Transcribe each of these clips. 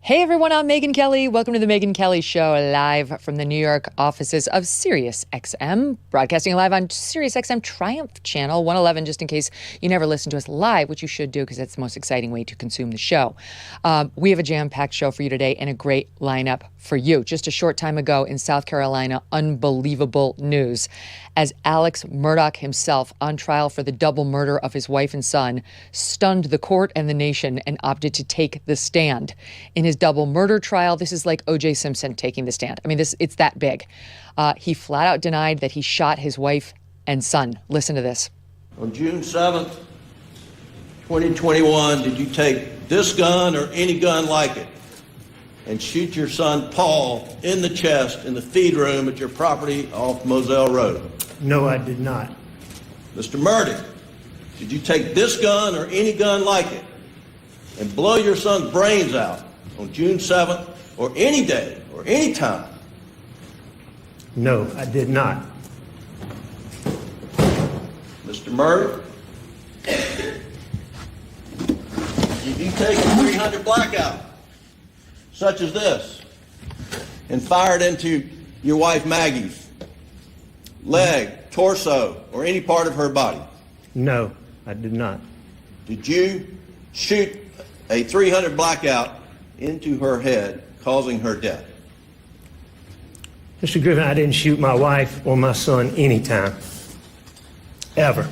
Hey everyone, I'm Megyn Kelly. Welcome to the Megyn Kelly Show, live from the New York offices of SiriusXM, broadcasting live on SiriusXM Triumph Channel 111, just in case you never listen to us live, which you should do because that's the most exciting way to consume the show. We have a jam-packed show for you today and a great lineup for you. Just a short time ago in South Carolina, unbelievable news as Alex Murdaugh himself, on trial for the double murder of his wife and son, stunned the court and the nation and opted to take the stand. In his double murder trial, this is like O.J. Simpson taking the stand. I mean, it's that big. He flat out denied that he shot his wife and son. Listen to this. On June 7th, 2021, did you take this gun or any gun like it and shoot your son Paul in the chest in the feed room at your property off Moselle Road? No, I did not. Mr. Murdaugh, did you take this gun or any gun like it and blow your son's brains out on June 7th or any day or any time? No, I did not. Mr. Murdaugh, did you take a 300 blackout such as this and fire it into your wife Maggie's leg, torso, or any part of her body? No, I did not. Did you shoot a 300 blackout into her head, causing her death? Mr. Griffin, I didn't shoot my wife or my son anytime. Ever.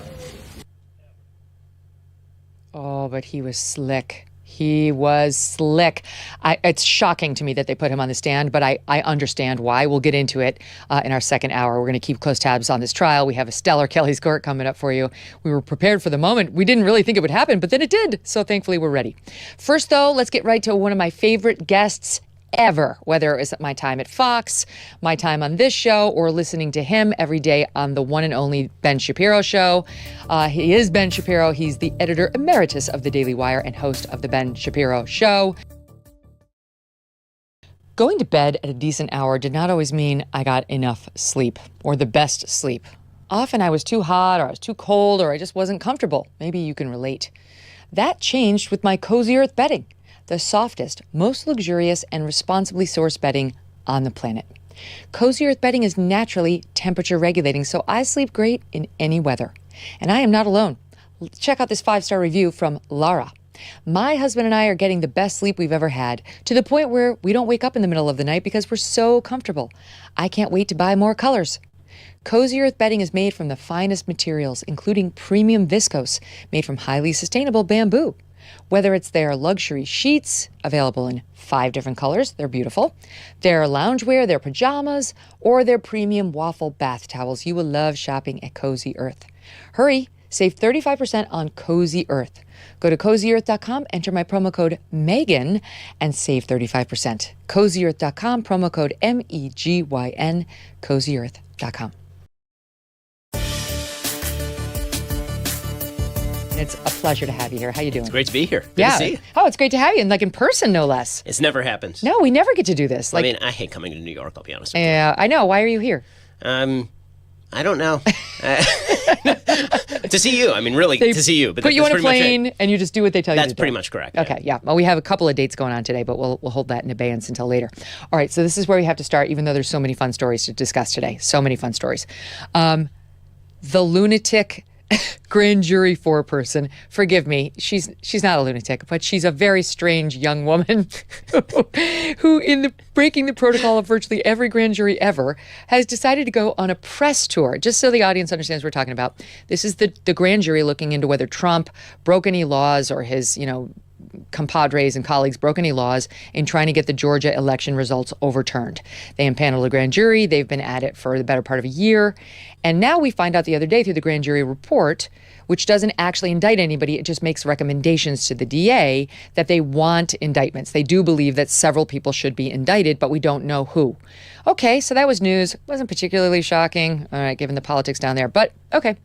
Oh, but he was slick. He was slick. It's shocking to me that they put him on the stand, but I understand why. We'll get into it in our second hour. We're going to keep close tabs on this trial. We have a stellar Kelly's Court coming up for you. We were prepared for the moment. We didn't really think it would happen, but then it did. So thankfully, we're ready. First, though, let's get right to one of my favorite guests ever, whether it was my time at Fox, my time on this show, or listening to him every day on the one and only Ben Shapiro Show. He is Ben Shapiro. He's the editor emeritus of the Daily Wire and host of the Ben Shapiro Show. Going to bed at a decent hour did not always mean I got enough sleep or the best sleep. Often I was too hot or I was too cold or I just wasn't comfortable. Maybe you can relate. That changed with my Cozy Earth bedding, the softest, most luxurious, and responsibly sourced bedding on the planet. Cozy Earth bedding is naturally temperature regulating, so I sleep great in any weather. And I am not alone. Check out this 5-star review from Lara. My husband and I are getting the best sleep we've ever had, to the point where we don't wake up in the middle of the night because we're so comfortable. I can't wait to buy more colors. Cozy Earth bedding is made from the finest materials, including premium viscose, made from highly sustainable bamboo. Whether it's their luxury sheets, available in 5 different colors, they're beautiful, their loungewear, their pajamas, or their premium waffle bath towels, you will love shopping at Cozy Earth. Hurry, save 35% on Cozy Earth. Go to CozyEarth.com, enter my promo code Megyn, and save 35%. CozyEarth.com, promo code MEGYN, CozyEarth.com. It's a pleasure to have you here. How you doing? It's great to be here. Good to see you. Oh, it's great to have you, and like in person, no less. It's never happened. No, we never get to do this. I mean, I hate coming to New York, I'll be honest with Yeah, I know. Why are you here? you. I don't know. To see you. I mean, really, to see you. But put you on a pretty much plane, and you just do what they tell you to do. That's pretty much correct. Okay, yeah. Well, we have a couple of dates going on today, but we'll hold that in abeyance until later. All right, so this is where we have to start, even though there's so many fun stories to discuss today. So many fun stories. The lunatic grand jury foreperson. Forgive me, she's not a lunatic, but she's a very strange young woman who, in the breaking the protocol of virtually every grand jury ever, has decided to go on a press tour. Just so the audience understands what we're talking about, this is the grand jury looking into whether Trump broke any laws or his, compadres and colleagues broke any laws in trying to get the Georgia election results overturned. They impaneled a grand jury. They've been at it for the better part of a year. And now we find out the other day through the grand jury report, which doesn't actually indict anybody, it just makes recommendations to the DA that they want indictments. They do believe that several people should be indicted, but we don't know who. Okay, so that was news. Wasn't particularly shocking, all right, given the politics down there. But okay,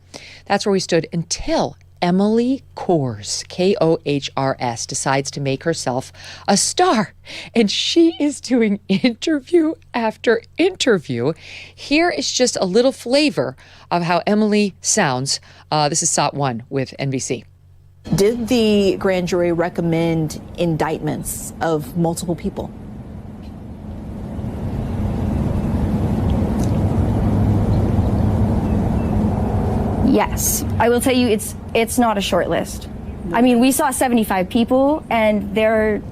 that's where we stood until Emily Kohrs, Kohrs, decides to make herself a star. And she is doing interview after interview. Here is just a little flavor of how Emily sounds. This is SOT 1 with NBC. Did the grand jury recommend indictments of multiple people? Yes. I will tell you, it's not a short list. I mean, we saw 75 people, and there are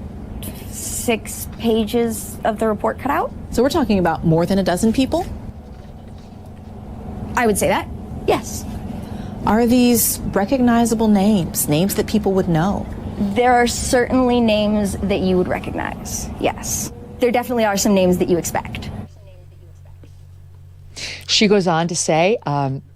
6 pages of the report cut out. So we're talking about more than a dozen people? I would say that, yes. Are these recognizable names that people would know? There are certainly names that you would recognize, yes. There definitely are some names that you expect. She goes on to say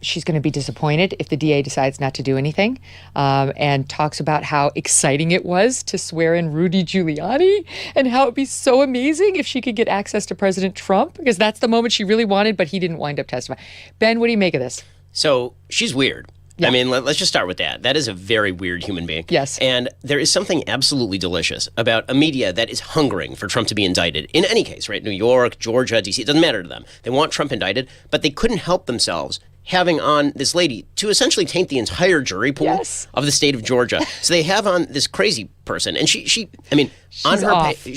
she's going to be disappointed if the DA decides not to do anything, and talks about how exciting it was to swear in Rudy Giuliani and how it'd be so amazing if she could get access to President Trump, because that's the moment she really wanted, but he didn't wind up testifying. Ben, what do you make of this? So she's weird. Yeah. I mean, let's just start with that. That is a very weird human being. Yes. And there is something absolutely delicious about a media that is hungering for Trump to be indicted. In any case, right? New York, Georgia, D.C., it doesn't matter to them. They want Trump indicted, but they couldn't help themselves having on this lady to essentially taint the entire jury pool Yes. of the state of Georgia. So they have on this crazy person. And she I mean, on She's her off.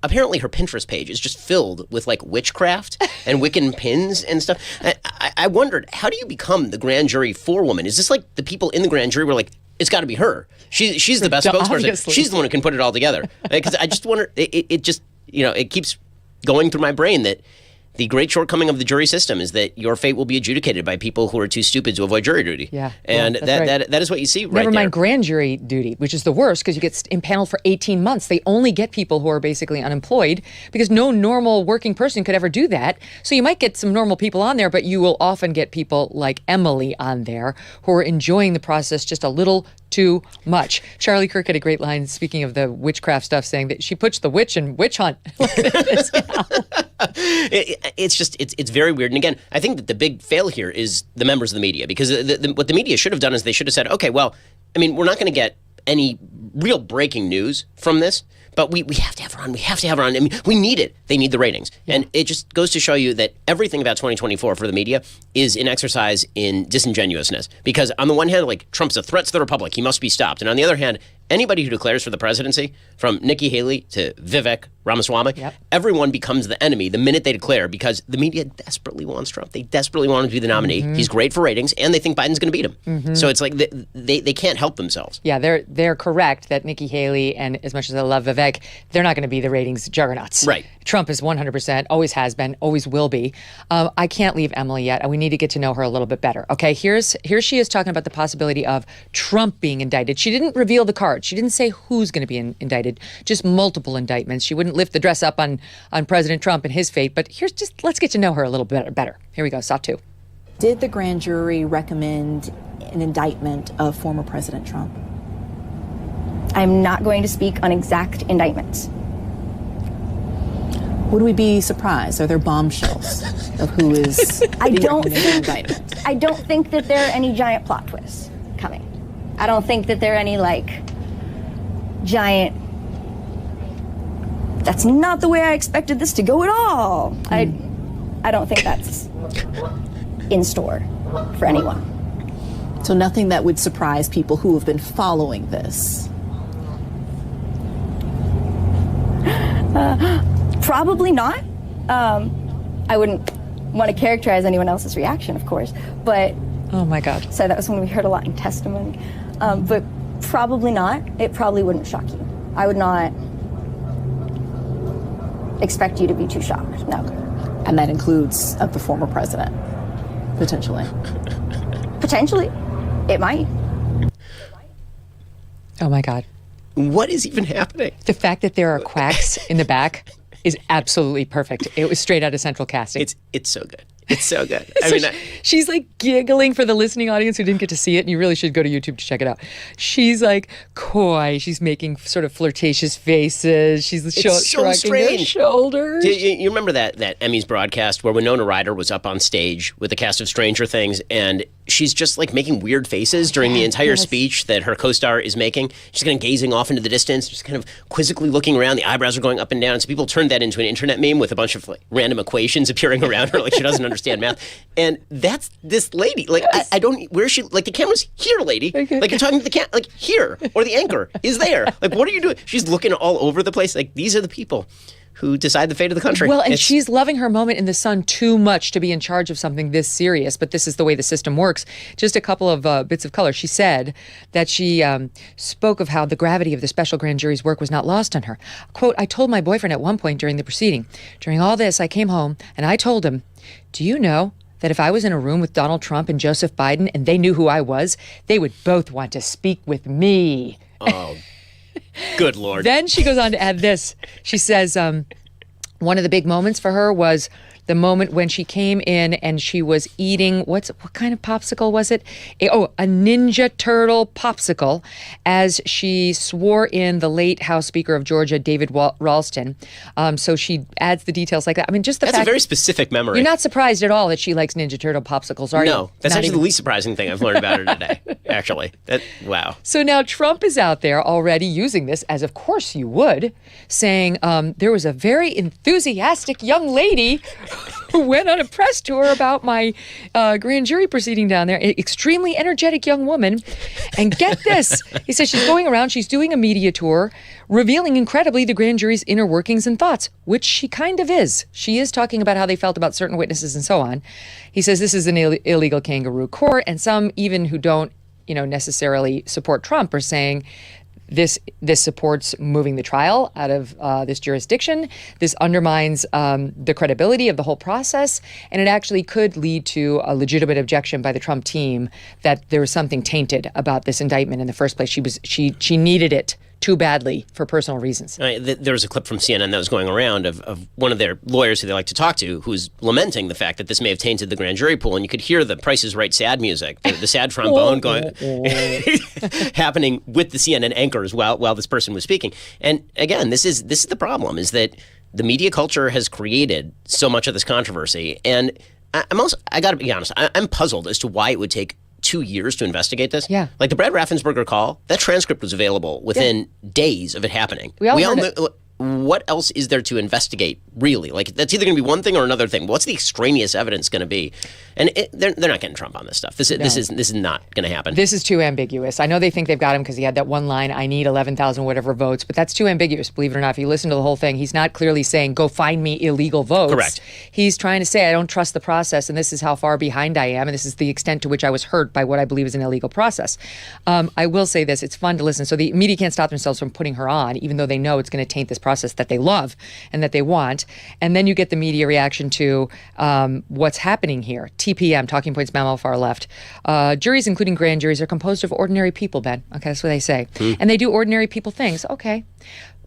apparently her Pinterest page is just filled with like witchcraft and Wiccan pins and stuff. I wondered, how do you become the grand jury forewoman? Is this like the people in the grand jury were like, it's got to be her. She's the best spokesperson. Obviously. She's the one who can put it all together. Because I just wonder, it just, it keeps going through my brain that the great shortcoming of the jury system is that your fate will be adjudicated by people who are too stupid to avoid jury duty. Yeah. And Yeah, that's right. that is what you see right Never there. mind grand jury duty, which is the worst because you get impaneled for 18 months. They only get people who are basically unemployed because no normal working person could ever do that. So you might get some normal people on there, but you will often get people like Emily on there who are enjoying the process just a little too much. Charlie Kirk had a great line, speaking of the witchcraft stuff, saying that she puts the witch in witch hunt. It's very weird. And again, I think that the big fail here is the members of the media, because what the media should have done is they should have said, okay, well, I mean, we're not going to get any real breaking news from this, but we have to have her on. We have to have her on. I mean, we need it. They need the ratings. Yeah. And it just goes to show you that everything about 2024 for the media is an exercise in disingenuousness. Because on the one hand, like, Trump's a threat to the republic. He must be stopped. And on the other hand, anybody who declares for the presidency, from Nikki Haley to Vivek Ramaswamy, everyone becomes the enemy the minute they declare, because the media desperately wants Trump. They desperately want him to be the nominee. Mm-hmm. He's great for ratings, and they think Biden's going to beat him. Mm-hmm. So it's like they can't help themselves. Yeah, they're correct that Nikki Haley, and as much as I love Vivek, they're not going to be the ratings juggernauts. Right. Trump is 100%, always has been, always will be. I can't leave Emily yet, and we need to get to know her a little bit better. Okay, here she is talking about the possibility of Trump being indicted. She didn't reveal the cards. She didn't say who's going to be indicted, just multiple indictments. She wouldn't lift the dress up on President Trump and his fate, but let's get to know her a little bit better. Here we go, Saw 2. Did the grand jury recommend an indictment of former President Trump? I'm not going to speak on exact indictments. Would we be surprised? Are there bombshells of who is I don't indictment? think that there are any giant plot twists coming. I don't think that there are any, like, giant, that's not the way I expected this to go at all. I don't think that's in store for anyone. So nothing that would surprise people who have been following this? Probably not. I wouldn't want to characterize anyone else's reaction, of course, but... Oh, my God. So that was when we heard a lot in testimony. But probably not. It probably wouldn't shock you. I would not expect you to be too shocked, no. And that includes of the former president, potentially? Potentially. It might. Oh, my God. What is even happening? The fact that there are quacks in the back is absolutely perfect. It was straight out of Central Casting. It's so good. It's so good. She's like giggling for the listening audience who didn't get to see it, and you really should go to YouTube to check it out. she's like coy. She's making sort of flirtatious faces. She's shrugging her shoulders. You remember that Emmys broadcast where Winona Ryder was up on stage with the cast of Stranger Things, and she's just like making weird faces during the entire speech that her co-star is making. She's kind of gazing off into the distance, just kind of quizzically looking around. The eyebrows are going up and down. And so people turned that into an internet meme with a bunch of like random equations appearing around her, like she doesn't understand math. And that's this lady. Like I don't. Where's she? Like the camera's here, lady. Okay. Like you're talking to the like here, or the anchor is there. Like what are you doing? She's looking all over the place. Like these are the people who decide the fate of the country. Well, and she's loving her moment in the sun too much to be in charge of something this serious, but this is the way the system works. Just a couple of bits of color. She said that she spoke of how the gravity of the special grand jury's work was not lost on her. Quote, I told my boyfriend at one point during the proceeding, during all this, I came home and I told him, do you know that if I was in a room with Donald Trump and Joseph Biden and they knew who I was, they would both want to speak with me. Oh, good Lord. Then she goes on to add this. She says one of the big moments for her was the moment when she came in and she was eating, what kind of popsicle was it? A Ninja Turtle popsicle, as she swore in the late House Speaker of Georgia, David Ralston. So she adds the details like that. I mean, just the That's fact... a very specific memory. You're not surprised at all that she likes Ninja Turtle popsicles, are you? No, that's Not actually even... the least surprising thing I've learned about her today, actually. Wow. So now Trump is out there already using this, as of course you would, saying there was a very enthusiastic young lady who went on a press tour about my grand jury proceeding down there. An extremely energetic young woman. And get this, he says she's going around, she's doing a media tour, revealing incredibly the grand jury's inner workings and thoughts, which she kind of is. She is talking about how they felt about certain witnesses and so on. He says this is an illegal kangaroo court, and some even who don't necessarily support Trump are saying this supports moving the trial out of this jurisdiction. This undermines the credibility of the whole process, and it actually could lead to a legitimate objection by the Trump team that there was something tainted about this indictment in the first place. She needed it too badly for personal reasons. There was a clip from CNN that was going around of one of their lawyers who they like to talk to who's lamenting the fact that this may have tainted the grand jury pool, and you could hear the Price is Right sad music, the sad trombone going happening with the CNN anchors while this person was speaking. And again, this is the problem, is that the media culture has created so much of this controversy. And I got to be honest, I'm puzzled as to why it would take 2 years to investigate this. Yeah. Like the Brad Raffensperger call, that transcript was available within days of it happening. We all heard it. What else is there to investigate, really? Like, that's either going to be one thing or another thing. What's the extraneous evidence going to be? And they're not getting Trump on this stuff. This is not going to happen. This is too ambiguous. I know they think they've got him because he had that one line, I need 11,000 whatever votes, but that's too ambiguous, believe it or not. If you listen to the whole thing, he's not clearly saying, go find me illegal votes. Correct. He's trying to say, I don't trust the process, and this is how far behind I am, and this is the extent to which I was hurt by what I believe is an illegal process. I will say this, it's fun to listen. So the media can't stop themselves from putting her on, even though they know it's going to taint this process that they love and that they want. And then you get the media reaction to what's happening here. TPM, Talking Points Memo, far left. Juries, including grand juries, are composed of ordinary people, Ben. Okay, that's what they say. And they do ordinary people things. Okay.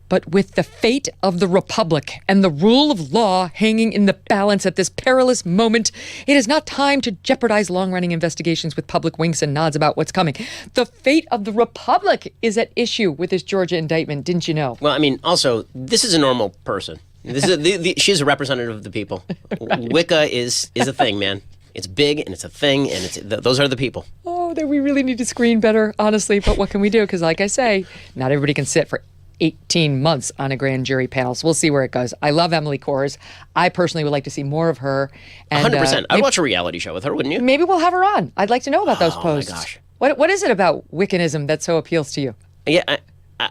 But with the fate of the republic and the rule of law hanging in the balance at this perilous moment, it is not time to jeopardize long-running investigations with public winks and nods about what's coming. The fate of the republic is at issue with this Georgia indictment, didn't you know? Well, I mean, also, this is a normal person. This is she's a representative of the people. Right. Wicca is a thing, man. It's big and it's a thing, and those are the people. Oh, we really need to screen better, honestly. But what can we do? Because like I say, not everybody can sit for 18 months on a grand jury panel. So we'll see where it goes. I love Emily Kors. I personally would like to see more of her. And, 100%. I'd watch a reality show with her, wouldn't you? Maybe we'll have her on. I'd like to know about those posts. Oh, my gosh. What is it about Wiccanism that so appeals to you? Yeah,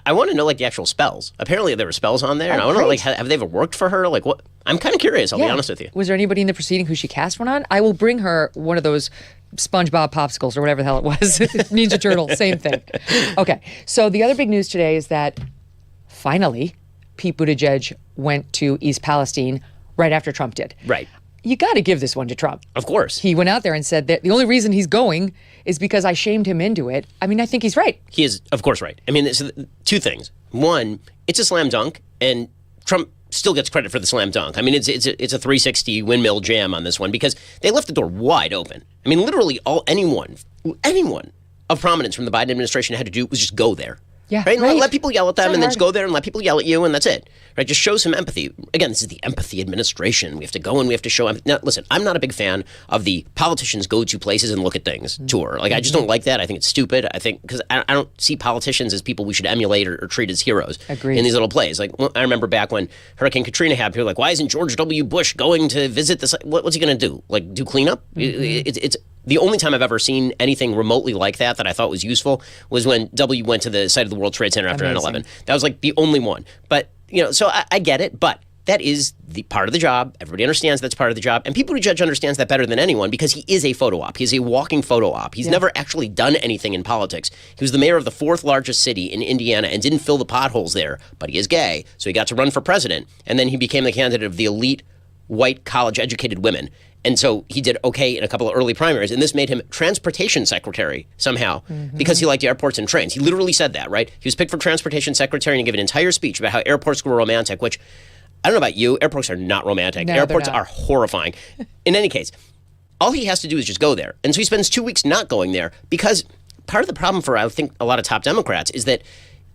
I want to know, like, the actual spells. Apparently there were spells on there. And I want to know, like, have they ever worked for her? Like, what? I'm kind of curious, I'll be honest with you. Was there anybody in the proceeding who she cast one on? I will bring her one of those SpongeBob popsicles or whatever the hell it was. Ninja Turtle, same thing. Okay, so the other big news today is that finally, Pete Buttigieg went to East Palestine right after Trump did. Right. You got to give this one to Trump. Of course. He went out there and said that the only reason he's going is because I shamed him into it. I mean, I think he's right. He is, of course, right. I mean, it's two things. One, it's a slam dunk, and Trump still gets credit for the slam dunk. I mean, it's a 360 windmill jam on this one because they left the door wide open. I mean, literally anyone of prominence from the Biden administration had to do was just go there. Yeah, right? right. Let people yell at them, So and then hard. just go there and let people yell at you, and that's it. Right? Just show some empathy. Again, this is the empathy administration. We have to go and we have to show empathy. Now, listen, I'm not a big fan of the politicians go to places and look at things tour. Like, I just don't like that. I think it's stupid. I think because I don't see politicians as people we should emulate or treat as heroes. Agreed. In these little plays. Like, I remember back when Hurricane Katrina happened, people were like, why isn't George W. Bush going to visit this? What's he going to do? Like, do cleanup? It's the only time I've ever seen anything remotely like that I thought was useful was when W went to the site of the World Trade Center after 9/11. That was like the only one. But, so I get it, but that is the part of the job. Everybody understands that's part of the job. And Pete Buttigieg understands that better than anyone because he is a photo op. He's a walking photo op. He's never actually done anything in politics. He was the mayor of the fourth largest city in Indiana and didn't fill the potholes there, but he is gay. So he got to run for president. And then he became the candidate of the elite white college-educated women. And so he did okay in a couple of early primaries, and this made him transportation secretary somehow because he liked airports and trains. He literally said that, right? He was picked for transportation secretary and gave an entire speech about how airports were romantic, which I don't know about you. Airports are not romantic. No, airports they're not. are horrifying. In any case, all he has to do is just go there. And so he spends 2 weeks not going there because part of the problem for, I think, a lot of top Democrats is that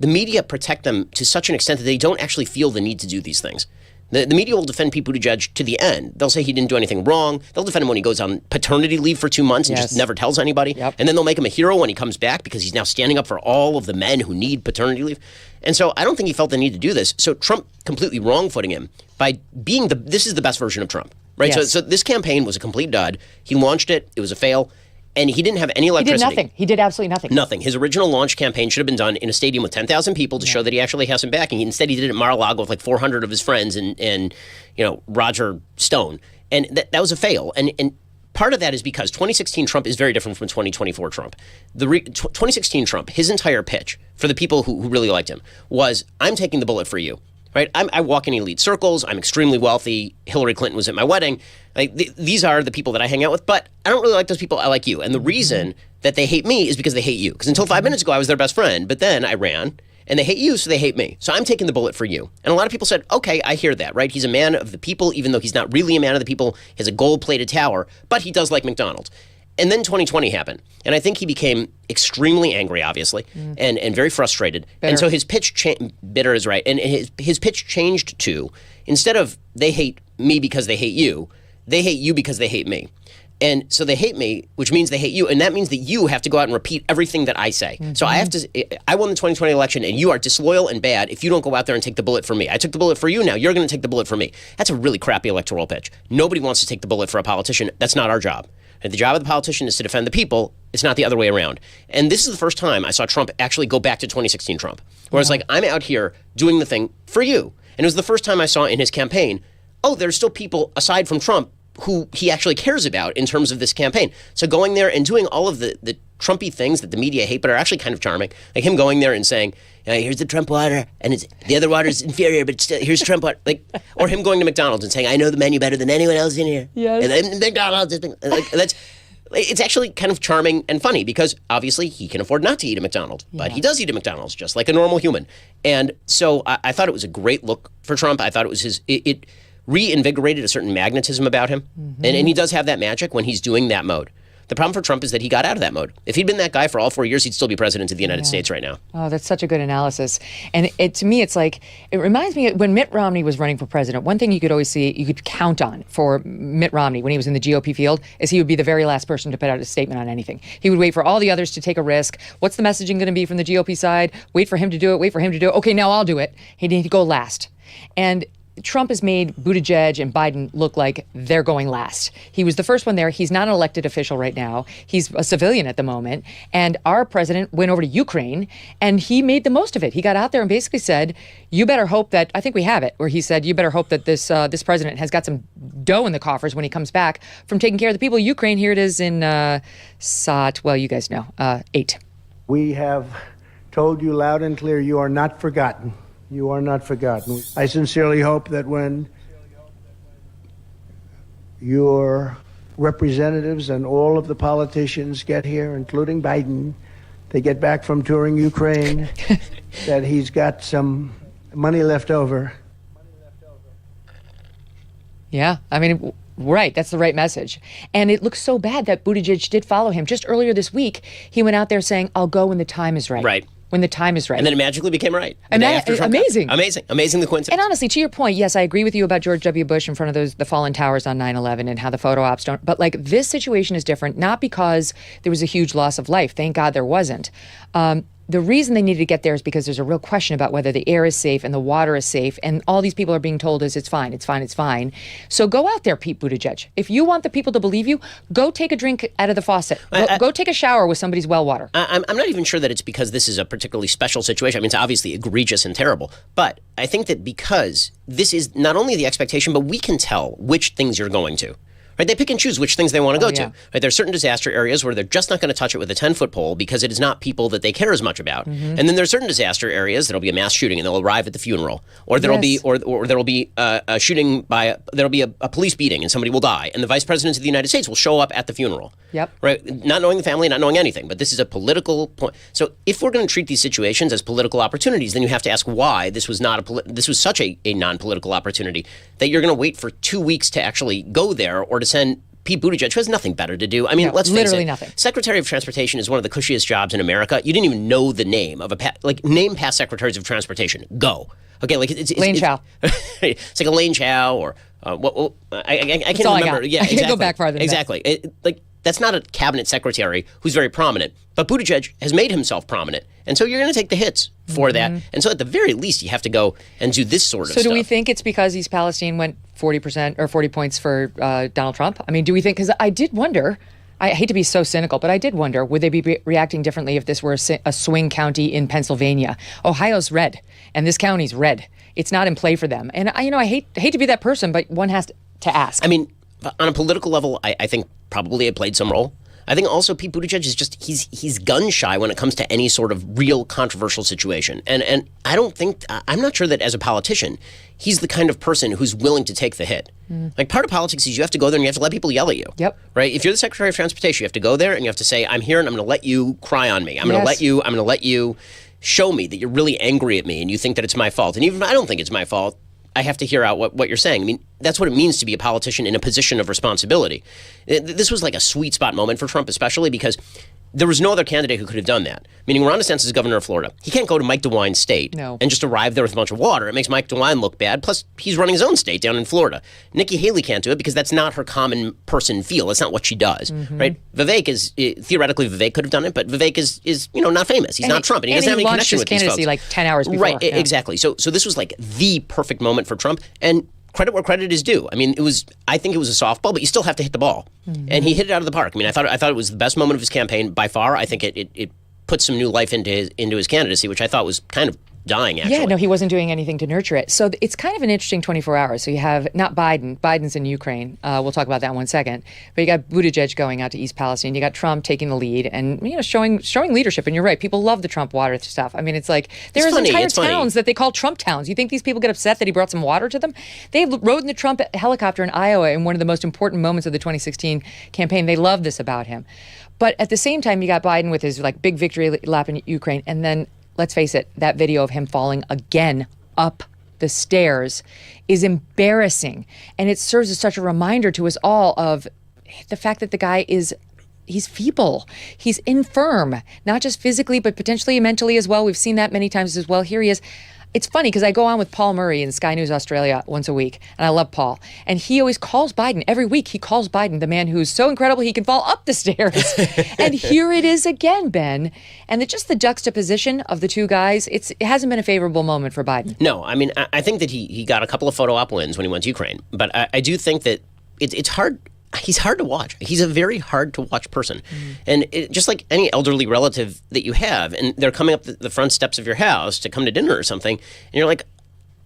the media protect them to such an extent that they don't actually feel the need to do these things. The media will defend Pete Buttigieg to the end. They'll say he didn't do anything wrong. They'll defend him when he goes on paternity leave for 2 months and just never tells anybody. Yep. And then they'll make him a hero when he comes back because he's now standing up for all of the men who need paternity leave. And so I don't think he felt the need to do this. So Trump completely wrong-footing him by being this is the best version of Trump, right? Yes. So this campaign was a complete dud. He launched it. It was a fail. And he didn't have any He did electricity. nothing. He did absolutely nothing. Nothing. His original launch campaign should have been done in a stadium with 10,000 people to show that he actually has some backing. Instead, he did it at Mar-a-Lago with like 400 of his friends and Roger Stone. And that was a fail. And part of that is because 2016 Trump is very different from 2024 Trump. 2016 Trump, his entire pitch for the people who really liked him was, I'm taking the bullet for you. Right? I walk in elite circles. I'm extremely wealthy. Hillary Clinton was at my wedding. Like these are the people that I hang out with, but I don't really like those people. I like you. And the reason that they hate me is because they hate you. Because until 5 minutes ago, I was their best friend. But then I ran, and they hate you, so they hate me. So I'm taking the bullet for you. And a lot of people said, okay, I hear that, right? He's a man of the people, even though he's not really a man of the people. He has a gold-plated tower, but he does like McDonald's. And then 2020 happened. And I think he became extremely angry, obviously, and very frustrated. Bitter. And so his pitch, bitter is right, and his pitch changed to, instead of they hate me because they hate you because they hate me. And so they hate me, which means they hate you, and that means that you have to go out and repeat everything that I say. So I won the 2020 election, and you are disloyal and bad if you don't go out there and take the bullet for me. I took the bullet for you, now you're going to take the bullet for me. That's a really crappy electoral pitch. Nobody wants to take the bullet for a politician. That's not our job. And the job of the politician is to defend the people. It's not the other way around. And this is the first time I saw Trump actually go back to 2016 Trump, where it's like, I'm out here doing the thing for you. And it was the first time I saw in his campaign, there's still people aside from Trump who he actually cares about in terms of this campaign. So going there and doing all of the Trumpy things that the media hate but are actually kind of charming, like him going there and saying, here's the Trump water, and the other water is inferior, but still, here's Trump water. Or him going to McDonald's and saying, I know the menu better than anyone else in here. Yes. And then McDonald's, it's actually kind of charming and funny because obviously he can afford not to eat at McDonald's, but he does eat at McDonald's just like a normal human. And so I thought it was a great look for Trump. I thought it was it reinvigorated a certain magnetism about him. And he does have that magic when he's doing that mode. The problem for Trump is that he got out of that mode. If he'd been that guy for all 4 years, he'd still be president of the United States right now. Oh, that's such a good analysis. And to me, it's like, it reminds me when Mitt Romney was running for president, one thing you could always see, you could count on for Mitt Romney when he was in the GOP field is he would be the very last person to put out a statement on anything. He would wait for all the others to take a risk. What's the messaging going to be from the GOP side? Wait for him to do it, wait for him to do it. Okay, now I'll do it. He'd need to go last. And Trump has made Buttigieg and Biden look like they're going last. He was the first one there. He's not an elected official right now. He's a civilian at the moment. And our president went over to Ukraine and he made the most of it. He got out there and basically said, you better hope that, I think we have it, where he said, you better hope that this president has got some dough in the coffers when he comes back from taking care of the people of Ukraine. Here it is in SOT, well, you guys know, 8. We have told you loud and clear, you are not forgotten. You are not forgotten. I sincerely hope that when your representatives and all of the politicians get here, including Biden, they get back from touring Ukraine, that he's got some money left over. Yeah, I mean, right. That's the right message. And it looks so bad that Buttigieg did follow him. Just earlier this week, he went out there saying, I'll go when the time is right. Right. when the time is right. And then it magically became right. And amazing. Amazing the coincidence. And honestly, to your point, yes, I agree with you about George W. Bush in front of the fallen towers on 9/11 and how the photo ops don't. But like this situation is different, not because there was a huge loss of life. Thank God there wasn't. The reason they needed to get there is because there's a real question about whether the air is safe and the water is safe. And all these people are being told is it's fine, it's fine, it's fine. So go out there, Pete Buttigieg. If you want the people to believe you, go take a drink out of the faucet. Go take a shower with somebody's well water. I'm not even sure that it's because this is a particularly special situation. I mean, it's obviously egregious and terrible. But I think that because this is not only the expectation, but we can tell which things you're going to. Right, they pick and choose which things they want to go to. Right, there are certain disaster areas where they're just not going to touch it with a 10-foot pole because it is not people that they care as much about. And then there are certain disaster areas there'll be a mass shooting and they'll arrive at the funeral, or there'll be there'll be a shooting there'll be a police beating and somebody will die, and the vice president of the United States will show up at the funeral. Right, not knowing the family, not knowing anything, but this is a political point. So if we're going to treat these situations as political opportunities, then you have to ask why this was not this was such a non-political opportunity that you're going to wait for 2 weeks to actually go there or to send Pete Buttigieg, who has nothing better to do. I mean, let's face it. Literally nothing. Secretary of Transportation is one of the cushiest jobs in America. You didn't even know the name of name past secretaries of transportation. Go. Okay, like it's Lane Chow. It's like a Lane Chow or I can't remember. Yeah, I can't go back farther than exactly. That's not a cabinet secretary who's very prominent, but Buttigieg has made himself prominent, and so you're going to take the hits for that. And so at the very least, you have to go and do this sort of stuff. So do we think it's because East Palestine went 40% or 40 points for Donald Trump? I mean, do we think, because I did wonder, I hate to be so cynical, but I did wonder, would they be reacting differently if this were a swing county in Pennsylvania? Ohio's red, and this county's red. It's not in play for them. And I hate to be that person, but one has to ask. I mean, on a political level, I think probably it played some role. I think also Pete Buttigieg is just, he's gun shy when it comes to any sort of real controversial situation. And I'm not sure that as a politician, he's the kind of person who's willing to take the hit. Like part of politics is you have to go there and you have to let people yell at you. Right? If you're the Secretary of Transportation, you have to go there and you have to say, I'm here and I'm going to let you cry on me. I'm going to let you show me that you're really angry at me and you think that it's my fault. And even if I don't think it's my fault, I have to hear out what you're saying. I mean, that's what it means to be a politician in a position of responsibility. This was like a sweet spot moment for Trump, especially because there was no other candidate who could have done that. Meaning Ron DeSantis is governor of Florida. He can't go to Mike DeWine's state and just arrive there with a bunch of water. It makes Mike DeWine look bad. Plus, he's running his own state down in Florida. Nikki Haley can't do it because that's not her common person feel. That's not what she does, right? Vivek is, theoretically, Vivek could have done it, but Vivek is not famous. He's not Trump, and he doesn't have any connection with these folks. He launched his candidacy like 10 hours before. Right, exactly. So this was like the perfect moment for Trump, and credit where credit is due. I mean, I think it was a softball, but you still have to hit the ball. And he hit it out of the park. I mean, I thought it was the best moment of his campaign by far. I think it put some new life into his candidacy, which I thought was kind of dying, actually. Yeah, no, he wasn't doing anything to nurture it. So it's kind of an interesting 24 hours. So you have not Biden. Biden's in Ukraine. We'll talk about that in one second. But you got Buttigieg going out to East Palestine. You got Trump taking the lead and showing leadership. And you're right. People love the Trump water stuff. I mean, it's like there's entire towns that they call Trump towns. You think these people get upset that he brought some water to them? They rode in the Trump helicopter in Iowa in one of the most important moments of the 2016 campaign. They love this about him. But at the same time, you got Biden with his like big victory lap in Ukraine, and then let's face it, that video of him falling again up the stairs is embarrassing. And it serves as such a reminder to us all of the fact that the guy he's feeble. He's infirm, not just physically, but potentially mentally as well. We've seen that many times as well. Here he is. It's funny because I go on with Paul Murray in Sky News Australia once a week, and I love Paul. And he always calls Biden, every week he calls Biden the man who's so incredible he can fall up the stairs. And here it is again, Ben. And just the juxtaposition of the two guys, it hasn't been a favorable moment for Biden. No, I mean, I think that he got a couple of photo op wins when he went to Ukraine. But I do think that it's hard. He's hard to watch. He's a very hard to watch person. And just like any elderly relative that you have, and they're coming up the front steps of your house to come to dinner or something, and you're like,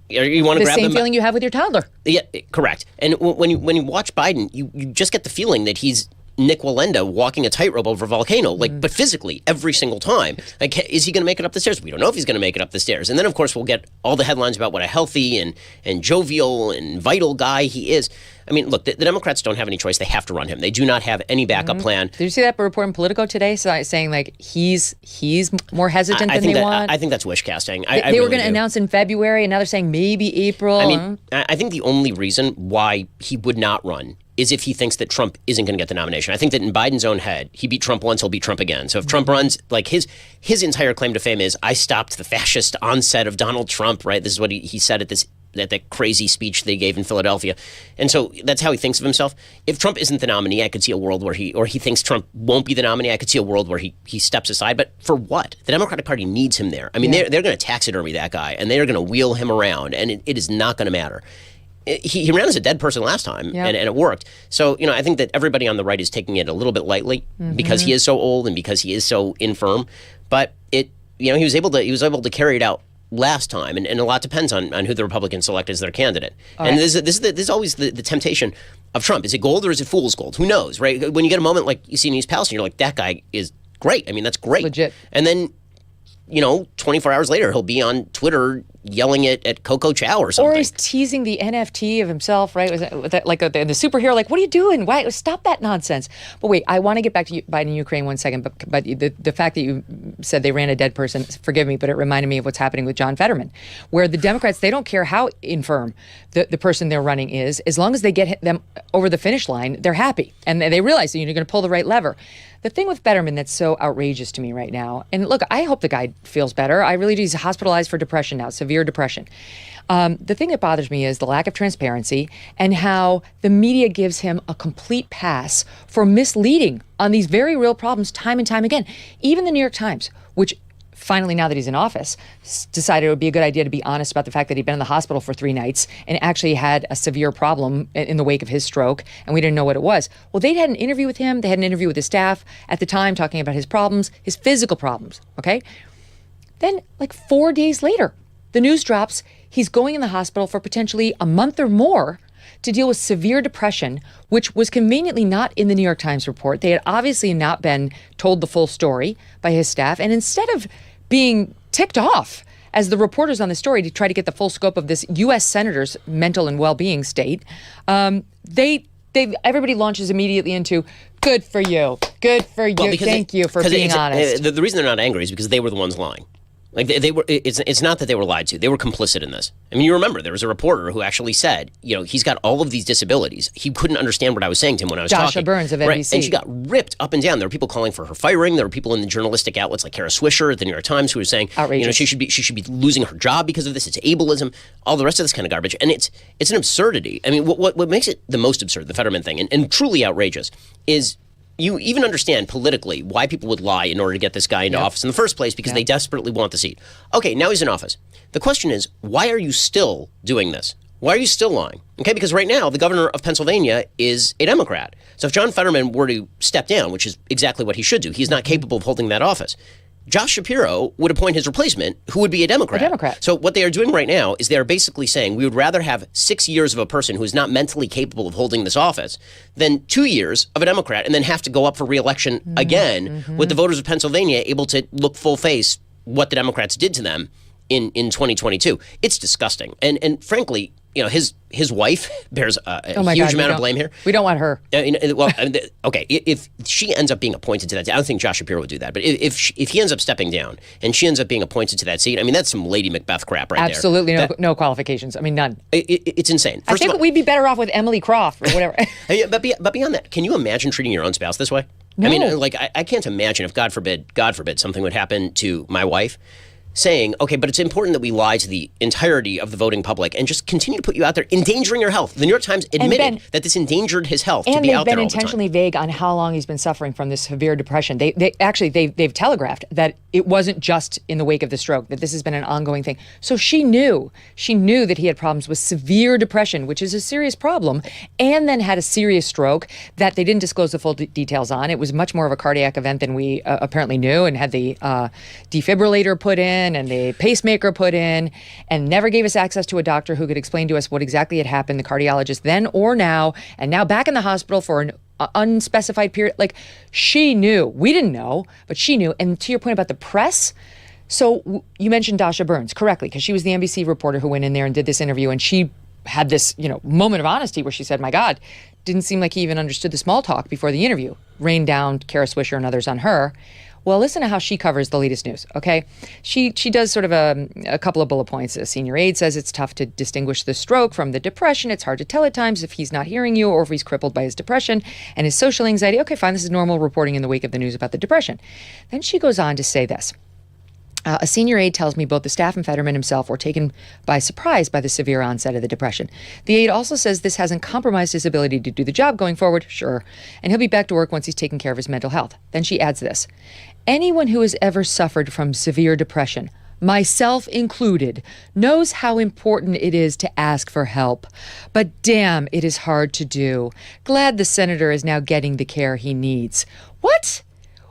you want to grab them. The same feeling you have with your toddler. Yeah, correct. And when you watch Biden, you just get the feeling that he's Nick Wallenda walking a tightrope over a volcano, but physically every single time. Like, is he going to make it up the stairs? We don't know if he's going to make it up the stairs. And then, of course, we'll get all the headlines about what a healthy and jovial and vital guy he is. I mean, look, the Democrats don't have any choice. They have to run him. They do not have any backup plan. Did you see that report in Politico today saying, like, he's more hesitant than they want? I think that's wish casting. They were going to announce in February, and now they're saying maybe April. I mean, I think the only reason why he would not run is if he thinks that Trump isn't going to get the nomination. I think that in Biden's own head, he beat Trump once, he'll beat Trump again. So if Trump runs, like his entire claim to fame is, I stopped the fascist onset of Donald Trump, right? This is what he said at that crazy speech they gave in Philadelphia. And so that's how he thinks of himself. If Trump isn't the nominee, I could see a world where he thinks Trump won't be the nominee. I could see a world where he steps aside. But for what? The Democratic Party needs him there. I mean, they're going to taxidermy that guy, and they're going to wheel him around, and it is not going to matter. He ran as a dead person last time, and it worked. So, I think that everybody on the right is taking it a little bit lightly because he is so old and because he is so infirm. But he was able to carry it out last time, and a lot depends on who the Republicans select as their candidate. And this is always the temptation of Trump. Is it gold or is it fool's gold? Who knows, right? When you get a moment like you see in East Palestine, you're like, that guy is great. I mean, that's great. Legit. And then 24 hours later, he'll be on Twitter yelling at Coco Chow or something. Or he's teasing the NFT of himself, right? Was that like the superhero? Like, what are you doing? Why stop that nonsense? But wait, I want to get back to Biden and Ukraine one second. But the fact that you said they ran a dead person, forgive me, but it reminded me of what's happening with John Fetterman, where the Democrats, they don't care how infirm the person they're running is, as long as they get them over the finish line, they're happy, and they realize that you're going to pull the right lever. The thing with Fetterman that's so outrageous to me right now, and look, I hope the guy feels better. I really do. He's hospitalized for depression now, severe depression. The thing that bothers me is the lack of transparency and how the media gives him a complete pass for misleading on these very real problems time and time again. Even the New York Times, which finally, now that he's in office, decided it would be a good idea to be honest about the fact that he'd been in the hospital for 3 nights and actually had a severe problem in the wake of his stroke, and we didn't know what it was. Well, they had an interview with him. They had an interview with his staff at the time talking about his problems, his physical problems, okay? Then, like 4 days later, the news drops he's going in the hospital for potentially a month or more to deal with severe depression, which was conveniently not in the New York Times report. They had obviously not been told the full story by his staff, and instead of being ticked off as the reporters on the story to try to get the full scope of this U.S. senator's mental and well-being state, everybody launches immediately into, good for you, thank you for being honest. The reason they're not angry is because they were the ones lying. Like they were. It's not that they were lied to. They were complicit in this. I mean, you remember there was a reporter who actually said, he's got all of these disabilities. He couldn't understand what I was saying to him when I was talking. Dasha Burns of NBC. Right. And she got ripped up and down. There were people calling for her firing. There were people in the journalistic outlets like Kara Swisher at the New York Times who were saying, outrageous. she should be losing her job because of this. It's ableism. All the rest of this kind of garbage. And it's an absurdity. I mean, what makes it the most absurd, the Fetterman thing, and truly outrageous, is you even understand politically why people would lie in order to get this guy into office in the first place, because they desperately want the seat. Okay, now he's in office. The question is, why are you still doing this? Why are you still lying? Okay, because right now the governor of Pennsylvania is a Democrat. So if John Fetterman were to step down, which is exactly what he should do, he's not capable of holding that office, Josh Shapiro would appoint his replacement, who would be a Democrat. So what they are doing right now is they are basically saying we would rather have 6 years of a person who is not mentally capable of holding this office than 2 years of a Democrat and then have to go up for re-election again with the voters of Pennsylvania able to look full face what the Democrats did to them in 2022. It's disgusting. And frankly, his wife bears a huge amount of blame here. We don't want her. Okay, if she ends up being appointed to that seat, I don't think Josh Shapiro would do that. But if he ends up stepping down and she ends up being appointed to that seat, I mean, that's some Lady Macbeth crap right Absolutely there. Absolutely no qualifications. I mean, none. It's insane. I think we'd be better off with Emily Croft or whatever. But beyond that, can you imagine treating your own spouse this way? No. I mean, I can't imagine if, God forbid, something would happen to my wife, saying, okay, but it's important that we lie to the entirety of the voting public and just continue to put you out there, endangering your health. The New York Times admitted that this endangered his health to be out there all the time. And they've been intentionally vague on how long he's been suffering from this severe depression. They've telegraphed that it wasn't just in the wake of the stroke, that this has been an ongoing thing. So she knew that he had problems with severe depression, which is a serious problem, and then had a serious stroke that they didn't disclose the full details on. It was much more of a cardiac event than we apparently knew, and had the defibrillator put in and the pacemaker put in, and never gave us access to a doctor who could explain to us what exactly had happened, the cardiologist then or now, and now back in the hospital for an unspecified period. Like, she knew. We didn't know, but she knew. And to your point about the press, so you mentioned Dasha Burns correctly, because she was the NBC reporter who went in there and did this interview, and she had this, moment of honesty where she said, my God, didn't seem like he even understood the small talk before the interview. Rained down Kara Swisher and others on her. Well, listen to how she covers the latest news, okay? She does sort of a couple of bullet points. A senior aide says it's tough to distinguish the stroke from the depression. It's hard to tell at times if he's not hearing you or if he's crippled by his depression and his social anxiety. Okay, fine, this is normal reporting in the wake of the news about the depression. Then she goes on to say this. A senior aide tells me both the staff and Fetterman himself were taken by surprise by the severe onset of the depression. The aide also says this hasn't compromised his ability to do the job going forward, sure, and he'll be back to work once he's taken care of his mental health. Then she adds this. Anyone who has ever suffered from severe depression, myself included, knows how important it is to ask for help. But damn, it is hard to do. Glad the senator is now getting the care he needs. What?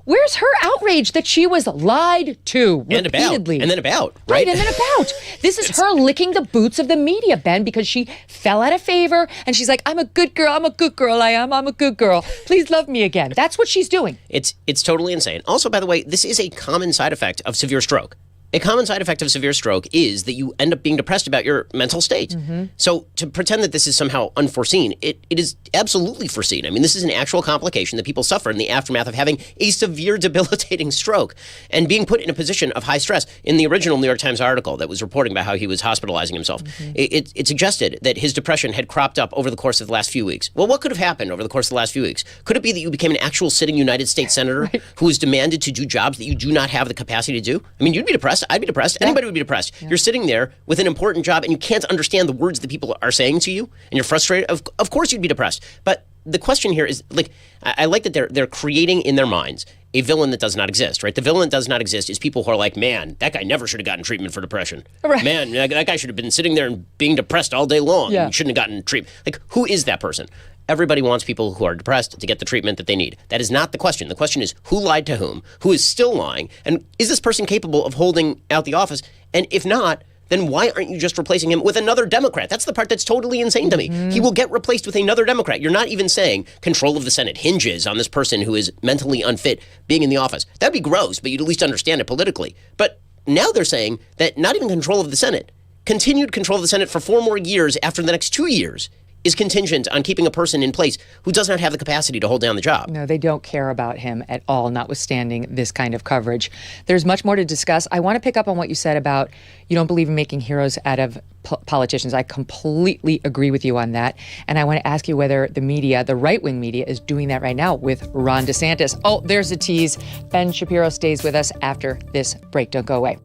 Where's her outrage that she was lied to repeatedly? And then about, right? And then about. This is her licking the boots of the media, Ben, because she fell out of favor and she's like, I'm a good girl, I'm a good girl, I'm a good girl. Please love me again. That's what she's doing. It's totally insane. Also, by the way, this is a common side effect of severe stroke. A common side effect of severe stroke is that you end up being depressed about your mental state. Mm-hmm. So to pretend that this is somehow unforeseen, it is absolutely foreseen. I mean, this is an actual complication that people suffer in the aftermath of having a severe debilitating stroke and being put in a position of high stress. In the original New York Times article that was reporting about how he was hospitalizing himself, it suggested that his depression had cropped up over the course of the last few weeks. Well, what could have happened over the course of the last few weeks? Could it be that you became an actual sitting United States senator who was demanded to do jobs that you do not have the capacity to do? I mean, you'd be depressed. I'd be depressed. Yeah. Anybody would be depressed. Yeah. You're sitting there with an important job and you can't understand the words that people are saying to you and you're frustrated. Of course you'd be depressed. But the question here is, like, I like that they're creating in their minds a villain that does not exist, right? The villain that does not exist is people who are like, man, that guy never should have gotten treatment for depression. Right. Man, that guy should have been sitting there and being depressed all day long. Yeah. And shouldn't have gotten treatment. Like, who is that person? Everybody wants people who are depressed to get the treatment that they need. That is not the question. The question is who lied to whom, who is still lying, and is this person capable of holding out the office? And if not, then why aren't you just replacing him with another Democrat? That's the part that's totally insane to me. Mm-hmm. He will get replaced with another Democrat. You're not even saying control of the Senate hinges on this person who is mentally unfit being in the office. That'd be gross, but you'd at least understand it politically. But now they're saying that not even control of the Senate, continued control of the Senate for 4 more years after the next 2 years is contingent on keeping a person in place who does not have the capacity to hold down the job. No, they don't care about him at all, notwithstanding this kind of coverage. There's much more to discuss. I want to pick up on what you said about you don't believe in making heroes out of politicians. I completely agree with you on that. And I want to ask you whether the media, the right-wing media, is doing that right now with Ron DeSantis. Oh, there's a tease. Ben Shapiro stays with us after this break. Don't go away.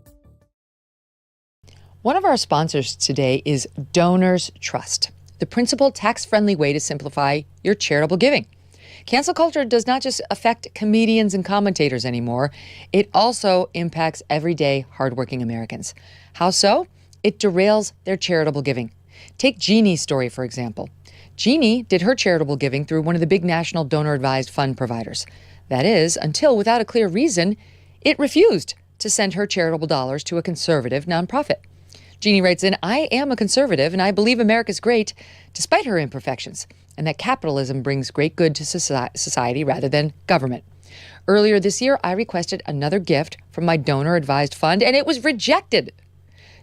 One of our sponsors today is Donors Trust, the principled, tax-friendly way to simplify your charitable giving. Cancel culture does not just affect comedians and commentators anymore. It also impacts everyday, hardworking Americans. How so? It derails their charitable giving. Take Jeannie's story, for example. Jeannie did her charitable giving through one of the big national donor-advised fund providers. That is, until, without a clear reason, it refused to send her charitable dollars to a conservative nonprofit. Jeannie writes in, I am a conservative and I believe America's great despite her imperfections and that capitalism brings great good to society rather than government. Earlier this year, I requested another gift from my donor-advised fund and it was rejected.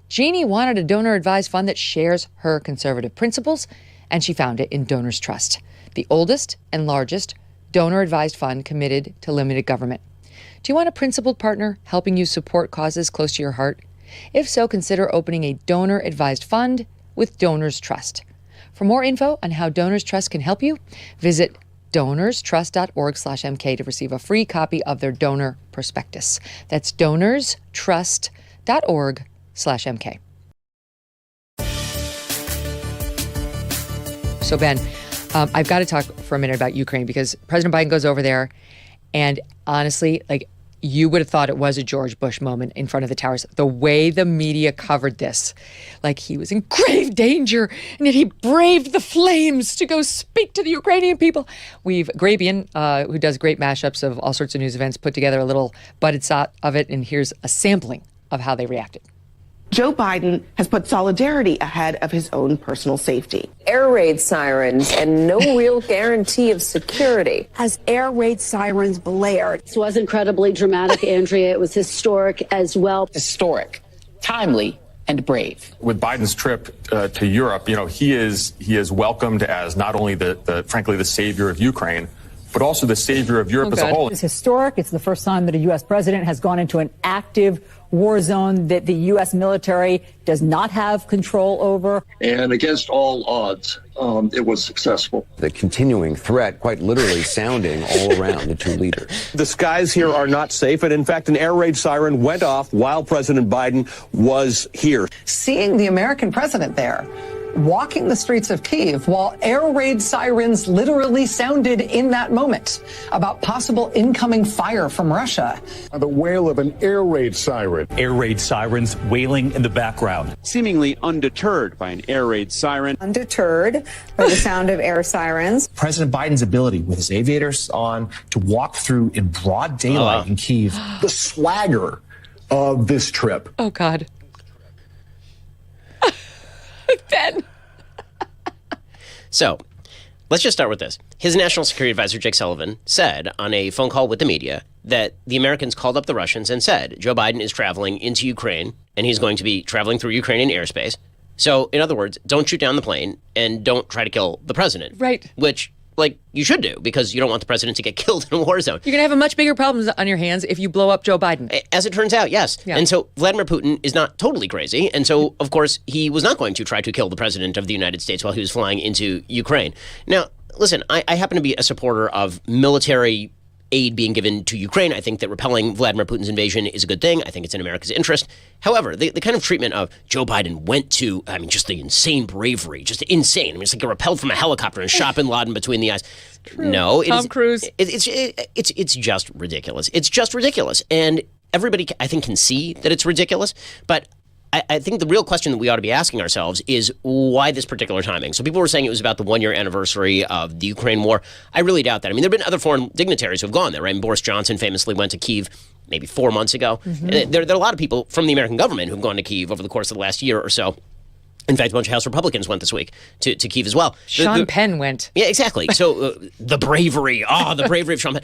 Jeannie wanted a donor-advised fund that shares her conservative principles and she found it in Donors Trust, the oldest and largest donor-advised fund committed to limited government. Do you want a principled partner helping you support causes close to your heart? If so, consider opening a donor-advised fund with Donors Trust. For more info on how Donors Trust can help you, visit donorstrust.org/MK to receive a free copy of their donor prospectus. That's donorstrust.org/MK. So, Ben, I've got to talk for a minute about Ukraine because President Biden goes over there and honestly, you would have thought it was a George Bush moment in front of the towers. The way the media covered this, like he was in grave danger and that he braved the flames to go speak to the Ukrainian people. Grabian, who does great mashups of all sorts of news events, put together a little budded shot of it, and here's a sampling of how they reacted. Joe Biden has put solidarity ahead of his own personal safety. Air raid sirens and no real guarantee of security. As air raid sirens blared. This was incredibly dramatic, Andrea. It was historic as well. Historic, timely, and brave. With Biden's trip to Europe, he is welcomed as not only frankly the savior of Ukraine but also the savior of Europe as a whole. It's historic. It's the first time that a U.S. president has gone into an active war zone that the U.S. military does not have control over. And against all odds, it was successful. The continuing threat quite literally sounding all around the two leaders. The skies here are not safe, and in fact, an air raid siren went off while President Biden was here. Seeing the American president there, walking the streets of Kyiv while air raid sirens literally sounded in that moment about possible incoming fire from Russia. The wail of an air raid siren. Air raid sirens wailing in the background. Seemingly undeterred by an air raid siren. Undeterred by the sound of air sirens. President Biden's ability with his aviators on to walk through in broad daylight in Kyiv. The swagger of this trip. Oh, God. Ben. So, let's just start with this. His national security advisor, Jake Sullivan, said on a phone call with the media that the Americans called up the Russians and said Joe Biden is traveling into Ukraine and he's going to be traveling through Ukrainian airspace. So, in other words, don't shoot down the plane and don't try to kill the president. Right. Which, you should do because you don't want the president to get killed in a war zone. You're going to have a much bigger problem on your hands if you blow up Joe Biden. As it turns out, yes. Yeah. And so Vladimir Putin is not totally crazy. And so, of course, he was not going to try to kill the president of the United States while he was flying into Ukraine. Now, listen, I happen to be a supporter of military aid being given to Ukraine. I think that repelling Vladimir Putin's invasion is a good thing. I think it's in America's interest. However, the kind of treatment of Joe Biden went to, just the insane bravery, just insane. It's like he repelled from a helicopter and shot bin Laden between the eyes. True. No, Tom Cruise. It's just ridiculous. It's just ridiculous. And everybody, I think, can see that it's ridiculous. But I think the real question that we ought to be asking ourselves is why this particular timing? So people were saying it was about the one-year anniversary of the Ukraine war. I really doubt that. I mean, there have been other foreign dignitaries who have gone there, right? And Boris Johnson famously went to Kyiv maybe 4 months ago. Mm-hmm. There are a lot of people from the American government who've gone to Kyiv over the course of the last year or so. In fact, a bunch of House Republicans went this week to Kyiv as well. Sean Penn went. Yeah, exactly. So the bravery of Sean Penn.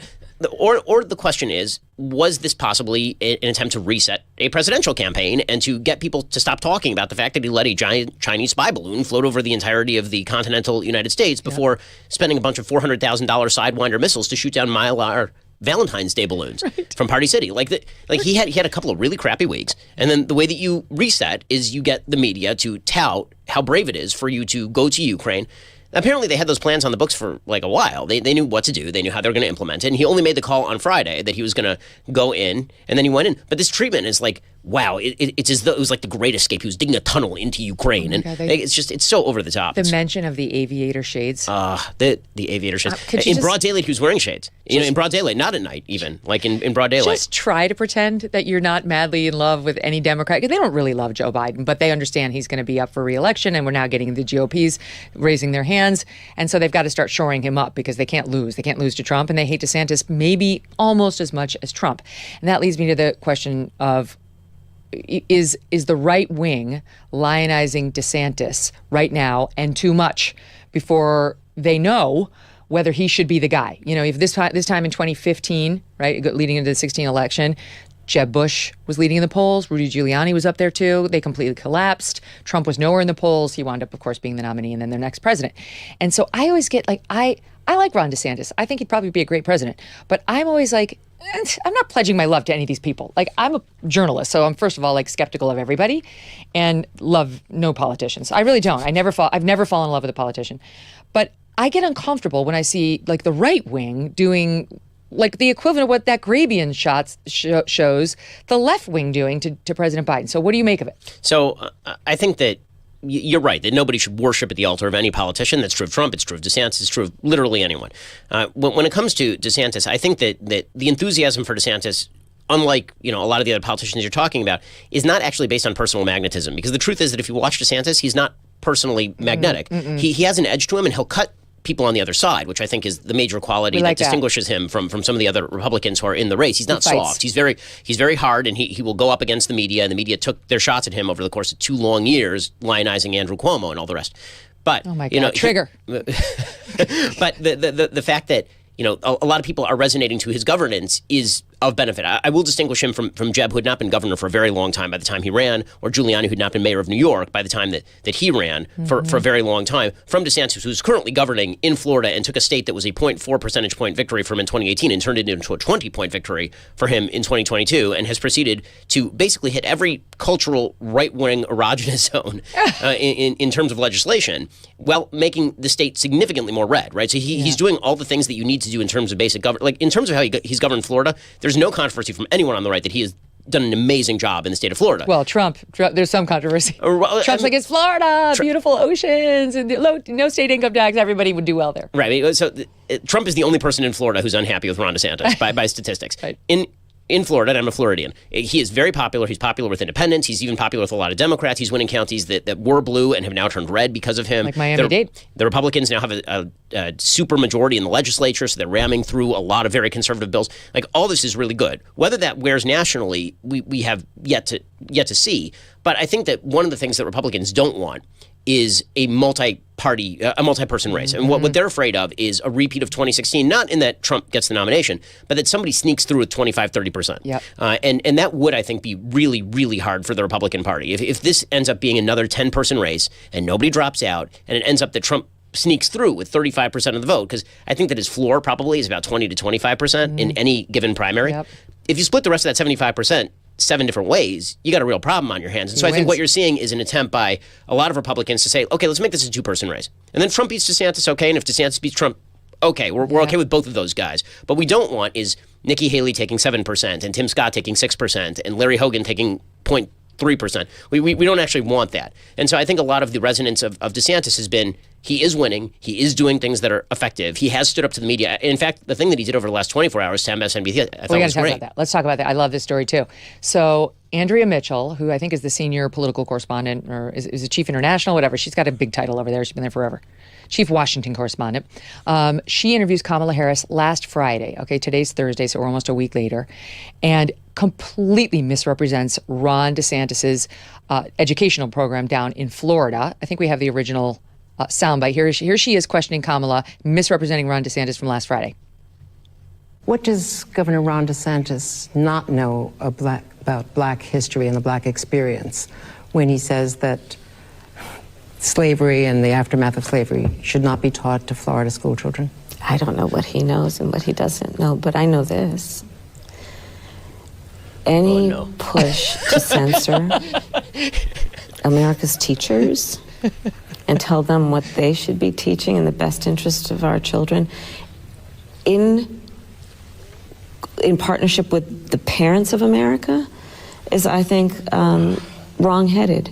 Or the question is, was this possibly an attempt to reset a presidential campaign and to get people to stop talking about the fact that he let a giant Chinese spy balloon float over the entirety of the continental United States before spending a bunch of $400,000 Sidewinder missiles to shoot down Mylar Valentine's Day balloons from Party City. He had a couple of really crappy weeks. And then the way that you reset is you get the media to tout how brave it is for you to go to Ukraine. Apparently, they had those plans on the books for a while. They knew what to do. They knew how they were going to implement it. And he only made the call on Friday that he was going to go in, and then he went in. But this treatment is wow, it's as though it was like the Great Escape. He was digging a tunnel into Ukraine. Oh God, it's so over the top. The mention of the aviator shades. The aviator shades. In broad daylight, he was wearing shades. In broad daylight, not at night even, in broad daylight. Just try to pretend that you're not madly in love with any Democrat. They don't really love Joe Biden, but they understand he's going to be up for re-election, and we're now getting the GOP's raising their hands. And so they've got to start shoring him up because they can't lose. They can't lose to Trump, and they hate DeSantis maybe almost as much as Trump. And that leads me to the question of, is the right wing lionizing DeSantis right now and too much before they know whether he should be the guy? If this time in 2015, right, leading into the 2016 election, Jeb Bush was leading in the polls. Rudy Giuliani was up there too. They completely collapsed. Trump was nowhere in the polls. He wound up, of course, being the nominee and then their next president. And so I always get I like Ron DeSantis. I think he'd probably be a great president. But I'm always I'm not pledging my love to any of these people. I'm a journalist, so I'm first of all skeptical of everybody, and love no politicians. I really don't. I've never fallen in love with a politician, but I get uncomfortable when I see the right wing doing the equivalent of what that Grabian shows the left wing doing to President Biden. So what do you make of it? So I think that you're right, that nobody should worship at the altar of any politician. That's true of Trump. It's true of DeSantis. It's true of literally anyone. When it comes to DeSantis, I think that the enthusiasm for DeSantis, unlike a lot of the other politicians you're talking about, is not actually based on personal magnetism. Because the truth is that if you watch DeSantis, he's not personally magnetic. He has an edge to him, and he'll cut people on the other side, which I think is the major quality that distinguishes him from some of the other Republicans who are in the race. He's not soft. He's very hard, and he will go up against the media, and the media took their shots at him over the course of 2 long years, lionizing Andrew Cuomo and all the rest. But oh my God, trigger. But the fact that a lot of people are resonating to his governance is of benefit. I will distinguish him from Jeb, who had not been governor for a very long time by the time he ran, or Giuliani, who had not been mayor of New York by the time that he ran for a very long time, from DeSantis, who's currently governing in Florida and took a state that was a 0.4 percentage point victory for him in 2018 and turned it into a 20-point victory for him in 2022, and has proceeded to basically hit every cultural right-wing erogenous zone in terms of legislation, while making the state significantly more red, right? So he's doing all the things that you need to do in terms of basic government. Like, in terms of how he's governed Florida, there's no controversy from anyone on the right that he has done an amazing job in the state of Florida. Well, Trump there's some controversy. Trump's like, it's Florida, beautiful oceans, and no state income tax. Everybody would do well there. Right. So Trump is the only person in Florida who's unhappy with Ron DeSantis by statistics. Right. In Florida, and I'm a Floridian, he is very popular. He's popular with independents. He's even popular with a lot of Democrats. He's winning counties that were blue and have now turned red because of him. Like Miami-Dade. The Republicans now have a super majority in the legislature, so they're ramming through a lot of very conservative bills. Like, all this is really good. Whether that wears nationally, we have yet to see. But I think that one of the things that Republicans don't want is a multi-person race. And what they're afraid of is a repeat of 2016, not in that Trump gets the nomination, but that somebody sneaks through with 25-30%. Yep. And that would, I think, be really, really hard for the Republican Party. If this ends up being another 10-person race and nobody drops out, and it ends up that Trump sneaks through with 35% of the vote, because I think that his floor probably is about 20 to 25% in any given primary. Yep. If you split the rest of that 75%, 7 different ways, you got a real problem on your hands. And so I think what you're seeing is an attempt by a lot of Republicans to say, okay, let's make this a 2-person race. And then Trump beats DeSantis, okay, and if DeSantis beats Trump, okay, we're okay with both of those guys. But we don't want is Nikki Haley taking 7% and Tim Scott taking 6% and Larry Hogan taking 0.3%. We don't actually want that. And so I think a lot of the resonance of DeSantis has been, he is winning. He is doing things that are effective. He has stood up to the media. In fact, the thing that he did over the last 24 hours to MSNBC, I thought was great. About that. Let's talk about that. I love this story, too. So Andrea Mitchell, who I think is the senior political correspondent, or is a chief international, whatever. She's got a big title over there. She's been there forever. Chief Washington correspondent. She interviews Kamala Harris last Friday. Okay, today's Thursday, so we're almost a week later. And completely misrepresents Ron DeSantis's educational program down in Florida. I think we have the original soundbite. Here she is questioning Kamala, misrepresenting Ron DeSantis from last Friday. What does Governor Ron DeSantis not know about Black history and the Black experience when he says that slavery and the aftermath of slavery should not be taught to Florida school children? I don't know what he knows and what he doesn't know, but I know this. Any push to censor America's teachers and tell them what they should be teaching in the best interest of our children in partnership with the parents of America is, I think, wrong-headed.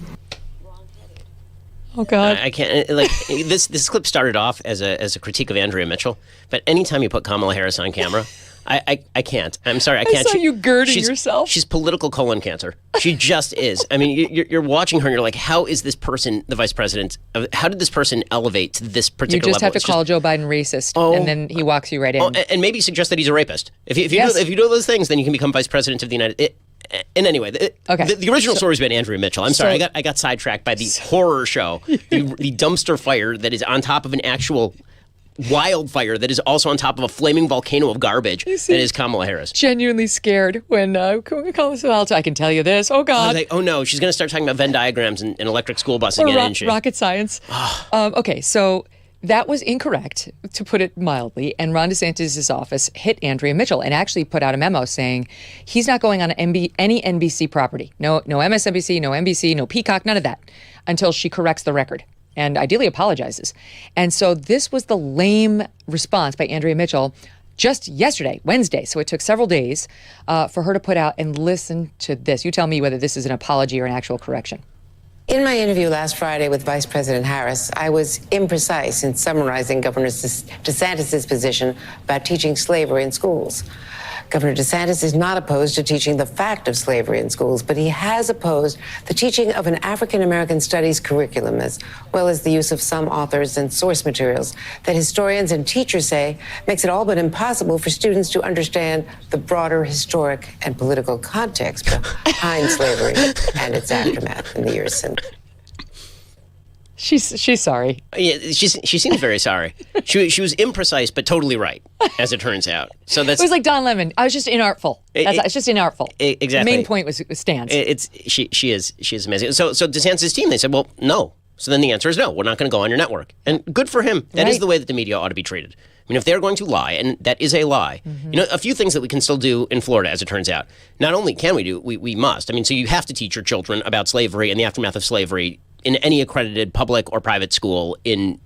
Oh, God. I can't, like, this clip started off as a critique of Andrea Mitchell, but anytime you put Kamala Harris on camera, I can't. I'm sorry, I can't. I saw you girding yourself. She's political colon cancer. She just is. I mean, you're watching her and you're like, how is this person the vice president? How did this person elevate to this particular level? You just have to call Joe Biden racist, and then he walks you right in. And maybe suggest that he's a rapist. If you do those things, then you can become vice president of the United States. And anyway, the original story's about Andrea Mitchell. I'm sorry, I got sidetracked by the horror show, the dumpster fire that is on top of an actual wildfire that is also on top of a flaming volcano of garbage that is Kamala Harris. Genuinely scared when Kamala said, I can tell you this. Oh, God. I was like, oh, no, she's going to start talking about Venn diagrams and electric school bus again, isn't she? Rocket science. Okay, so that was incorrect, to put it mildly, and Ron DeSantis' office hit Andrea Mitchell and actually put out a memo saying he's not going on any NBC property. No MSNBC, no NBC, no Peacock, none of that, until she corrects the record and ideally apologizes. And so this was the lame response by Andrea Mitchell just yesterday, Wednesday. So it took several days for her to put out, and listen to this. You tell me whether this is an apology or an actual correction. In my interview last Friday with Vice President Harris, I was imprecise in summarizing Governor DeSantis' position about teaching slavery in schools. Governor DeSantis is not opposed to teaching the fact of slavery in schools, but he has opposed the teaching of an African-American studies curriculum, as well as the use of some authors and source materials that historians and teachers say makes it all but impossible for students to understand the broader historic and political context behind slavery and its aftermath in the years since. She's sorry. Yeah, she seems very sorry. She was imprecise, but totally right, as it turns out. So It was like Don Lemon. I was just inartful. It's just inartful. Exactly. The main point was stands. She is amazing. So DeSantis' team, they said, well, no. So then the answer is no. We're not going to go on your network. And good for him. That is the way that the media ought to be treated. I mean, if they're going to lie, and that is a lie, a few things that we can still do in Florida, as it turns out. Not only can we do, we must. I mean, so you have to teach your children about slavery and the aftermath of slavery in any accredited public or private school in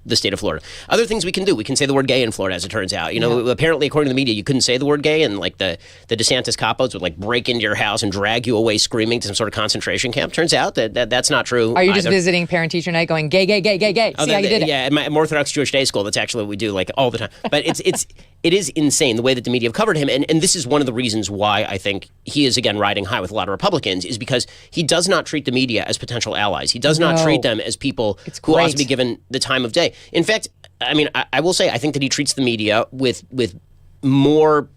the state of Florida. Other things we can do. We can say the word gay in Florida, as it turns out. Apparently, according to the media, you couldn't say the word gay, and like the DeSantis capos would like break into your house and drag you away screaming to some sort of concentration camp. Turns out that's not true. Are you just visiting parent-teacher night going, gay, gay, gay, gay, gay? See how you did it? Yeah, at my Orthodox Jewish day school, that's actually what we do like all the time. But it is insane the way that the media have covered him. And this is one of the reasons why I think he is, again, riding high with a lot of Republicans, is because he does not treat the media as potential allies. He does not treat them as people who ought to be given the time of day. In fact, I mean, I will say, I think that he treats the media with more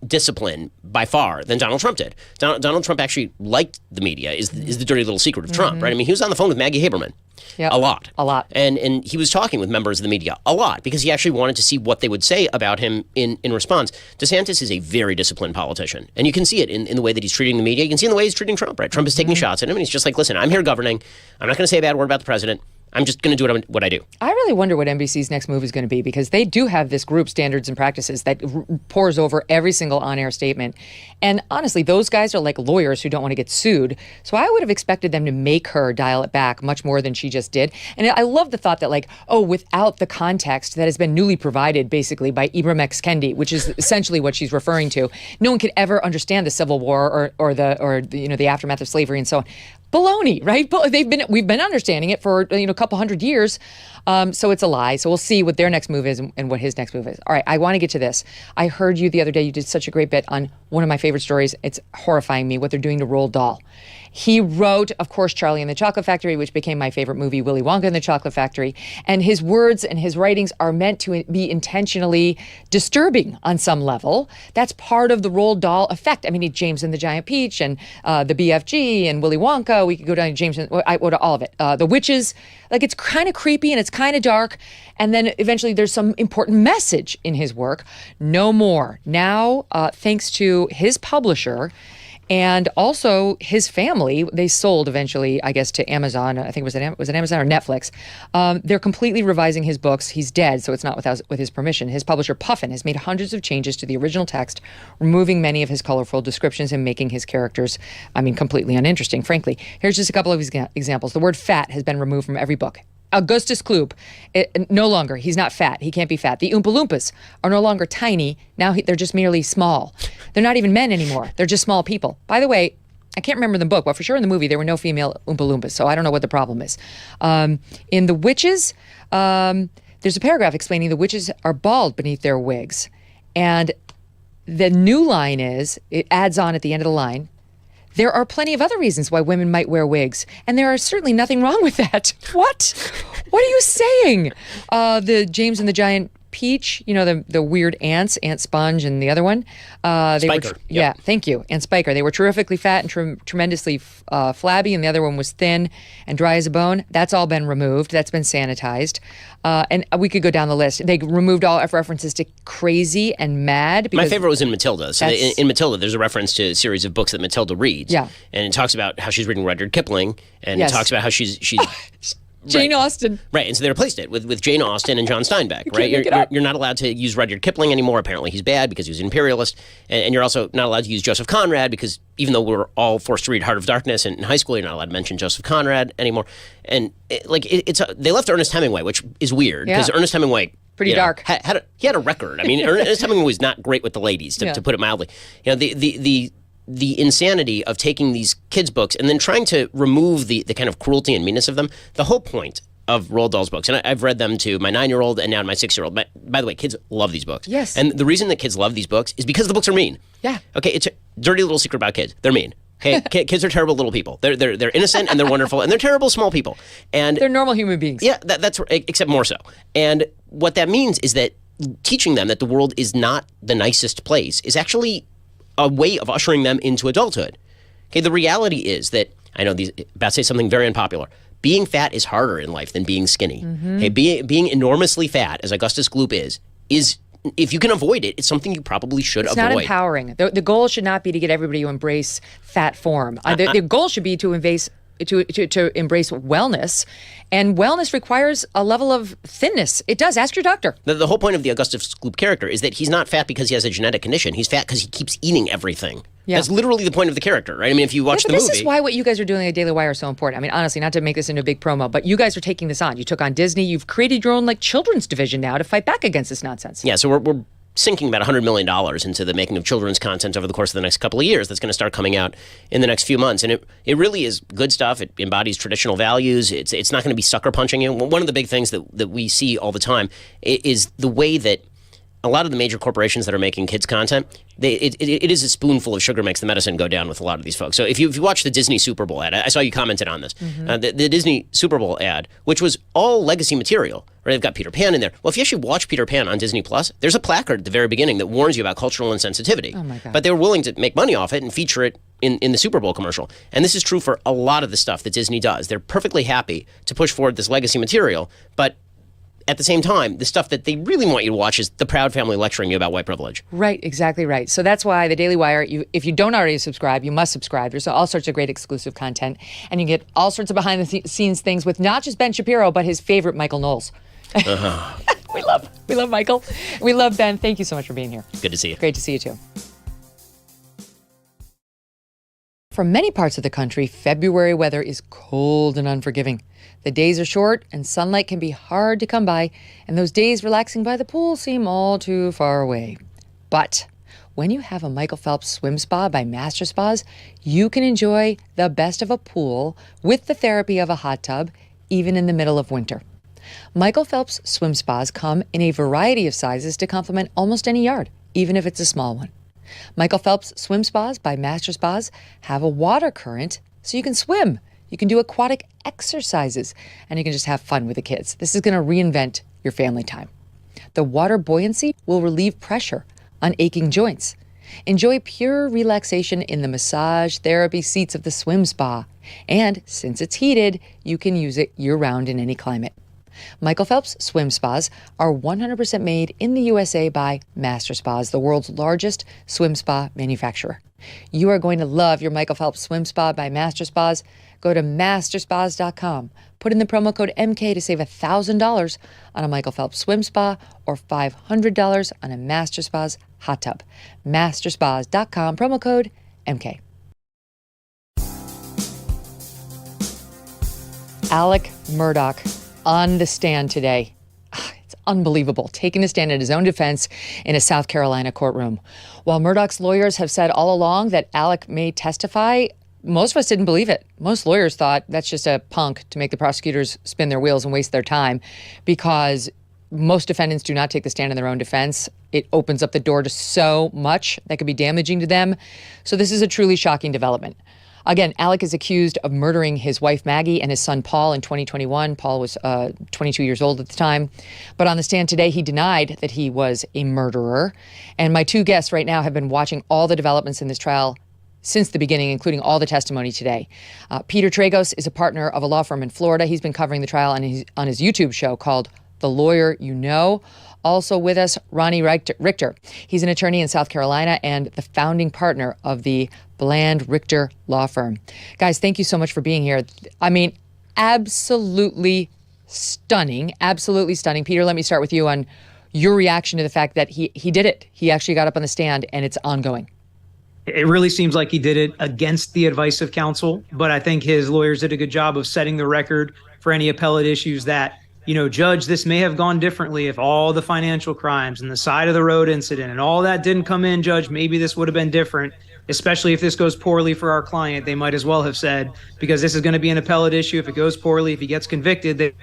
discipline by far than Donald Trump did. Donald Trump actually liked the media, is the dirty little secret of Trump, right? I mean, he was on the phone with Maggie Haberman. Yep. A lot. And he was talking with members of the media a lot because he actually wanted to see what they would say about him in response. DeSantis is a very disciplined politician, and you can see it in the way that he's treating the media. You can see it in the way he's treating Trump, right? Trump is taking shots at him, and he's just like, listen, I'm here governing. I'm not going to say a bad word about the president. I'm just going to do what I do. I really wonder what NBC's next move is going to be, because they do have this group, Standards and Practices, that pours over every single on-air statement. And honestly, those guys are like lawyers who don't want to get sued. So I would have expected them to make her dial it back much more than she just did. And I love the thought that, like, without the context that has been newly provided basically by Ibram X. Kendi, which is essentially what she's referring to, no one could ever understand the Civil War or the aftermath of slavery and so on. Baloney, right? We've been understanding it for a couple hundred years, so it's a lie. So we'll see what their next move is and what his next move is. All right, I want to get to this. I heard you the other day. You did such a great bit on one of my favorite stories. It's horrifying me what they're doing to Roald Dahl. He wrote, of course, Charlie and the Chocolate Factory, which became my favorite movie, Willy Wonka and the Chocolate Factory. And his words and his writings are meant to be intentionally disturbing on some level. That's part of the Roald Dahl effect. I mean, James and the Giant Peach and the BFG and Willy Wonka. We could go down to James and all of it. The Witches. Like, it's kind of creepy and it's kind of dark. And then eventually there's some important message in his work. No more. Now, thanks to his publisher, and also his family, they sold eventually, I guess, to Amazon. I think was it Amazon or Netflix? They're completely revising his books. He's dead, so it's not with his permission. His publisher, Puffin, has made hundreds of changes to the original text, removing many of his colorful descriptions and making his characters, completely uninteresting, frankly. Here's just a couple of examples. The word fat has been removed from every book. Augustus Kloop, no longer. He's not fat. He can't be fat. The Oompa Loompas are no longer tiny. Now they're just merely small. They're not even men anymore. They're just small people. By the way, I can't remember the book, but for sure in the movie there were no female Oompa Loompas, so I don't know what the problem is. In The Witches, there's a paragraph explaining the witches are bald beneath their wigs. And the new line is, it adds on at the end of the line, there are plenty of other reasons why women might wear wigs, and there are certainly nothing wrong with that. What? What are you saying? The James and the Giant Peach, the weird ants, Aunt Sponge and the other one. Spiker. Yeah, thank you. And Spiker. They were terrifically fat and tremendously flabby, and the other one was thin and dry as a bone. That's all been removed. That's been sanitized. And we could go down the list. They removed all references to crazy and mad. My favorite was in Matilda. So in Matilda, there's a reference to a series of books that Matilda reads. Yeah. And it talks about how she's reading Rudyard Kipling, and it talks about how she's Jane Austen. Right, and so they replaced it with Jane Austen and John Steinbeck, right? You're not allowed to use Rudyard Kipling anymore. Apparently he's bad because he was an imperialist. And you're also not allowed to use Joseph Conrad because even though we're all forced to read Heart of Darkness in high school, you're not allowed to mention Joseph Conrad anymore. And they left Ernest Hemingway, which is weird because Ernest Hemingway... Pretty dark. He had a record. I mean, Ernest Hemingway was not great with the ladies, to put it mildly. The insanity of taking these kids' books and then trying to remove the kind of cruelty and meanness of them. The whole point of Roald Dahl's books, and I've read them to my 9-year-old and now my 6-year-old. By the way, kids love these books. Yes. And the reason that kids love these books is because the books are mean. Yeah. Okay, it's a dirty little secret about kids. They're mean. Okay, kids are terrible little people. They're innocent and they're wonderful and they're terrible small people. And they're normal human beings. Yeah, that's except more so. And what that means is that teaching them that the world is not the nicest place is actually a way of ushering them into adulthood. Okay, the reality is that, I know these about to say something very unpopular, being fat is harder in life than being skinny. Hey, being enormously fat, as Augustus Gloop is if you can avoid it, it's something you probably should avoid. It's not empowering. The goal should not be to get everybody to embrace fat form. The goal should be to embrace wellness, and wellness requires a level of thinness. It does. Ask your doctor. The whole point of the Augustus Gloop character is that he's not fat because he has a genetic condition. He's fat because he keeps eating everything. Yeah. That's literally the point of the character, right? I mean, if you watch the movie. This is why what you guys are doing at Daily Wire is so important. I mean, honestly, not to make this into a big promo, but you guys are taking this on. You took on Disney. You've created your own children's division now to fight back against this nonsense. Yeah, so we're sinking about $100 million into the making of children's content over the course of the next couple of years. That's going to start coming out in the next few months. And it really is good stuff. It embodies traditional values. It's not going to be sucker punching you. One of the big things that we see all the time is the way that a lot of the major corporations that are making kids content, it is a spoonful of sugar makes the medicine go down with a lot of these folks. So if you watch the Disney Super Bowl ad, I saw you commented on this, the Disney Super Bowl ad, which was all legacy material, right? They've got Peter Pan in there. Well, if you actually watch Peter Pan on Disney Plus, there's a placard at the very beginning that warns you about cultural insensitivity. Oh my God. But they were willing to make money off it and feature it in the Super Bowl commercial. And this is true for a lot of the stuff that Disney does. They're perfectly happy to push forward this legacy material, but at the same time, the stuff that they really want you to watch is the Proud Family lecturing you about white privilege. Right, exactly right. So that's why the Daily Wire, if you don't already subscribe, you must subscribe. There's all sorts of great exclusive content, and you get all sorts of behind-the-scenes things with not just Ben Shapiro, but his favorite, Michael Knowles. We love Michael. We love Ben. Thank you so much for being here. Good to see you. Great to see you, too. For many parts of the country, February weather is cold and unforgiving. The days are short and sunlight can be hard to come by, and those days relaxing by the pool seem all too far away. But when you have a Michael Phelps swim spa by Master Spas, you can enjoy the best of a pool with the therapy of a hot tub, even in the middle of winter. Michael Phelps swim spas come in a variety of sizes to complement almost any yard, even if it's a small one. Michael Phelps swim spas by Master Spas have a water current so you can swim. You can do aquatic exercises, and you can just have fun with the kids. This is going to reinvent your family time. The water buoyancy will relieve pressure on aching joints. Enjoy pure relaxation in the massage therapy seats of the swim spa. And since it's heated, you can use it year-round in any climate. Michael Phelps swim spas are 100% made in the USA by Master Spas, the world's largest swim spa manufacturer. You are going to love your Michael Phelps swim spa by Master Spas. Go to masterspas.com. Put in the promo code MK to save $1,000 on a Michael Phelps swim spa or $500 on a Master Spas hot tub. Masterspas.com, promo code MK. Alec Murdaugh on the stand today. It's unbelievable, taking a stand in his own defense in a South Carolina courtroom. While Murdaugh's lawyers have said all along that Alec may testify, most of us didn't believe it. Most lawyers thought that's just a punk to make the prosecutors spin their wheels and waste their time, because most defendants do not take the stand in their own defense. It opens up the door to so much that could be damaging to them. So this is a truly shocking development. Again, Alec is accused of murdering his wife Maggie and his son Paul in 2021. Paul was 22 years old at the time. But on the stand today, he denied that he was a murderer. And my two guests right now have been watching all the developments in this trial since the beginning, including all the testimony today. Peter Tragos is a partner of a law firm in Florida. He's been covering the trial on his YouTube show called The Lawyer You Know. Also with us, Ronnie Richter. He's an attorney in South Carolina and the founding partner of the Bland Richter law firm. Guys, thank you so much for being here. I mean, absolutely stunning. Absolutely stunning. Peter, let me start with you on your reaction to the fact that he did it. He actually got up on the stand and it's ongoing. It really seems like he did it against the advice of counsel, but I think his lawyers did a good job of setting the record for any appellate issues that, you know, Judge, this may have gone differently if all the financial crimes and the side of the road incident and all that didn't come in, Judge. Maybe this would have been different, especially if this goes poorly for our client. They might as well have said, because this is going to be an appellate issue. If it goes poorly, if he gets convicted, they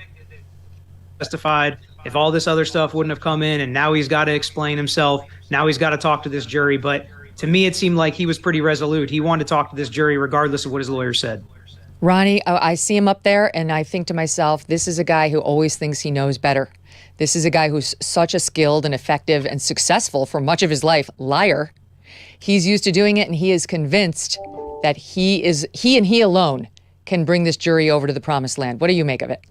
testified. If all this other stuff wouldn't have come in, and now he's got to explain himself. Now he's got to talk to this jury. But to me, it seemed like he was pretty resolute. He wanted to talk to this jury regardless of what his lawyer said. Ronnie, I see him up there and I think to myself, this is a guy who always thinks he knows better. This is a guy who's such a skilled and effective and successful for much of his life liar. He's used to doing it, and he is convinced that he and he alone can bring this jury over to the promised land. What do you make of it?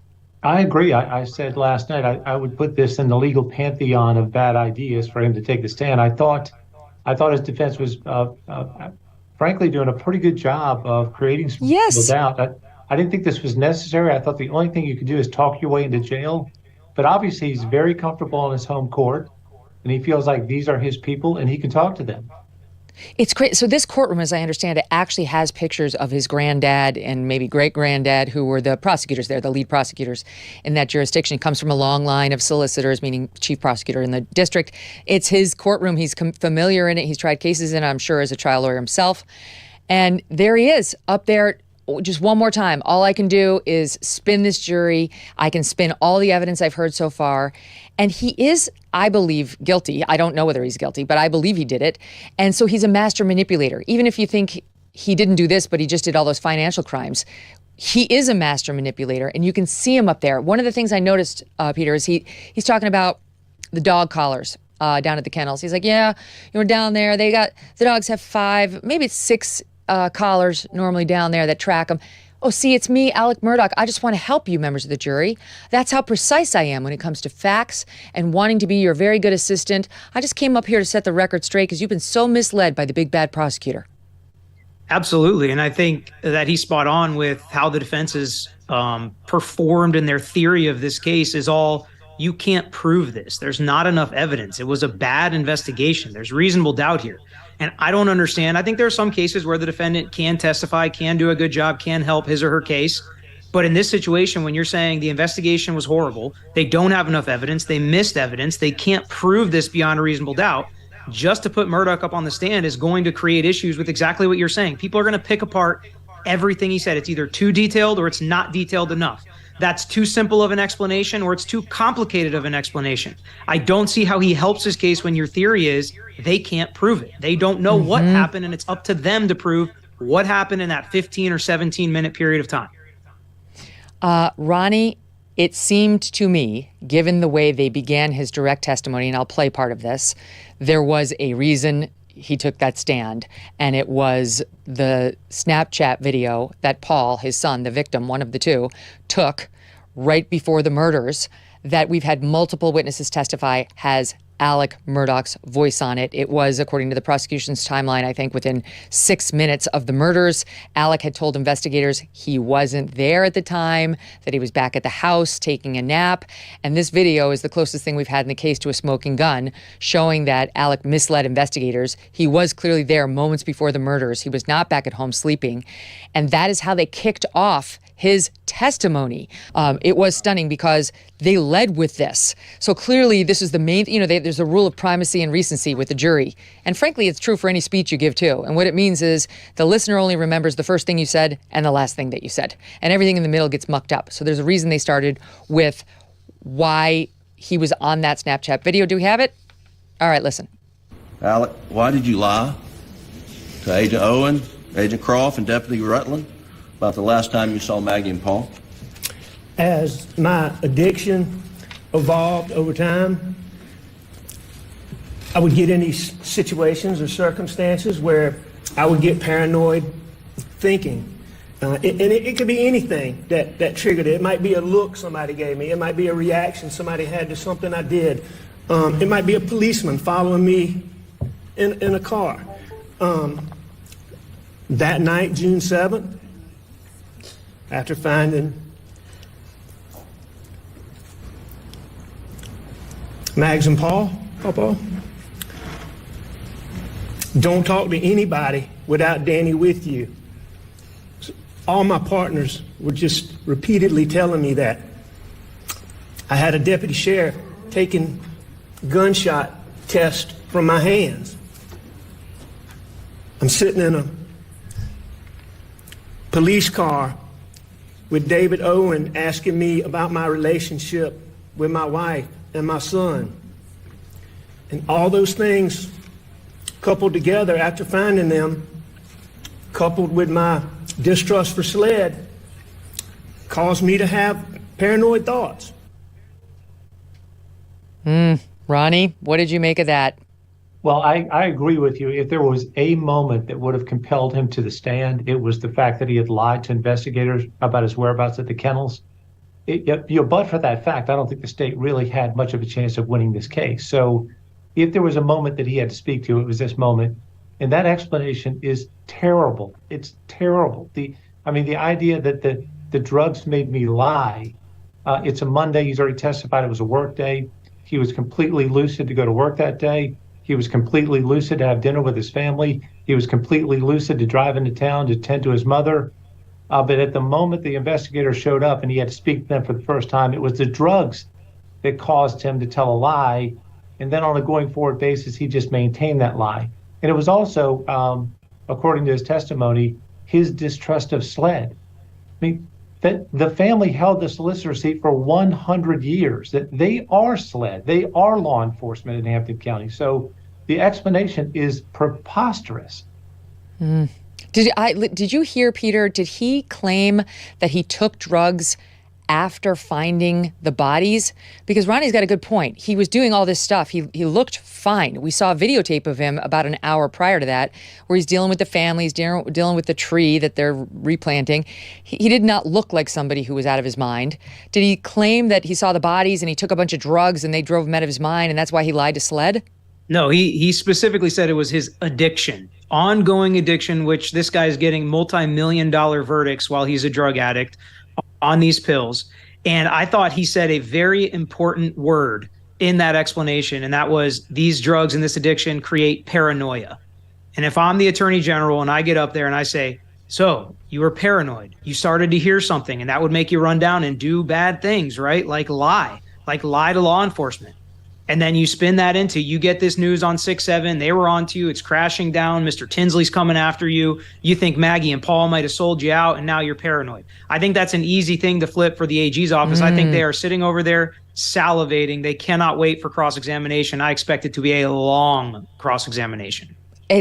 I agree. I said last night I would put this in the legal pantheon of bad ideas for him to take the stand. I thought his defense was, frankly, doing a pretty good job of creating some doubt. I didn't think this was necessary. I thought the only thing you could do is talk your way into jail. But obviously, he's very comfortable in his home court, and he feels like these are his people, and he can talk to them. It's great. So this courtroom, as I understand it, actually has pictures of his granddad and maybe great-granddad, who were the prosecutors there, the lead prosecutors in that jurisdiction. He comes from a long line of solicitors, meaning chief prosecutor in the district. It's his courtroom. He's familiar in it. He's tried cases in it, I'm sure, as a trial lawyer himself. And there he is up there. Just one more time. All I can do is spin this jury. I can spin all the evidence I've heard so far. And he is, I believe, guilty. I don't know whether he's guilty, but I believe he did it. And so he's a master manipulator. Even if you think he didn't do this, but he just did all those financial crimes, he is a master manipulator. And you can see him up there. One of the things I noticed, Peter, is he's talking about the dog collars down at the kennels. He's like, yeah, you know, down there, the dogs have 5, maybe it's 6 collars normally down there that track them. Oh, see, it's me, Alec Murdaugh. I just want to help you, members of the jury. That's how precise I am when it comes to facts and wanting to be your very good assistant. I just came up here to set the record straight because you've been so misled by the big bad prosecutor. Absolutely. And I think that he's spot on with how the defense has performed in their theory of this case is all, you can't prove this. There's not enough evidence. It was a bad investigation. There's reasonable doubt here. And I don't understand. I think there are some cases where the defendant can testify, can do a good job, can help his or her case. But in this situation, when you're saying the investigation was horrible, they don't have enough evidence, they missed evidence, they can't prove this beyond a reasonable doubt, just to put Murdaugh up on the stand is going to create issues with exactly what you're saying. People are going to pick apart everything he said. It's either too detailed or it's not detailed enough. That's too simple of an explanation or it's too complicated of an explanation. I don't see how he helps his case when your theory is they can't prove it. They don't know what happened, and it's up to them to prove what happened in that 15 or 17-minute period of time. Ronnie, it seemed to me, given the way they began his direct testimony, and I'll play part of this, there was a reason he took that stand, and it was the Snapchat video that Paul, his son, the victim, one of the two, took right before the murders that we've had multiple witnesses testify has Alec Murdaugh's voice on it. It was, according to the prosecution's timeline, I think within 6 minutes of the murders. Alec had told investigators he wasn't there at the time, that he was back at the house taking a nap. And this video is the closest thing we've had in the case to a smoking gun, showing that Alec misled investigators. He was clearly there moments before the murders. He was not back at home sleeping. And that is how they kicked off his testimony. It was stunning because they led with this. So clearly this is the main, there's a rule of primacy and recency with the jury. And frankly, it's true for any speech you give too. And what it means is the listener only remembers the first thing you said and the last thing that you said. And everything in the middle gets mucked up. So there's a reason they started with why he was on that Snapchat video. Do we have it? All right, listen. Alec, why did you lie to Agent Owen, Agent Croft, and Deputy Rutland about the last time you saw Maggie and Paul? As my addiction evolved over time, I would get in these situations or circumstances where I would get paranoid thinking. It could be anything that triggered it. It might be a look somebody gave me. It might be a reaction somebody had to something I did. It might be a policeman following me in a car. That night, June 7th, after finding Mags and Paul, don't talk to anybody without Danny with you. All my partners were just repeatedly telling me that. I had a deputy sheriff taking gunshot test from my hands. I'm sitting in a police car with David Owen asking me about my relationship with my wife and my son. And all those things coupled together after finding them, coupled with my distrust for SLED, caused me to have paranoid thoughts. Ronnie, what did you make of that? Well, I agree with you. If there was a moment that would have compelled him to the stand, it was the fact that he had lied to investigators about his whereabouts at the kennels. But for that fact, I don't think the state really had much of a chance of winning this case. So if there was a moment that he had to speak to, it was this moment. And that explanation is terrible. It's terrible. The idea that the drugs made me lie. It's a Monday. He's already testified it was a work day. He was completely lucid to go to work that day. He was completely lucid to have dinner with his family. He was completely lucid to drive into town to tend to his mother. But at the moment the investigator showed up and he had to speak to them for the first time, it was the drugs that caused him to tell a lie. And then on a going forward basis, he just maintained that lie. And it was also, according to his testimony, his distrust of SLED. I mean, that the family held the solicitor seat for 100 years, that they are SLED, they are law enforcement in Hampton County. So the explanation is preposterous. Did you hear, Peter, did he claim that he took drugs after finding the bodies? Because Ronnie's got a good point. He was doing all this stuff. He looked fine. We saw a videotape of him about an hour prior to that where he's dealing with the family, he's dealing with the tree that they're replanting. He did not look like somebody who was out of his mind. Did he claim that he saw the bodies and he took a bunch of drugs and they drove him out of his mind and that's why he lied to SLED? No, he specifically said it was his addiction, ongoing addiction, which this guy's getting multi-million-dollar verdicts while he's a drug addict on these pills. And I thought he said a very important word in that explanation, and that was these drugs and this addiction create paranoia. And if I'm the attorney general and I get up there and I say, so you were paranoid, you started to hear something, and that would make you run down and do bad things, right? Like lie to law enforcement. And then you spin that into, you get this news on 6-7, they were on to you, it's crashing down, Mr. Tinsley's coming after you, you think Maggie and Paul might have sold you out, and now you're paranoid. I think that's an easy thing to flip for the AG's office. I think they are sitting over there salivating. They cannot wait for cross-examination. I expect it to be a long cross-examination.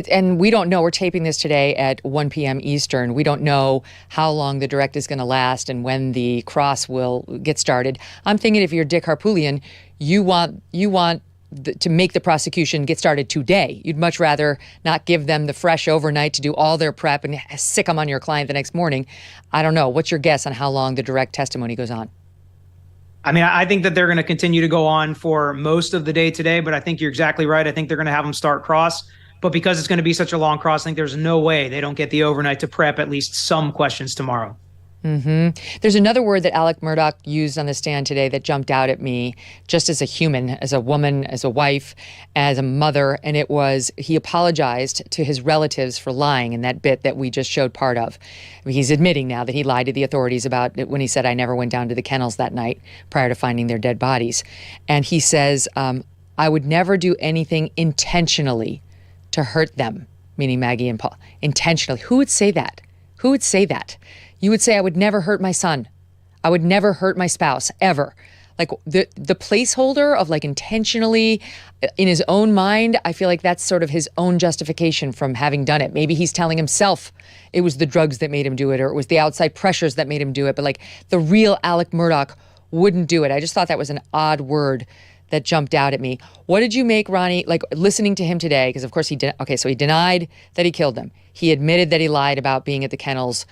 And we don't know. We're taping this today at 1 p.m. Eastern. We don't know how long the direct is going to last and when the cross will get started. I'm thinking if you're Dick Harpootlian, you want to make the prosecution get started today. You'd much rather not give them the fresh overnight to do all their prep and sick them on your client the next morning. I don't know. What's your guess on how long the direct testimony goes on? I mean, I think that they're going to continue to go on for most of the day today, but I think you're exactly right. I think they're going to have them start cross. But because it's going to be such a long cross, I think there's no way they don't get the overnight to prep at least some questions tomorrow. There's another word that Alec Murdaugh used on the stand today that jumped out at me just as a human, as a woman, as a wife, as a mother, and it was he apologized to his relatives for lying in that bit that we just showed part of. I mean, he's admitting now that he lied to the authorities about it when he said, I never went down to the kennels that night prior to finding their dead bodies. And he says, I would never do anything intentionally to hurt them, meaning Maggie and Paul. Intentionally. Who would say that? Who would say that? You would say, I would never hurt my son. I would never hurt my spouse, ever. Like the placeholder of like intentionally in his own mind, I feel like that's sort of his own justification from having done it. Maybe he's telling himself it was the drugs that made him do it or it was the outside pressures that made him do it. But like the real Alec Murdaugh wouldn't do it. I just thought that was an odd word that jumped out at me. What did you make, Ronnie, like listening to him today? Because of course he did. Okay, so he denied that he killed them. He admitted that he lied about being at the kennels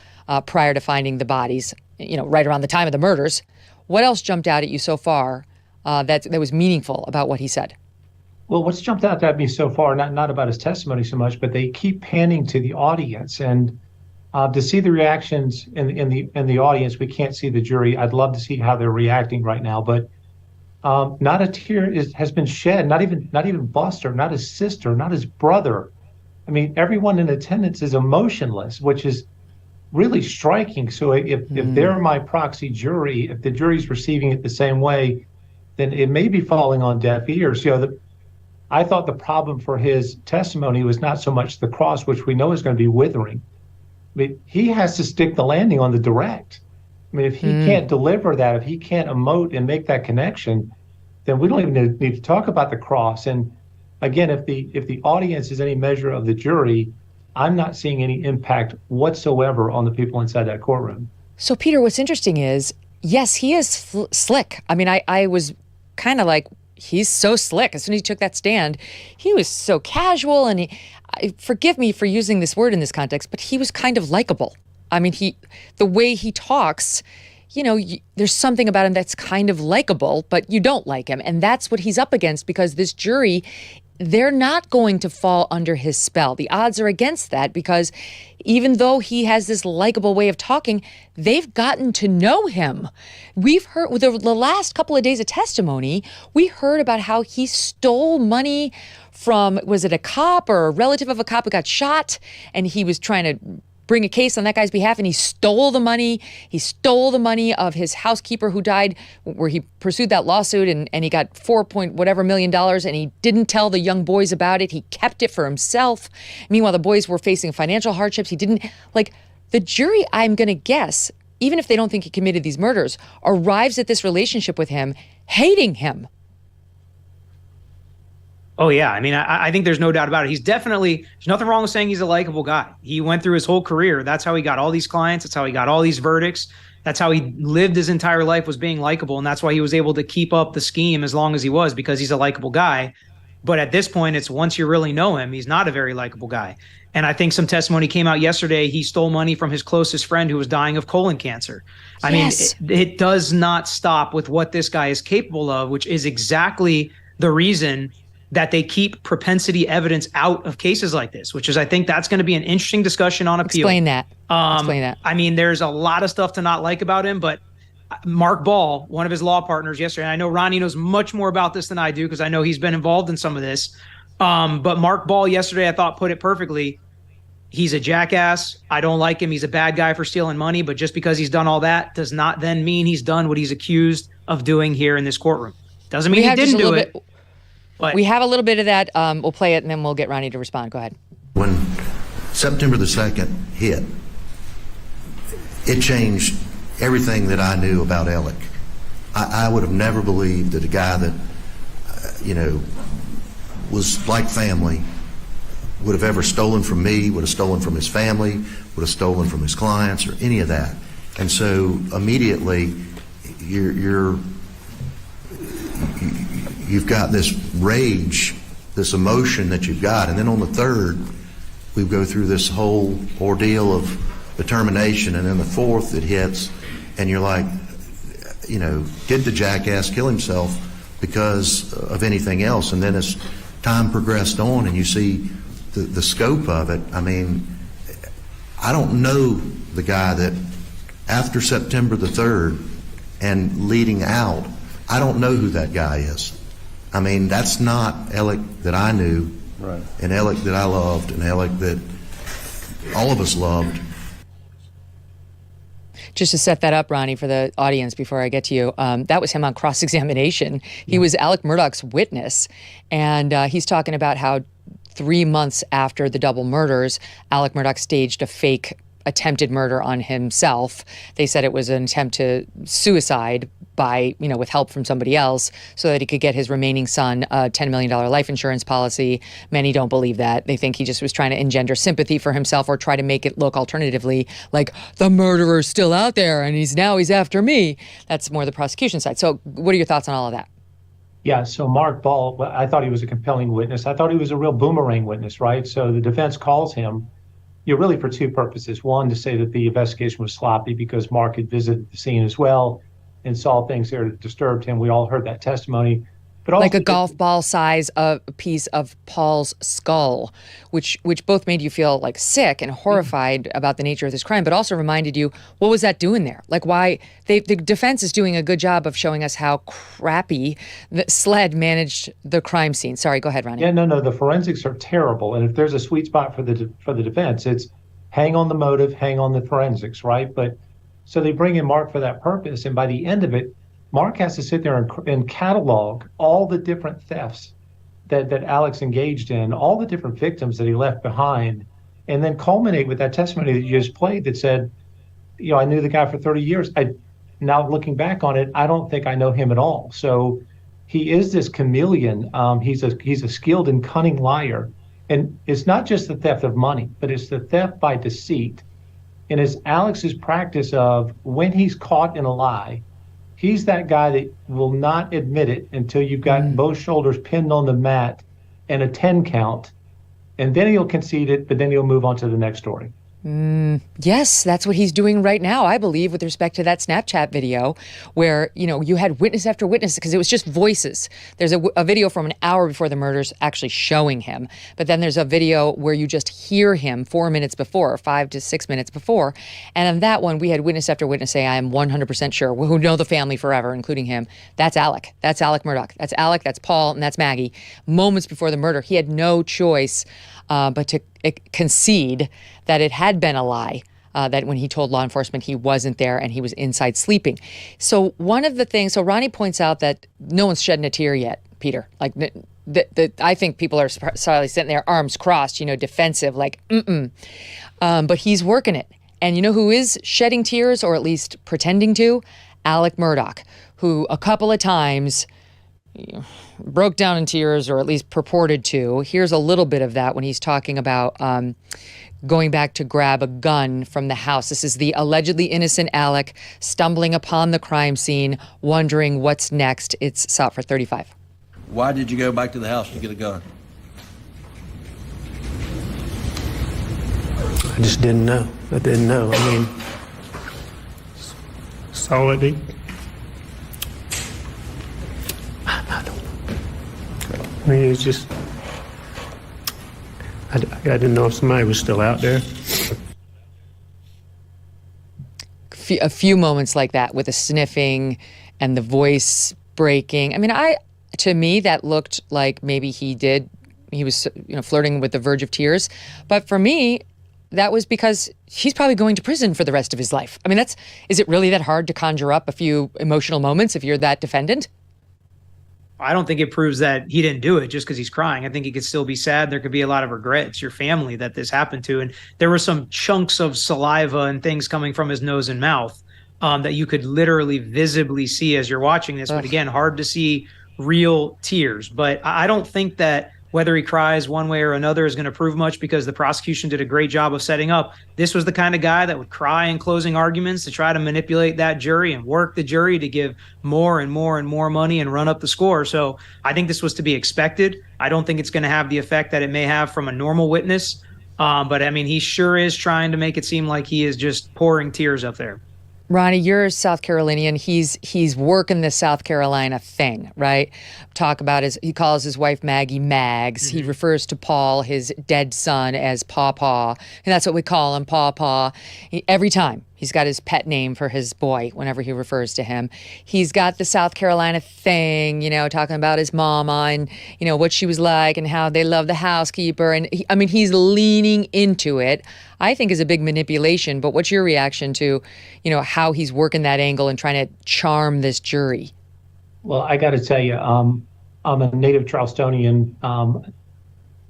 prior to finding the bodies, right around the time of the murders. What else jumped out at you so far that was meaningful about what he said? Well, what's jumped out at me so far, not about his testimony so much, but they keep panning to the audience, and to see the reactions in the audience. We can't see the jury. I'd love to see how they're reacting right now, but not a tear has been shed. Not even Buster, not his sister, not his brother. I mean, everyone in attendance is emotionless, which is really striking. So if they're my proxy jury, if the jury's receiving it the same way, then it may be falling on deaf ears. I thought the problem for his testimony was not so much the cross, which we know is going to be withering. I mean, he has to stick the landing on the direct. I mean, if he can't deliver that, if he can't emote and make that connection, then we don't even need to talk about the cross. And again, if the audience is any measure of the jury, I'm not seeing any impact whatsoever on the people inside that courtroom. So, Peter, what's interesting is, yes, he is slick. I mean, I was kind of like, he's so slick. As soon as he took that stand, he was so casual, and forgive me for using this word in this context, but he was kind of likable. I mean, the way he talks, there's something about him that's kind of likable, but you don't like him. And that's what he's up against, because this jury, they're not going to fall under his spell. The odds are against that, because even though he has this likable way of talking, they've gotten to know him. We've heard with the last couple of days of testimony, we heard about how he stole money from, was it a cop or a relative of a cop who got shot? And he was trying to bring a case on that guy's behalf, and he stole the money. He stole the money of his housekeeper who died, where he pursued that lawsuit, and he got $4 million, and he didn't tell the young boys about it. He kept it for himself. Meanwhile, the boys were facing financial hardships. He didn't, the jury, I'm going to guess, even if they don't think he committed these murders, arrives at this relationship with him, hating him. Oh, yeah. I mean, I think there's no doubt about it. There's nothing wrong with saying he's a likable guy. He went through his whole career. That's how he got all these clients. That's how he got all these verdicts. That's how he lived his entire life, was being likable. And that's why he was able to keep up the scheme as long as he was, because he's a likable guy. But at this point, it's once you really know him, he's not a very likable guy. And I think some testimony came out yesterday. He stole money from his closest friend who was dying of colon cancer. I mean, it does not stop with what this guy is capable of, which is exactly the reason that they keep propensity evidence out of cases like this, which is, I think that's going to be an interesting discussion on appeal. Explain that. I mean, there's a lot of stuff to not like about him, but Mark Ball, one of his law partners yesterday, and I know Ronnie knows much more about this than I do, because I know he's been involved in some of this. But Mark Ball yesterday, I thought, put it perfectly. He's a jackass. I don't like him. He's a bad guy for stealing money, but just because he's done all that does not then mean he's done what he's accused of doing here in this courtroom. Doesn't mean he didn't do it. But we have a little bit of that. We'll play it, and then we'll get Ronnie to respond. Go ahead. When September the 2nd hit, it changed everything that I knew about Alec. I would have never believed that a guy that, was like family would have ever stolen from me, would have stolen from his family, would have stolen from his clients, or any of that. And so immediately you've got this rage, this emotion that you've got. And then on the 3rd, we go through this whole ordeal of determination. And then the 4th, it hits, and you're like, did the jackass kill himself because of anything else? And then as time progressed on and you see the scope of it, I mean, I don't know the guy that after September the 3rd and leading out, I don't know who that guy is. I mean, that's not Alec that I knew, right, and Alec that I loved, and Alec that all of us loved. Just to set that up, Ronnie, for the audience before I get to you, that was him on cross-examination. He was Alec Murdaugh's witness, and he's talking about how 3 months after the double murders, Alec Murdaugh staged a fake attempted murder on himself. They said it was an attempt to suicide by, with help from somebody else, so that he could get his remaining son a $10 million life insurance policy. Many don't believe that. They think he just was trying to engender sympathy for himself, or try to make it look alternatively like the murderer's still out there and he's after me. That's more the prosecution side. So what are your thoughts on all of that? Yeah, so Mark Ball, I thought he was a compelling witness. I thought he was a real boomerang witness, right? So the defense calls him, really for two purposes. One, to say that the investigation was sloppy because Mark had visited the scene as well and saw things there that disturbed him. We all heard that testimony. But also, like a golf ball size of a piece of Paul's skull, which both made you feel like sick and horrified about the nature of this crime, but also reminded you, what was that doing there? Like, why the defense is doing a good job of showing us how crappy the SLED managed the crime scene. Sorry, go ahead, Ronnie. Yeah, no, the forensics are terrible. And if there's a sweet spot for the defense, it's hang on the motive, hang on the forensics, right? But so they bring in Mark for that purpose. And by the end of it, Mark has to sit there and catalog all the different thefts that Alex engaged in, all the different victims that he left behind, and then culminate with that testimony that you just played that said, I knew the guy for 30 years. Now looking back on it, I don't think I know him at all. So he is this chameleon. He's a skilled and cunning liar. And it's not just the theft of money, but it's the theft by deceit. And it's Alex's practice of, when he's caught in a lie, he's that guy that will not admit it until you've got both shoulders pinned on the mat and a 10 count, and then he'll concede it, but then he'll move on to the next story. Yes, that's what he's doing right now, I believe, with respect to that Snapchat video where, you had witness after witness because it was just voices. There's a video from an hour before the murders actually showing him. But then there's a video where you just hear him 4 minutes before, or 5 to 6 minutes before. And on that one, we had witness after witness say, I am 100% sure, who know the family forever, including him. That's Alec. That's Alec Murdaugh. That's Alec, that's Paul, and that's Maggie. Moments before the murder, he had no choice but to concede that it had been a lie, that when he told law enforcement he wasn't there and he was inside sleeping. So one of the things, so Ronnie points out that no one's shedding a tear yet, Peter. Like, I think people are sorry sitting there, arms crossed, defensive, like, but he's working it. And you know who is shedding tears, or at least pretending to? Alec Murdaugh, who a couple of times broke down in tears, or at least purported to. Here's a little bit of that when he's talking about going back to grab a gun from the house. This is the allegedly innocent Alec stumbling upon the crime scene, wondering what's next. It's sought for 35. Why did you go back to the house to get a gun? I just didn't know. I didn't know. I mean, saw it. I don't know. I mean, it's just, I didn't know if somebody was still out there. A few moments like that with the sniffing and the voice breaking. I mean, to me, that looked like maybe he was, flirting with the verge of tears. But for me, that was because he's probably going to prison for the rest of his life. I mean, is it really that hard to conjure up a few emotional moments if you're that defendant? I don't think it proves that he didn't do it just because he's crying. I think he could still be sad. There could be a lot of regret. It's your family that this happened to. And there were some chunks of saliva and things coming from his nose and mouth that you could literally visibly see as you're watching this. But again, hard to see real tears. But I don't think that whether he cries one way or another is going to prove much, because the prosecution did a great job of setting up. This was the kind of guy that would cry in closing arguments to try to manipulate that jury and work the jury to give more and more and more money and run up the score. So I think this was to be expected. I don't think it's going to have the effect that it may have from a normal witness. But I mean, he sure is trying to make it seem like he is just pouring tears up there. Ronnie, you're South Carolinian. He's working this South Carolina thing, right? Talk about he calls his wife Maggie Mags. Mm-hmm. He refers to Paul, his dead son, as Paw Paw. And that's what we call him, Paw Paw. Every time. He's got his pet name for his boy whenever he refers to him. He's got the South Carolina thing, talking about his mama and, what she was like and how they love the housekeeper. And he's leaning into it. I think is a big manipulation. But what's your reaction to, how he's working that angle and trying to charm this jury? Well, I got to tell you, I'm a native Charlestonian.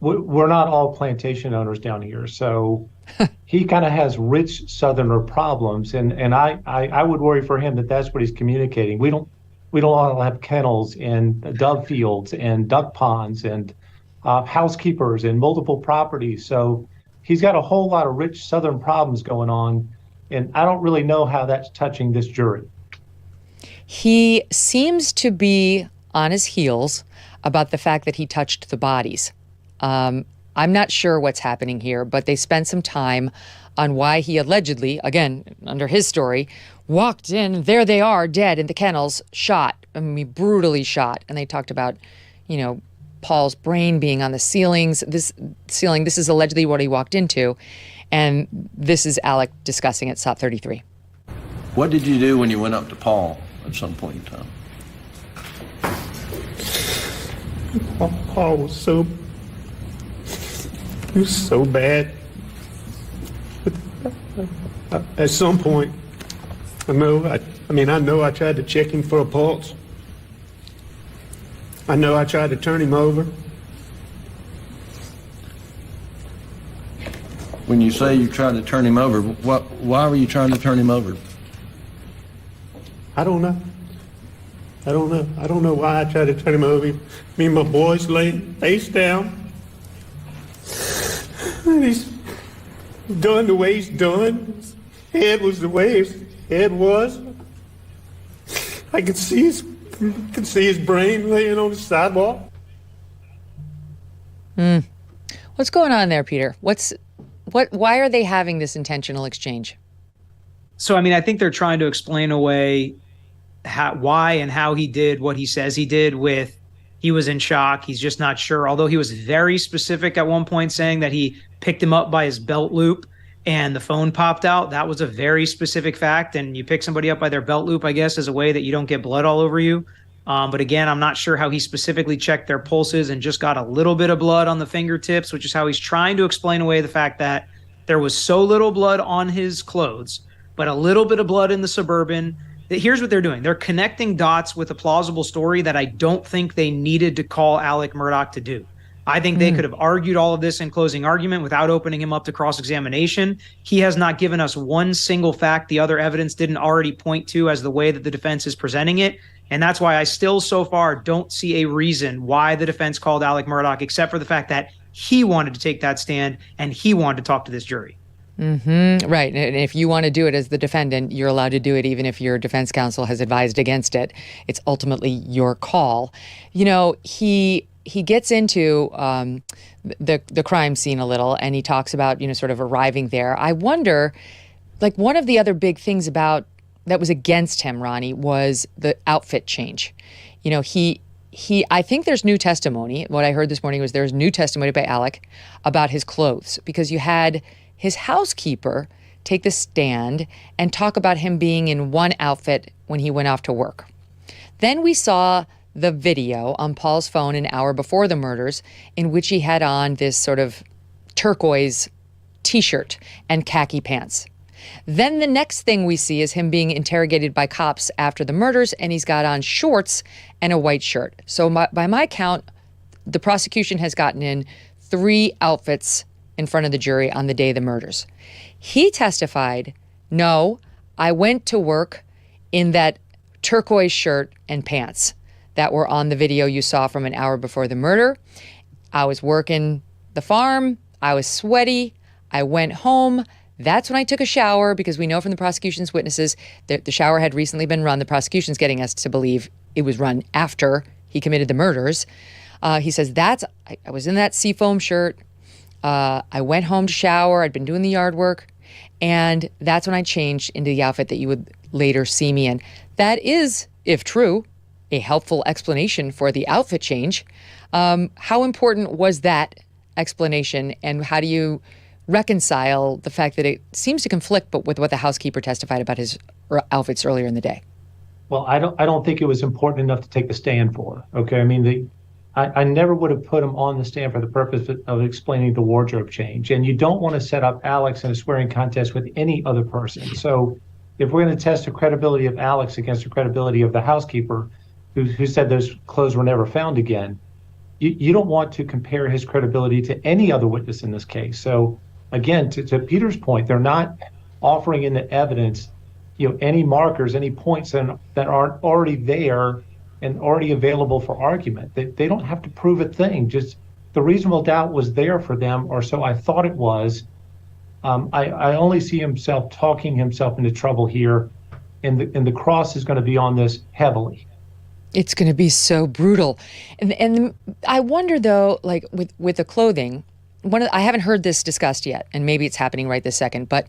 We're not all plantation owners down here, so he kind of has rich Southerner problems, and I would worry for him that that's what he's communicating. We don't all have kennels and dove fields and duck ponds and housekeepers and multiple properties, so he's got a whole lot of rich Southern problems going on, and I don't really know how that's touching this jury. He seems to be on his heels about the fact that he touched the bodies. I'm not sure what's happening here, but they spent some time on why he allegedly, again, under his story, walked in, there they are, dead in the kennels, shot, brutally shot. And they talked about, Paul's brain being on the ceilings. This is allegedly what he walked into. And this is Alec discussing at SOT 33. What did you do when you went up to Paul at some point in time? Paul was so bad. At some point, I know I tried to check him for a pulse. I know I tried to turn him over. When you say you tried to turn him over, why were you trying to turn him over? I don't know. I don't know why I tried to turn him over. Me and my boys laying face down. And he's done the way he's done. His head was the way his head was. I could see his brain laying on the sidewalk. What's going on there, Peter? Why are they having this intentional exchange? So, I mean, I think they're trying to explain away why and how he did what he says he did with he was in shock. He's just not sure. Although he was very specific at one point saying that he picked him up by his belt loop and the phone popped out. That was a very specific fact. And you pick somebody up by their belt loop, I guess, as a way that you don't get blood all over you. But again, I'm not sure how he specifically checked their pulses and just got a little bit of blood on the fingertips, which is how he's trying to explain away the fact that there was so little blood on his clothes, but a little bit of blood in the Suburban. Here's what they're doing. They're connecting dots with a plausible story that I don't think they needed to call Alec Murdaugh to do. I think they could have argued all of this in closing argument without opening him up to cross-examination. He has not given us one single fact the other evidence didn't already point to as the way that the defense is presenting it. And that's why I still so far don't see a reason why the defense called Alec Murdaugh, except for the fact that he wanted to take that stand and he wanted to talk to this jury. Right. And if you want to do it as the defendant, you're allowed to do it even if your defense counsel has advised against it. It's ultimately your call. You know, he gets into the crime scene a little, and he talks about, sort of arriving there. I wonder, like, one of the other big things about that was against him, Ronnie, was the outfit change. I think there's new testimony. What I heard this morning was there's new testimony by Alec about his clothes, because you had his housekeeper take the stand and talk about him being in one outfit when he went off to work. Then we saw the video on Paul's phone an hour before the murders in which he had on this sort of turquoise t-shirt and khaki pants. Then the next thing we see is him being interrogated by cops after the murders, and he's got on shorts and a white shirt. So by my count, the prosecution has gotten in 3 outfits in front of the jury on the day of the murders. He testified, no, I went to work in that turquoise shirt and pants that were on the video you saw from an hour before the murder. I was working the farm. I was sweaty. I went home. That's when I took a shower, because we know from the prosecution's witnesses that the shower had recently been run. The prosecution's getting us to believe it was run after he committed the murders. He says, I was in that seafoam shirt. I went home to shower. I'd been doing the yard work. And that's when I changed into the outfit that you would later see me in. That is, if true, a helpful explanation for the outfit change. How important was that explanation, and how do you reconcile the fact that it seems to conflict but with what the housekeeper testified about his outfits earlier in the day? Well, I don't think it was important enough to take the stand for. Okay, I mean, I never would have put him on the stand for the purpose of explaining the wardrobe change. And you don't want to set up Alex in a swearing contest with any other person. So if we're going to test the credibility of Alex against the credibility of the housekeeper, who said those clothes were never found again, you don't want to compare his credibility to any other witness in this case. So again, to Peter's point, they're not offering in the evidence, any markers, any points that aren't already there and already available for argument. They don't have to prove a thing. Just the reasonable doubt was there for them, or so I thought it was. I only see himself talking himself into trouble here, and the cross is going to be on this heavily. It's going to be so brutal. And I wonder, though, like with the clothing, I haven't heard this discussed yet, and maybe it's happening right this second, but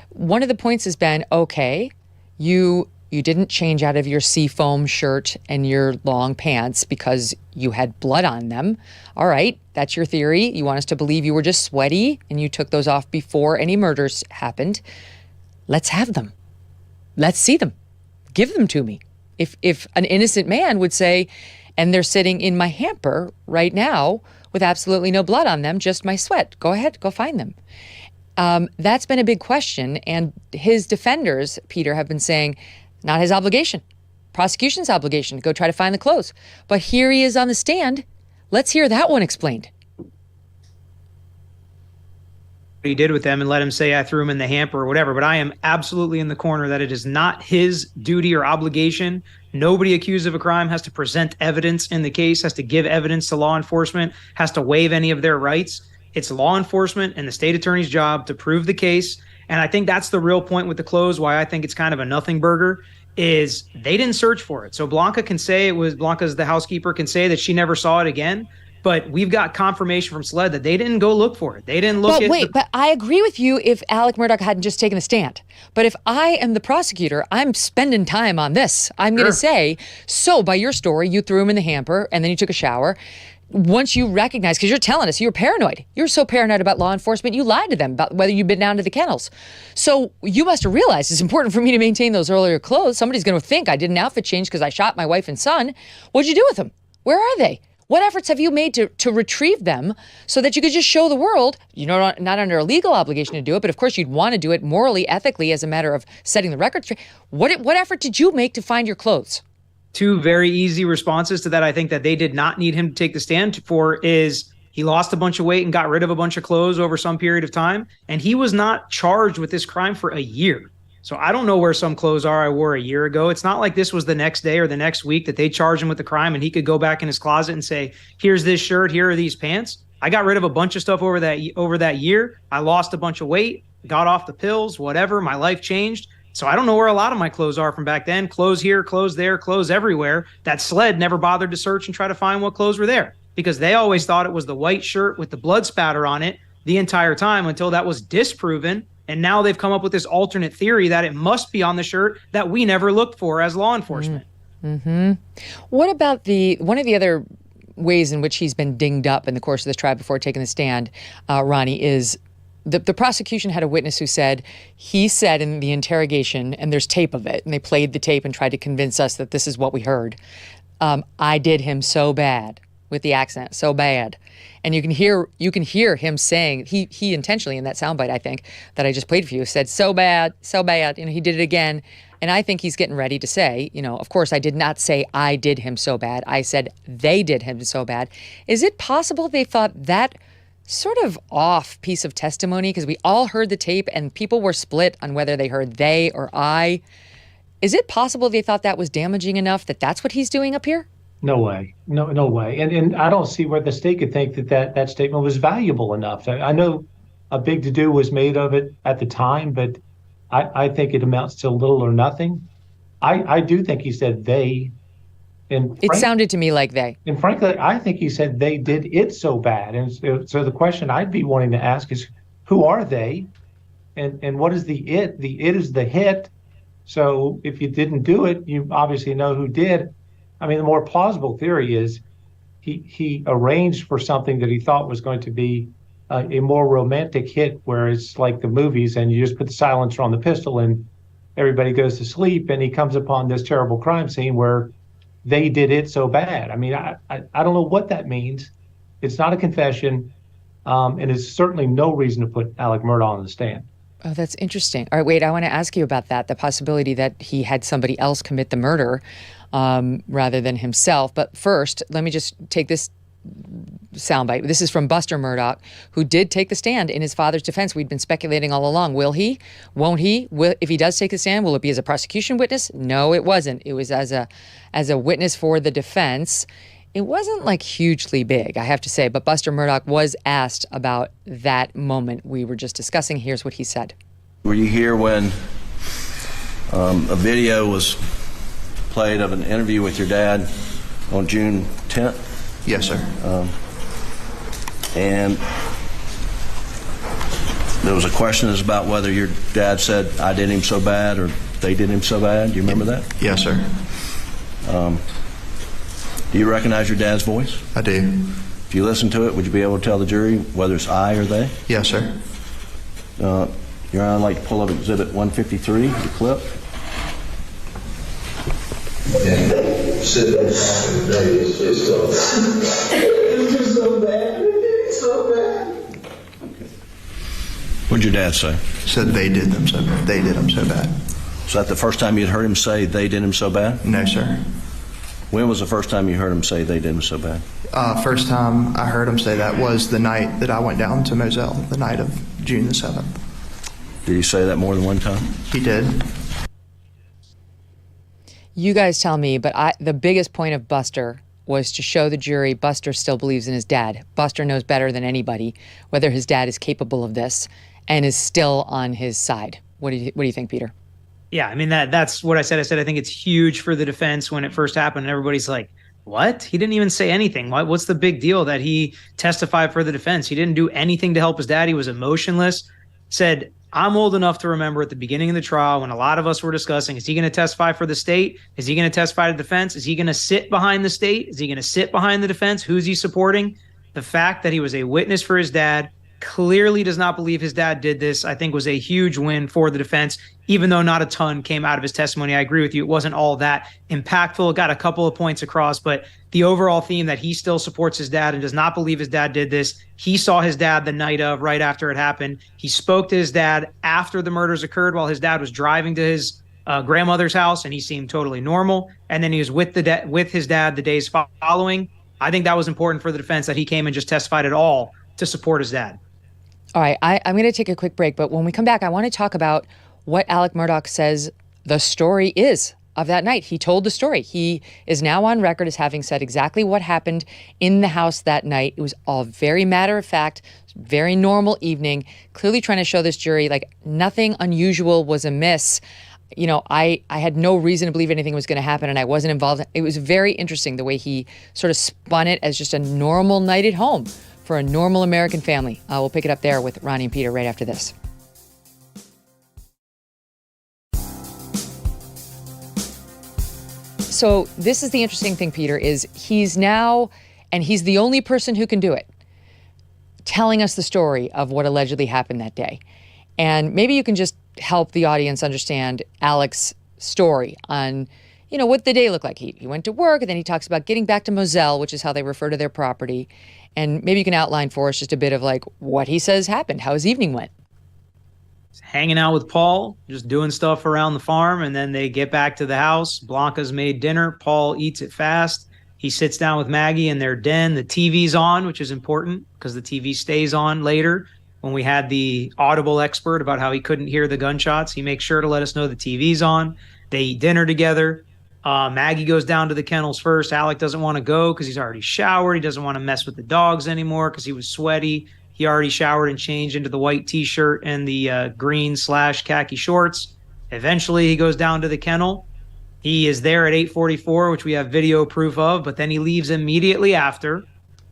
one of the points has been, okay, you didn't change out of your seafoam shirt and your long pants because you had blood on them. All right, that's your theory. You want us to believe you were just sweaty and you took those off before any murders happened. Let's have them. Let's see them. Give them to me. If an innocent man would say, and they're sitting in my hamper right now with absolutely no blood on them, just my sweat, go ahead, go find them. That's been a big question. And his defenders, Peter, have been saying, not his obligation, prosecution's obligation to go try to find the clothes. But here he is on the stand. Let's hear that one explained. He did with them and let him say I threw him in the hamper or whatever, but I am absolutely in the corner that it is not his duty or obligation. Nobody accused of a crime has to present evidence in the case, has to give evidence to law enforcement, has to waive any of their rights. It's law enforcement and the state attorney's job to prove the case. And I think that's the real point with the clothes, why I think it's kind of a nothing burger, is they didn't search for it. So Blanca's the housekeeper, can say that she never saw it again. But we've got confirmation from SLED that they didn't go look for it. They didn't look But I agree with you if Alec Murdaugh hadn't just taken the stand. But if I am the prosecutor, I'm spending time on this. I'm going to say, so by your story, you threw him in the hamper and then you took a shower. Once you recognize, because you're telling us you're paranoid. You're so paranoid about law enforcement, you lied to them about whether you've been down to the kennels. So you must have realized it's important for me to maintain those earlier clothes. Somebody's going to think I did an outfit change because I shot my wife and son. What'd you do with them? Where are they? What efforts have you made to retrieve them so that you could just show the world, not under a legal obligation to do it, but of course you'd want to do it morally, ethically, as a matter of setting the record straight. What effort did you make to find your clothes? Two very easy responses to that I think that they did not need him to take the stand for is he lost a bunch of weight and got rid of a bunch of clothes over some period of time, and he was not charged with this crime for a year. So I don't know where some clothes are I wore a year ago. It's not like this was the next day or the next week that they charged him with the crime and he could go back in his closet and say, here's this shirt, here are these pants. I got rid of a bunch of stuff over that year. I lost a bunch of weight, got off the pills, whatever. My life changed. So I don't know where a lot of my clothes are from back then. Clothes here, clothes there, clothes everywhere. That SLED never bothered to search and try to find what clothes were there because they always thought it was the white shirt with the blood spatter on it the entire time until that was disproven. And now they've come up with this alternate theory that it must be on the shirt that we never looked for as law enforcement. Mm-hmm. What about one of the other ways in which he's been dinged up in the course of this trial before taking the stand, Ronnie, is the prosecution had a witness who said, he said in the interrogation, and there's tape of it, and they played the tape and tried to convince us that this is what we heard. I did him so bad, with the accent, so bad. And you can hear him saying, he intentionally in that soundbite, I think, that I just played for you, said, so bad, so bad. He did it again. And I think he's getting ready to say, of course, I did not say I did him so bad. I said they did him so bad. Is it possible they thought that sort of off piece of testimony, because we all heard the tape and people were split on whether they heard they or I. Is it possible they thought that was damaging enough that that's what he's doing up here? No way. No way. And I don't see where the state could think that statement was valuable enough. I know a big to-do was made of it at the time, but I think it amounts to little or nothing. I do think he said they. And it sounded to me like they. And frankly, I think he said they did it so bad. And so the question I'd be wanting to ask is, who are they? And what is the it? The it is the hit. So if you didn't do it, you obviously know who did. I mean, the more plausible theory is he arranged for something that he thought was going to be a more romantic hit, where it's like the movies and you just put the silencer on the pistol and everybody goes to sleep, and he comes upon this terrible crime scene where they did it so bad. I mean, I don't know what that means. It's not a confession, and it's certainly no reason to put Alec Murdaugh on the stand. Oh, that's interesting. All right, wait, I want to ask you about that, the possibility that he had somebody else commit the murder rather than himself. But first, let me just take this soundbite. This is from Buster Murdaugh, who did take the stand in his father's defense. We'd been speculating all along. Will he? Won't he? If he does take the stand, will it be as a prosecution witness? No, it wasn't. It was as a witness for the defense. It wasn't like hugely big, I have to say, but Buster Murdaugh was asked about that moment we were just discussing. Here's what he said. Were you here when a video was played of an interview with your dad on June 10th? Yes, sir. And there was a question about whether your dad said, I did him so bad, or they did him so bad. Do you remember that? Yes, sir. Do you recognize your dad's voice? I do. If you listen to it, would you be able to tell the jury whether it's I or they? Yes, sir. Your Honor, I'd like to pull up Exhibit 153, the clip. Sitting on top of the day is so it's so bad. It's so bad. What did your dad say? Said they did him so bad. Was that the first time you'd heard him say they did him so bad? No, sir. When was the first time you heard him say they did him so bad? First time I heard him say that was the night that I went down to Moselle, the night of June the 7th. Did he say that more than one time? He did. You guys tell me, but the biggest point of Buster was to show the jury Buster still believes in his dad. Buster knows better than anybody whether his dad is capable of this and is still on his side. What do you think, Peter? Yeah, I mean, that's what I said. I said I think it's huge for the defense when it first happened. And everybody's like, what? He didn't even say anything. What's the big deal that he testified for the defense? He didn't do anything to help his dad. He was emotionless. Said, I'm old enough to remember at the beginning of the trial when a lot of us were discussing, is he going to testify for the state? Is he going to testify to defense? Is he going to sit behind the state? Is he going to sit behind the defense? Who's he supporting? The fact that he was a witness for his dad, clearly does not believe his dad did this, I think was a huge win for the defense, even though not a ton came out of his testimony. I agree with you. It wasn't all that impactful. It got a couple of points across, but the overall theme that he still supports his dad and does not believe his dad did this. He saw his dad the night of, right after it happened. He spoke to his dad after the murders occurred while his dad was driving to his grandmother's house, and he seemed totally normal. And then he was with his dad the days following. I think that was important for the defense that he came and just testified at all to support his dad. All right, I'm going to take a quick break, but when we come back, I want to talk about what Alec Murdaugh says the story is of that night. He told the story. He is now on record as having said exactly what happened in the house that night. It was all very matter of fact, very normal evening, clearly trying to show this jury like nothing unusual was amiss. You know, I had no reason to believe anything was going to happen, and I wasn't involved. It was very interesting the way he sort of spun it as just a normal night at home for a normal American family. We'll pick it up there with Ronnie and Peter right after this. So this is the interesting thing, Peter, is he's now, and he's the only person who can do it, telling us the story of what allegedly happened that day. And maybe you can just help the audience understand Alec's story on, you know, what the day looked like. He went to work, and then he talks about getting back to Moselle, which is how they refer to their property. And maybe you can outline for us just a bit of like what he says happened, how his evening went. Hanging out with Paul, just doing stuff around the farm, and then they get back to the house. Blanca's made dinner. Paul eats it fast. He sits down with Maggie in their den. The TV's on, which is important because the TV stays on later. When we had the audible expert about how he couldn't hear the gunshots, he makes sure to let us know the TV's on. They eat dinner together. Maggie goes down to the kennels first. Alec doesn't want to go because he's already showered. He doesn't want to mess with the dogs anymore because he was sweaty. He already showered and changed into the white T-shirt and the green/khaki shorts. Eventually, he goes down to the kennel. He is there at 8:44, which we have video proof of, but then he leaves immediately after,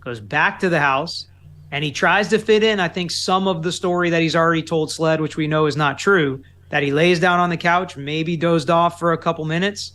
goes back to the house, and he tries to fit in, I think, some of the story that he's already told SLED, which we know is not true, that he lays down on the couch, maybe dozed off for a couple minutes,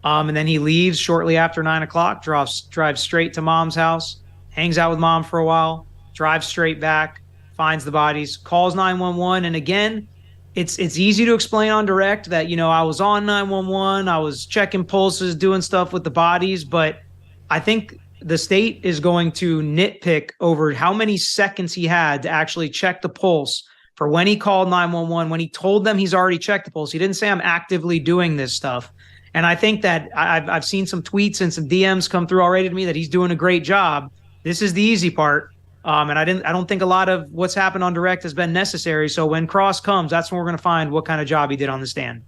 and then he leaves shortly after 9 o'clock, drives straight to Mom's house, hangs out with Mom for a while, drives straight back, finds the bodies, calls 911. And again, it's easy to explain on direct that, you know, I was on 911, I was checking pulses, doing stuff with the bodies, but I think the state is going to nitpick over how many seconds he had to actually check the pulse for when he called 911, when he told them he's already checked the pulse. He didn't say, I'm actively doing this stuff. And I think that I've seen some tweets and some DMs come through already to me that he's doing a great job. This is the easy part. And I don't think a lot of what's happened on direct has been necessary. So when cross comes, that's when we're going to find what kind of job he did on the stand.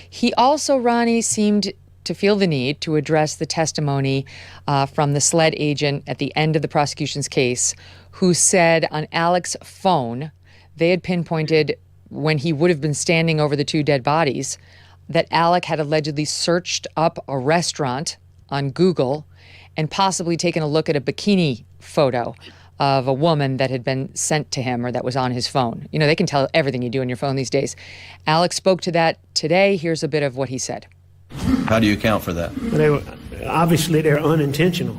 He also, Ronnie, seemed to feel the need to address the testimony from the SLED agent at the end of the prosecution's case, who said on Alec's phone, they had pinpointed when he would have been standing over the two dead bodies, that Alec had allegedly searched up a restaurant on Google and possibly taken a look at a bikini photo of a woman that had been sent to him or that was on his phone. You know, they can tell everything you do on your phone these days. Alec spoke to that today. Here's a bit of what he said. How do you account for that? Obviously, they're unintentional.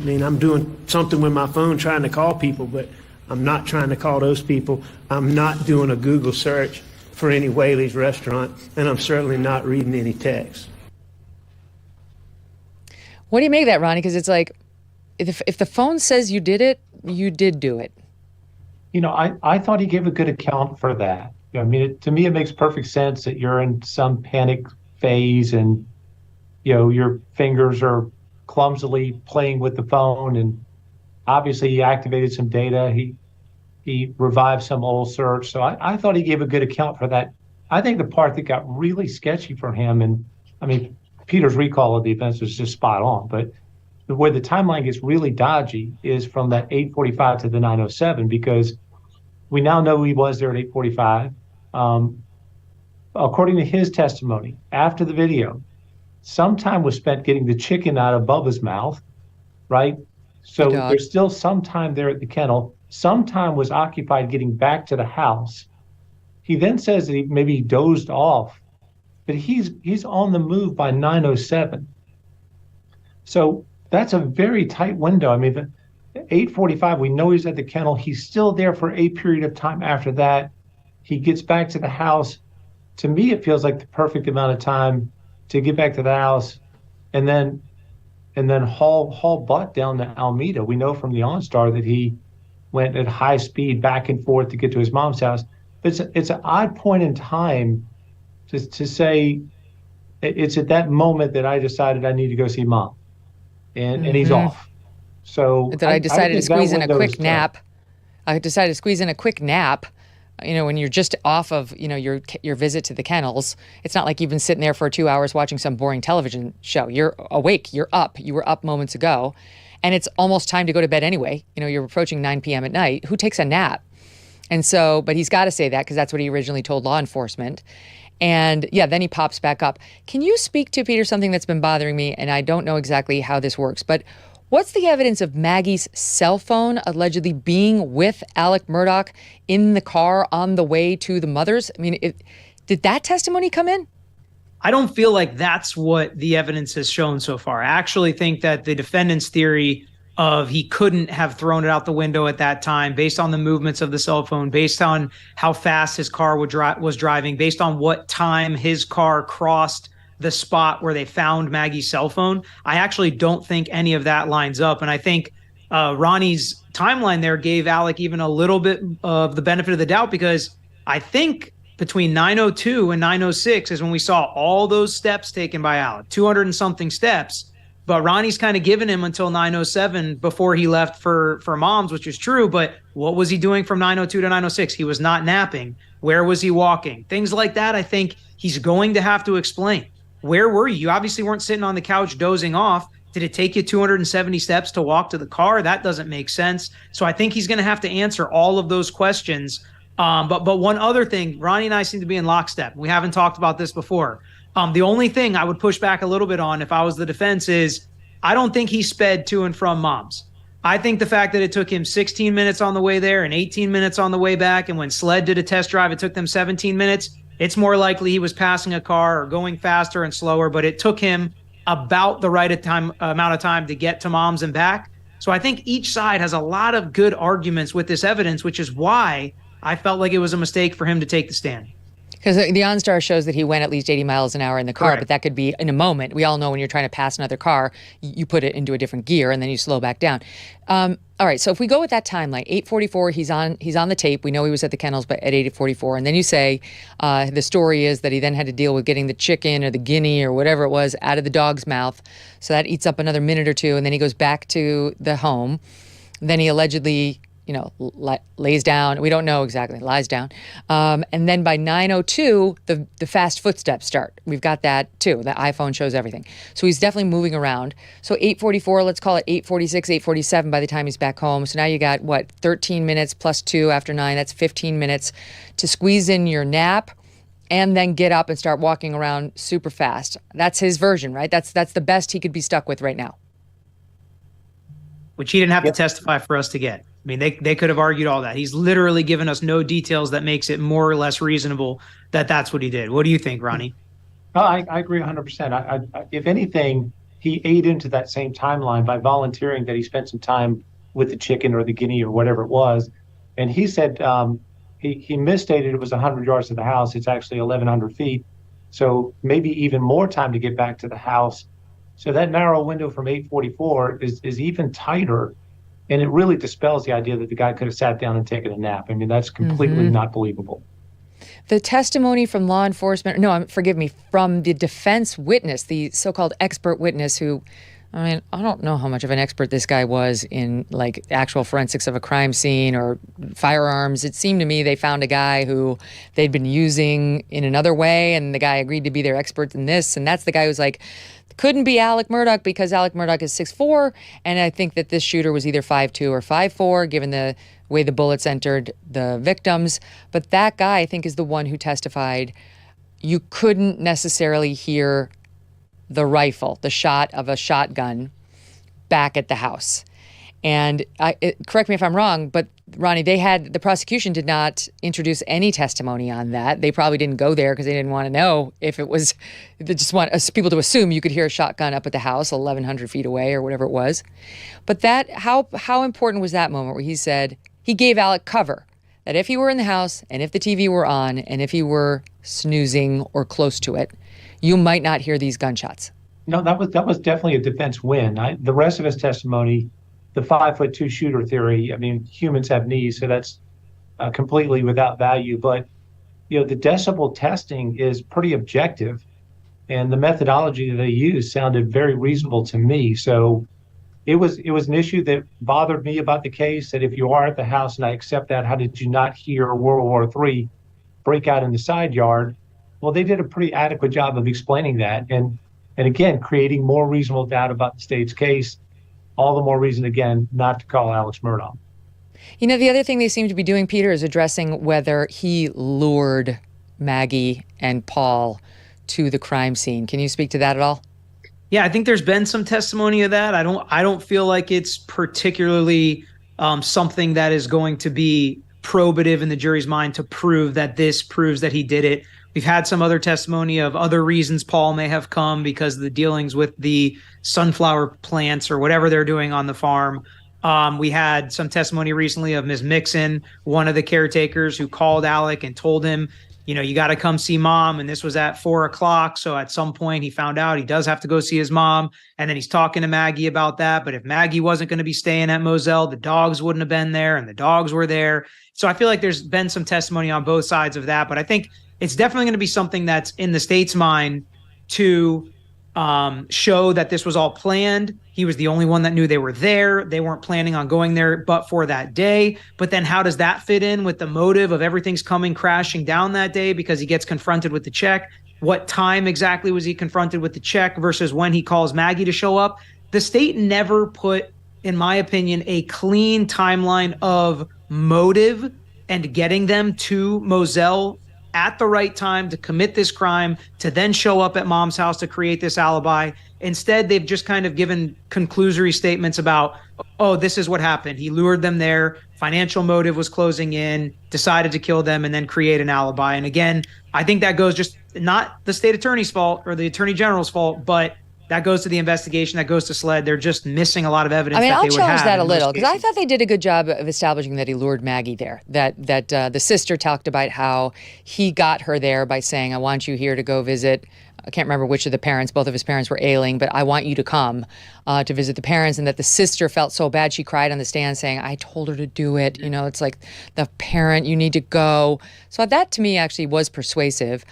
I mean, I'm doing something with my phone trying to call people, but I'm not trying to call those people. I'm not doing a Google search for any Whaley's restaurant, and I'm certainly not reading any text. What do you make of that, Ronnie? Because it's like, if the phone says you did it, you did do it. You know, I thought he gave a good account for that. I mean, to me, it makes perfect sense that you're in some panic phase and, you know, your fingers are clumsily playing with the phone, and obviously he activated some data. He revived some old search. So I thought he gave a good account for that. I think the part that got really sketchy for him, and I mean, Peter's recall of the events was just spot on, but where the timeline gets really dodgy is from that 8:45 to the 9:07, because we now know he was there at 8:45. according to his testimony, after the video, some time was spent getting the chicken out of Bubba's mouth, right? So there's still some time there at the kennel. Some time was occupied getting back to the house. He then says that he maybe dozed off, but he's on the move by 9:07. So that's a very tight window. I mean, 8:45, we know he's at the kennel. He's still there for a period of time after that. He gets back to the house. To me, it feels like the perfect amount of time to get back to the house and then haul butt down to Alameda. We know from the OnStar that he went at high speed back and forth to get to his mom's house. But it's an odd point in time to say it's at that moment that I decided I need to go see mom. And he's off. So that I decided to squeeze in a quick nap. I decided to squeeze in a quick nap. When you're just off of, your visit to the kennels, it's not like you've been sitting there for 2 hours watching some boring television show. You're awake. You're up. You were up moments ago. And it's almost time to go to bed anyway. You're approaching 9 p.m. at night. Who takes a nap? And so, but he's got to say that because that's what he originally told law enforcement. And yeah, then he pops back up. Can you speak to, Peter, something that's been bothering me? And I don't know exactly how this works, but what's the evidence of Maggie's cell phone allegedly being with Alec Murdaugh in the car on the way to the mother's? I mean, did that testimony come in? I don't feel like that's what the evidence has shown so far. I actually think that the defendant's theory of he couldn't have thrown it out the window at that time based on the movements of the cell phone, based on how fast his car was driving, based on what time his car crossed the spot where they found Maggie's cell phone. I actually don't think any of that lines up. And I think Ronnie's timeline there gave Alec even a little bit of the benefit of the doubt, because I think between 9:02 and 9:06 is when we saw all those steps taken by Alec, 200 and something steps. But Ronnie's kind of given him until 9:07 before he left for mom's, which is true. But what was he doing from 9:02 to 9:06? He was not napping. Where was he walking? Things like that, I think he's going to have to explain. Where were you? You obviously weren't sitting on the couch dozing off. Did it take you 270 steps to walk to the car? That doesn't make sense. So I think he's going to have to answer all of those questions. But one other thing, Ronnie and I seem to be in lockstep. We haven't talked about this before. The only thing I would push back a little bit on if I was the defense is I don't think he sped to and from mom's. I think the fact that it took him 16 minutes on the way there and 18 minutes on the way back, and when SLED did a test drive, it took them 17 minutes. It's more likely he was passing a car or going faster and slower, but it took him about the right amount of time to get to mom's and back. So I think each side has a lot of good arguments with this evidence, which is why I felt like it was a mistake for him to take the stand. Because the OnStar shows that he went at least 80 miles an hour in the car, Correct. But that could be in a moment. We all know when you're trying to pass another car, you put it into a different gear and then you slow back down. All right, so if we go with that timeline, 8:44, he's on the tape. We know he was at the kennels at 8:44, and then you say the story is that he then had to deal with getting the chicken or the guinea or whatever it was out of the dog's mouth. So that eats up another minute or two, and then he goes back to the home. Then he allegedly lays down. We don't know exactly. Lies down. And then by 9:02, the fast footsteps start. We've got that too. The iPhone shows everything. So he's definitely moving around. So 8:44, let's call it 8:46, 8:47 by the time he's back home. So now you got, 13 minutes plus 2 after 9. That's 15 minutes to squeeze in your nap and then get up and start walking around super fast. That's his version, right? That's the best he could be stuck with right now. Which he didn't have to testify for us to get. I mean, they could have argued all that. He's literally given us no details that makes it more or less reasonable that that's what he did. What do you think, Ronnie? I agree 100%. If anything, he ate into that same timeline by volunteering that he spent some time with the chicken or the guinea or whatever it was. And he said he misstated it was 100 yards to the house. It's actually 1,100 feet. So maybe even more time to get back to the house. So that narrow window from 8:44 is even tighter. And it really dispels the idea that the guy could have sat down and taken a nap. I mean, that's completely not believable. The testimony from law enforcement, forgive me, from the defense witness, the so-called expert witness who, I don't know how much of an expert this guy was in actual forensics of a crime scene or firearms. It seemed to me they found a guy who they'd been using in another way, and the guy agreed to be their expert in this. And that's the guy who's couldn't be Alec Murdaugh because Alec Murdaugh is 6'4", and I think that this shooter was either 5'2" or 5'4", given the way the bullets entered the victims. But that guy, I think, is the one who testified, you couldn't necessarily hear the rifle, the shot of a shotgun back at the house. And correct me if I'm wrong, but Ronnie, the prosecution did not introduce any testimony on that. They probably didn't go there because they didn't want to know if it was, they just want people to assume you could hear a shotgun up at the house 1,100 feet away or whatever it was. But how important was that moment where he said, he gave Alec cover, that if he were in the house and if the TV were on and if he were snoozing or close to it, you might not hear these gunshots. No, that was definitely a defense win. The rest of his testimony, the 5'2" shooter theory, I mean, humans have knees, so that's completely without value. But, the decibel testing is pretty objective, and the methodology that they used sounded very reasonable to me. So it was an issue that bothered me about the case, that if you are at the house, and I accept that, how did you not hear World War III break out in the side yard? Well, they did a pretty adequate job of explaining that. And again, creating more reasonable doubt about the state's case. All the more reason, again, not to call Alex Murdaugh. The other thing they seem to be doing, Peter, is addressing whether he lured Maggie and Paul to the crime scene. Can you speak to that at all? Yeah, I think there's been some testimony of that. I don't feel like it's particularly something that is going to be probative in the jury's mind to prove that this proves that he did it. We've had some other testimony of other reasons Paul may have come because of the dealings with the sunflower plants or whatever they're doing on the farm. We had some testimony recently of Ms. Mixon, one of the caretakers, who called Alec and told him, you got to come see mom. And this was at 4:00. So at some point he found out he does have to go see his mom. And then he's talking to Maggie about that. But if Maggie wasn't going to be staying at Moselle, the dogs wouldn't have been there and the dogs were there. So I feel like there's been some testimony on both sides of that. But I think it's definitely going to be something that's in the state's mind to show that this was all planned. He was the only one that knew they were there. They weren't planning on going there but for that day. But then how does that fit in with the motive of everything's coming crashing down that day because he gets confronted with the check? What time exactly was he confronted with the check versus when he calls Maggie to show up? The state never put, in my opinion, a clean timeline of motive and getting them to Moselle at the right time to commit this crime, to then show up at mom's house to create this alibi. Instead, they've just kind of given conclusory statements about, oh, this is what happened. He lured them there. Financial motive was closing in, decided to kill them, and then create an alibi. And again, I think that goes just not the state attorney's fault or the attorney general's fault, but that goes to the investigation, that goes to SLED. They're just missing a lot of evidence. I'll challenge that a little because I thought they did a good job of establishing that he lured Maggie there. That the sister talked about how he got her there by saying, "I want you here to go visit." I can't remember which of the parents. Both of his parents were ailing, but I want you to come to visit the parents. And that the sister felt so bad, she cried on the stand saying, "I told her to do it." It's like the parent, you need to go. So that to me actually was persuasive.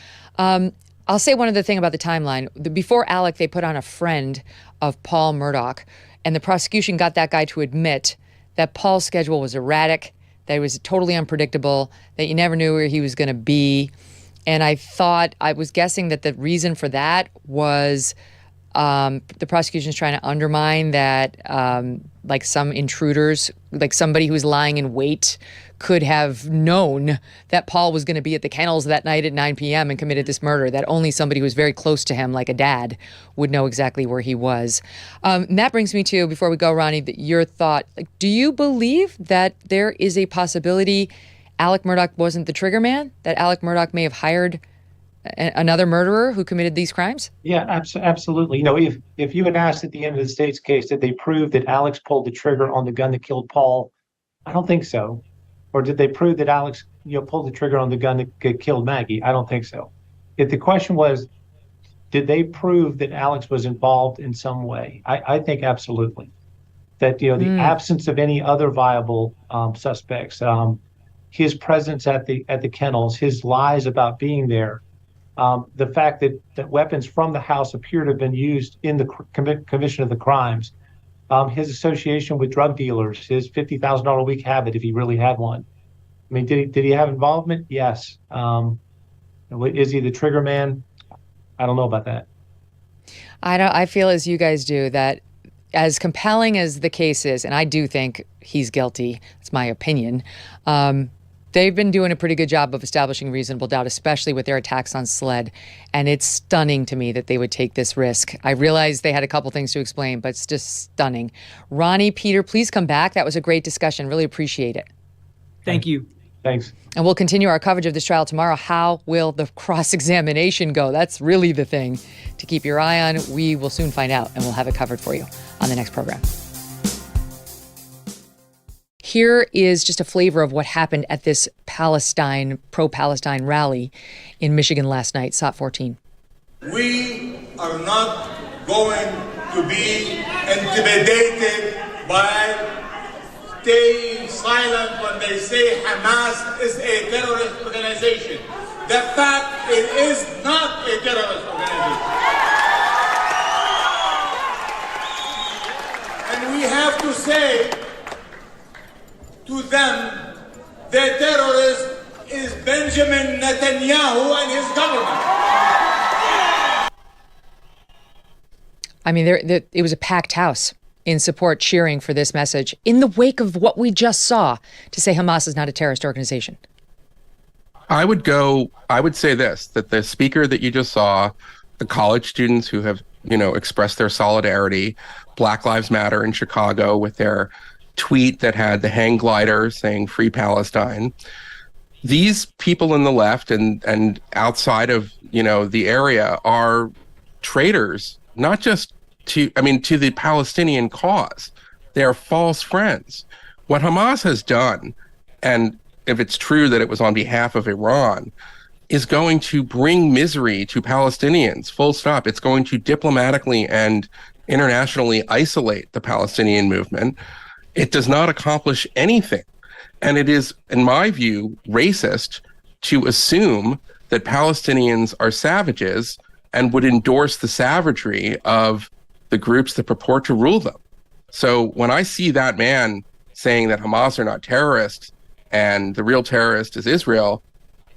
I'll say one other thing about the timeline. Before Alec, they put on a friend of Paul Murdaugh, and the prosecution got that guy to admit that Paul's schedule was erratic, that it was totally unpredictable, that you never knew where he was going to be. And I was guessing that the reason for that was the prosecution's trying to undermine that, like some intruders, like somebody who was lying in wait could have known that Paul was going to be at the kennels that night at 9 p.m. and committed this murder, that only somebody who was very close to him, like a dad, would know exactly where he was. And that brings me to, before we go, Ronnie, your thought. Do you believe that there is a possibility Alec Murdaugh wasn't the trigger man, that Alec Murdaugh may have hired another murderer who committed these crimes? Yeah, absolutely. If you had asked at the end of the state's case, did they prove that Alex pulled the trigger on the gun that killed Paul? I don't think so. Or did they prove that Alex, pulled the trigger on the gun that killed Maggie? I don't think so. If the question was, did they prove that Alex was involved in some way? I think absolutely. That the absence of any other viable suspects, his presence at the kennels, his lies about being there, the fact that weapons from the house appear to have been used in the commission of the crimes, his association with drug dealers, his $50,000 a week habit, if he really had one. I mean, did he have involvement? Yes. Is he the trigger man? I don't know about that. I feel as you guys do that as compelling as the case is, and I do think he's guilty, it's my opinion, They've been doing a pretty good job of establishing reasonable doubt, especially with their attacks on SLED. And it's stunning to me that they would take this risk. I realize they had a couple things to explain, but it's just stunning. Ronnie, Peter, please come back. That was a great discussion. Really appreciate it. Thank you. Thanks. And we'll continue our coverage of this trial tomorrow. How will the cross-examination go? That's really the thing to keep your eye on. We will soon find out, and we'll have it covered for you on the next program. Here is just a flavor of what happened at this pro-Palestine rally in Michigan last night, SOT 14. We are not going to be intimidated by staying silent when they say Hamas is a terrorist organization. The fact it is not a terrorist organization. And we have to say to them, the terrorist is Benjamin Netanyahu and his government. I mean, it was a packed house in support, cheering for this message in the wake of what we just saw to say Hamas is not a terrorist organization. I would say this, that the speaker that you just saw, the college students who have, expressed their solidarity, Black Lives Matter in Chicago with their tweet that had the hang glider saying Free Palestine. These people in the left and outside of, the area are traitors, not just to the Palestinian cause. They are false friends. What Hamas has done, and if it's true that it was on behalf of Iran, is going to bring misery to Palestinians, full stop. It's going to diplomatically and internationally isolate the Palestinian movement. It does not accomplish anything. And it is, in my view, racist to assume that Palestinians are savages and would endorse the savagery of the groups that purport to rule them. So when I see that man saying that Hamas are not terrorists and the real terrorist is Israel,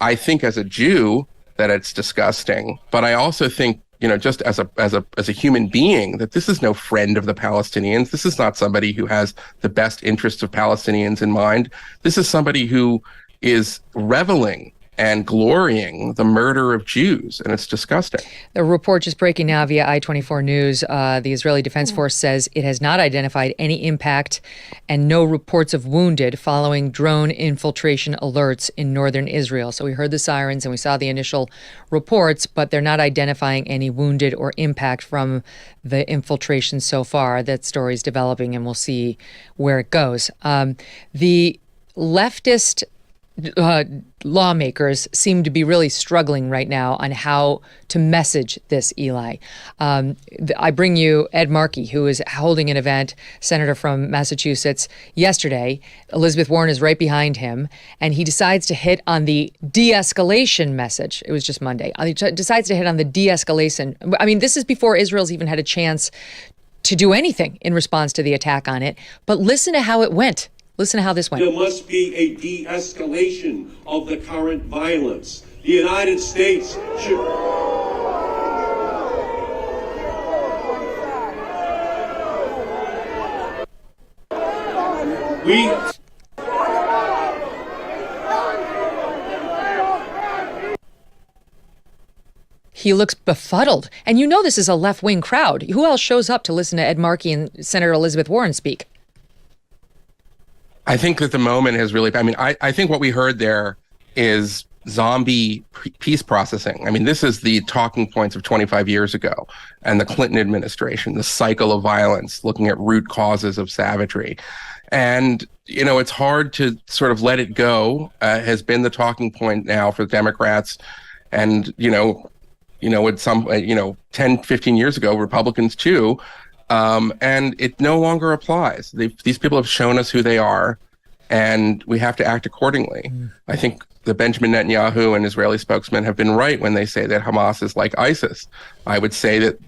I think as a Jew that it's disgusting. But I also think, just as a human being, that this is no friend of the Palestinians. This is not somebody who has the best interests of Palestinians in mind. This is somebody who is reveling and glorying the murder of Jews, and it's disgusting. The report just breaking now via I-24 News. The Israeli Defense Force says it has not identified any impact and no reports of wounded following drone infiltration alerts in northern Israel. So we heard the sirens and we saw the initial reports, but they're not identifying any wounded or impact from the infiltration so far. That story's developing, and we'll see where it goes. The leftist lawmakers seem to be really struggling right now on how to message this, Eli. I bring you Ed Markey, who is holding an event, senator from Massachusetts, yesterday. Elizabeth Warren is right behind him, and he decides to hit on the de-escalation message. It was just Monday. He decides to hit on the de-escalation. I mean, this is before Israel's even had a chance to do anything in response to the attack on it. But listen to how it went. Listen to how this went. There must be a de-escalation of the current violence. The United States should... He looks befuddled. And this is a left-wing crowd. Who else shows up to listen to Ed Markey and Senator Elizabeth Warren speak? I think that the moment has really, I think what we heard there is zombie peace processing. I mean, this is the talking points of 25 years ago and the Clinton administration, the cycle of violence, looking at root causes of savagery. And, it's hard to sort of let it go, has been the talking point now for Democrats. And, with some, 10, 15 years ago, Republicans too. And it no longer applies. These people have shown us who they are, and we have to act accordingly. I think the Benjamin Netanyahu and Israeli spokesman have been right when they say that Hamas is like ISIS. I would say that,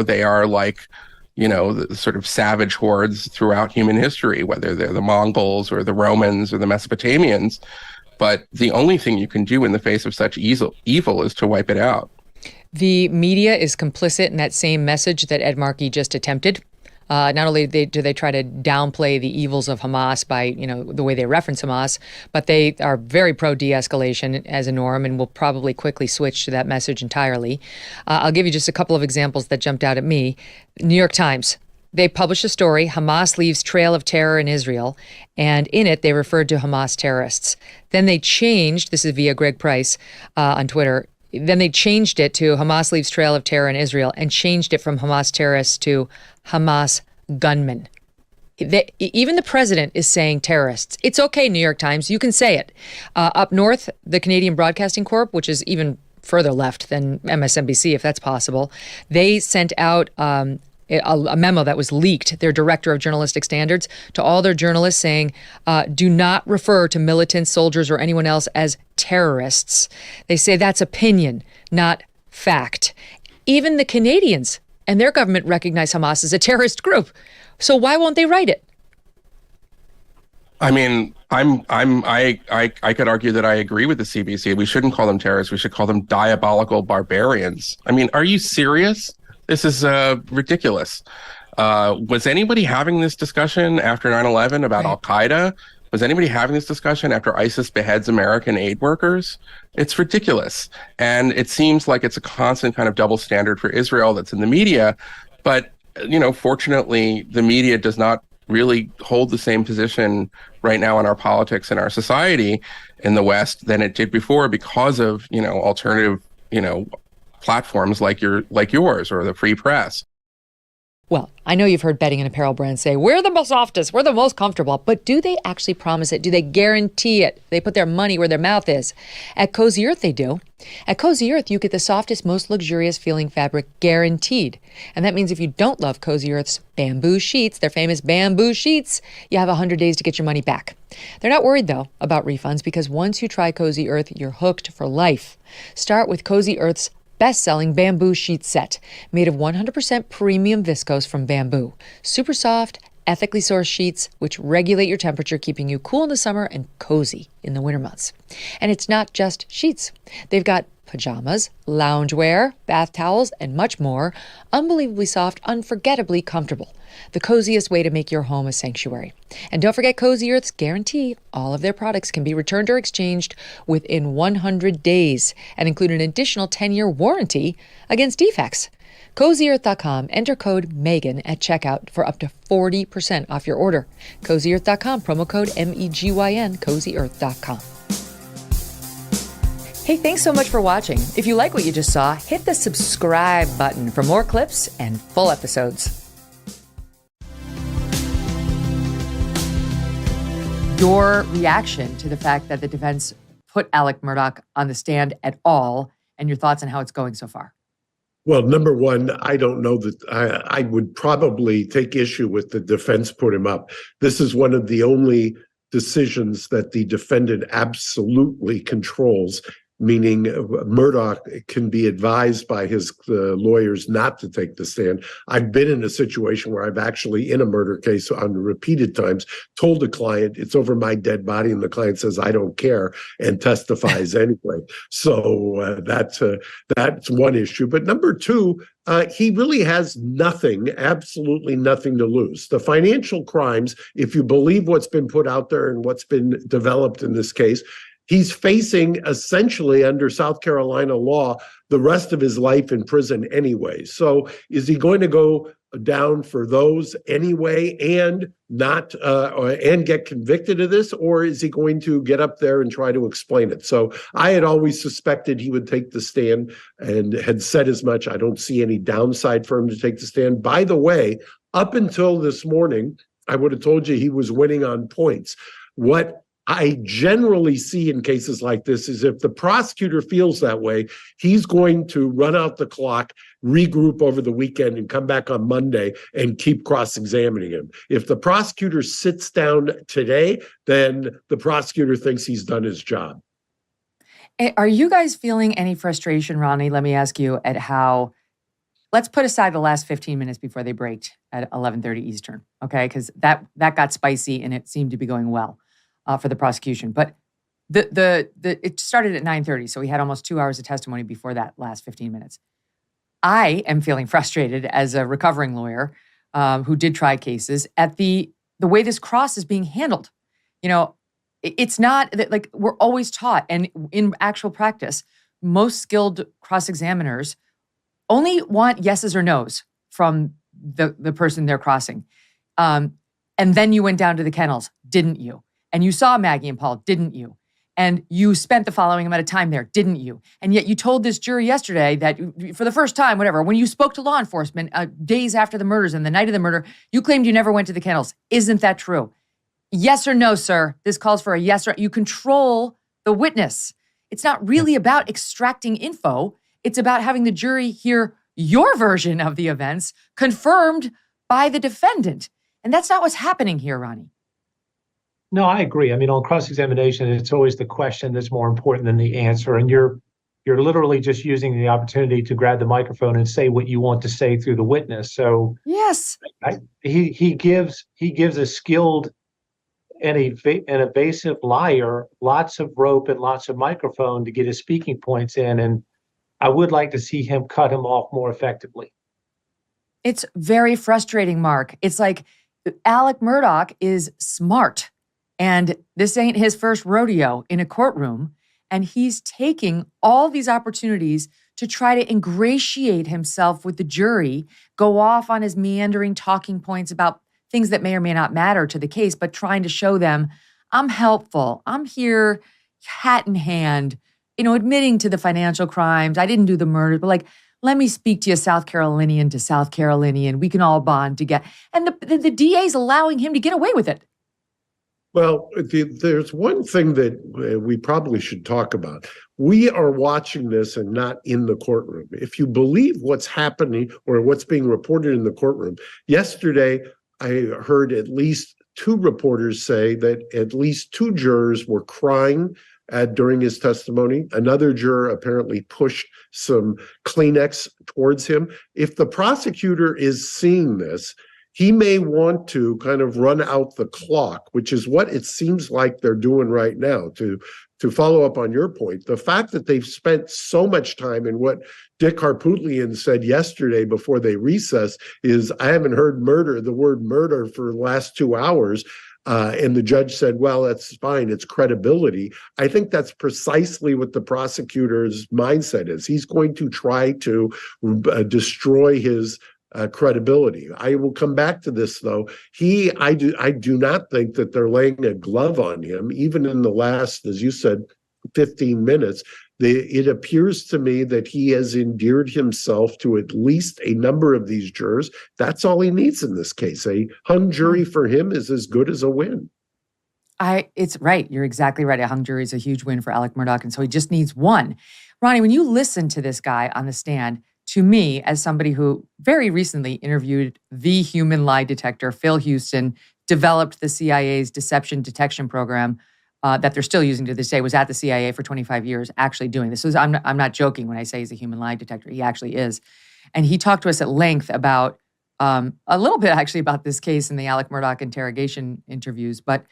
they are like, the sort of savage hordes throughout human history, whether they're the Mongols or the Romans or the Mesopotamians. But the only thing you can do in the face of such evil is to wipe it out. The media is complicit in that same message that Ed Markey just attempted. Not only do they try to downplay the evils of Hamas by, the way they reference Hamas, but they are very pro de-escalation as a norm and will probably quickly switch to that message entirely. I'll give you just a couple of examples that jumped out at me. New York Times. They published a story, Hamas leaves trail of terror in Israel, and in it they referred to Hamas terrorists. Then they changed, this is via Greg Price on Twitter, then they changed it to Hamas leaves trail of terror in Israel and changed it from Hamas terrorists to Hamas gunmen. Even the president is saying terrorists. It's okay, New York Times, you can say it. Up north, the Canadian Broadcasting Corp, which is even further left than MSNBC, if that's possible, they sent out a memo that was leaked, their director of journalistic standards, to all their journalists saying, do not refer to militants, soldiers, or anyone else as terrorists. They say that's opinion, not fact. Even the Canadians and their government recognize Hamas as a terrorist group. So why won't they write it? I mean, I could argue that I agree with the CBC. We shouldn't call them terrorists. We should call them diabolical barbarians. I mean, are you serious? This is ridiculous. Was anybody having this discussion after 9/11 about Al-Qaeda? Was anybody having this discussion after ISIS beheads American aid workers? It's ridiculous. And it seems like it's a constant kind of double standard for Israel that's in the media. But, fortunately, the media does not really hold the same position right now in our politics and our society in the West than it did before because of, alternative, platforms like yours or the free press. Well, I know you've heard bedding and apparel brands say, we're the softest, we're the most comfortable, but do they actually promise it? Do they guarantee it? They put their money where their mouth is. At Cozy Earth, they do. At Cozy Earth, you get the softest, most luxurious feeling fabric guaranteed. And that means if you don't love Cozy Earth's bamboo sheets, their famous bamboo sheets, you have 100 days to get your money back. They're not worried, though, about refunds because once you try Cozy Earth, you're hooked for life. Start with Cozy Earth's best-selling bamboo sheet set, made of 100% premium viscose from bamboo. Super soft, ethically sourced sheets, which regulate your temperature, keeping you cool in the summer and cozy in the winter months. And it's not just sheets. They've got pajamas, loungewear, bath towels, and much more. Unbelievably soft, unforgettably comfortable. The coziest way to make your home a sanctuary. And don't forget Cozy Earth's guarantee. All of their products can be returned or exchanged within 100 days and include an additional 10-year warranty against defects. CozyEarth.com. Enter code Megyn at checkout for up to 40% off your order. CozyEarth.com. Promo code MEGYN. CozyEarth.com. Hey, thanks so much for watching. If you like what you just saw, hit the subscribe button for more clips and full episodes. Your reaction to the fact that the defense put Alec Murdaugh on the stand at all, and your thoughts on how it's going so far? Well, number one, I don't know that I would probably take issue with the defense put him up. This is one of the only decisions that the defendant absolutely controls, meaning Murdaugh can be advised by his lawyers not to take the stand. I've been in a situation where I've actually, in a murder case on repeated times, told a client, it's over my dead body, and the client says, I don't care, and testifies anyway. So that's one issue. But number two, he really has nothing, absolutely nothing to lose. The financial crimes, if you believe what's been put out there and what's been developed in this case, he's facing essentially under South Carolina law the rest of his life in prison anyway. So is he going to go down for those anyway and not and get convicted of this, or is he going to get up there and try to explain it? So I had always suspected he would take the stand and had said as much. I don't see any downside for him to take the stand. By the way, up until this morning, I would have told you he was winning on points. What I generally see in cases like this is if the prosecutor feels that way, he's going to run out the clock, regroup over the weekend, and come back on Monday and keep cross-examining him. If the prosecutor sits down today, then the prosecutor thinks he's done his job. Are you guys feeling any frustration, Ronnie? Let me ask you at how, let's put aside the last 15 minutes before they break at 11:30 Eastern, okay? Because that got spicy and it seemed to be going well. For the prosecution. But it started at 9:30, so we had almost 2 hours of testimony before that last 15 minutes. I am feeling frustrated as a recovering lawyer who did try cases, at the way this cross is being handled. It's not that, like, we're always taught, and in actual practice, most skilled cross-examiners only want yeses or nos from the person they're crossing. And then you went down to the kennels, didn't you? And you saw Maggie and Paul, didn't you? And you spent the following amount of time there, didn't you? And yet you told this jury yesterday that for the first time, whatever, when you spoke to law enforcement days after the murders and the night of the murder, you claimed you never went to the kennels. Isn't that true? Yes or no, sir? This calls for a yes or you control the witness. It's not really about extracting info. It's about having the jury hear your version of the events confirmed by the defendant. And that's not what's happening here, Ronnie. No, I agree. I mean, on cross-examination, it's always the question that's more important than the answer. And you're literally just using the opportunity to grab the microphone and say what you want to say through the witness. So yes, he gives a skilled and an evasive liar lots of rope and lots of microphone to get his speaking points in. And I would like to see him cut him off more effectively. It's very frustrating, Mark. It's like Alec Murdaugh is smart. And this ain't his first rodeo in a courtroom. And he's taking all these opportunities to try to ingratiate himself with the jury, go off on his meandering talking points about things that may or may not matter to the case, but trying to show them, I'm helpful. I'm here, hat in hand, admitting to the financial crimes. I didn't do the murder, but like, let me speak to you South Carolinian to South Carolinian. We can all bond together. And the DA's allowing him to get away with it. Well, there's one thing that we probably should talk about. We are watching this and not in the courtroom. If you believe what's happening or what's being reported in the courtroom, yesterday I heard at least 2 reporters say that at least 2 jurors were crying during his testimony. Another juror apparently pushed some Kleenex towards him. If the prosecutor is seeing this, he may want to kind of run out the clock, which is what it seems like they're doing right now. To follow up on your point, the fact that they've spent so much time in what Dick Harpootlian said yesterday before they recessed is, I haven't heard the word murder for the last 2 hours. And the judge said, well, that's fine. It's credibility. I think that's precisely what the prosecutor's mindset is. He's going to try to destroy his credibility. I will come back to this, though. I do not think that they're laying a glove on him, even in the last, as you said, 15 minutes. It appears to me that he has endeared himself to at least a number of these jurors. That's all he needs in this case. A hung jury for him is as good as a win. It's right. You're exactly right. A hung jury is a huge win for Alec Murdaugh, and so he just needs one. Ronnie, when you listen to this guy on the stand, to me, as somebody who very recently interviewed the human lie detector, Phil Houston, developed the CIA's deception detection program that they're still using to this day, was at the CIA for 25 years actually doing this. So I'm not joking when I say he's a human lie detector. He actually is. And he talked to us at length about, a little bit actually about this case in the Alec Murdaugh interrogation interviews, but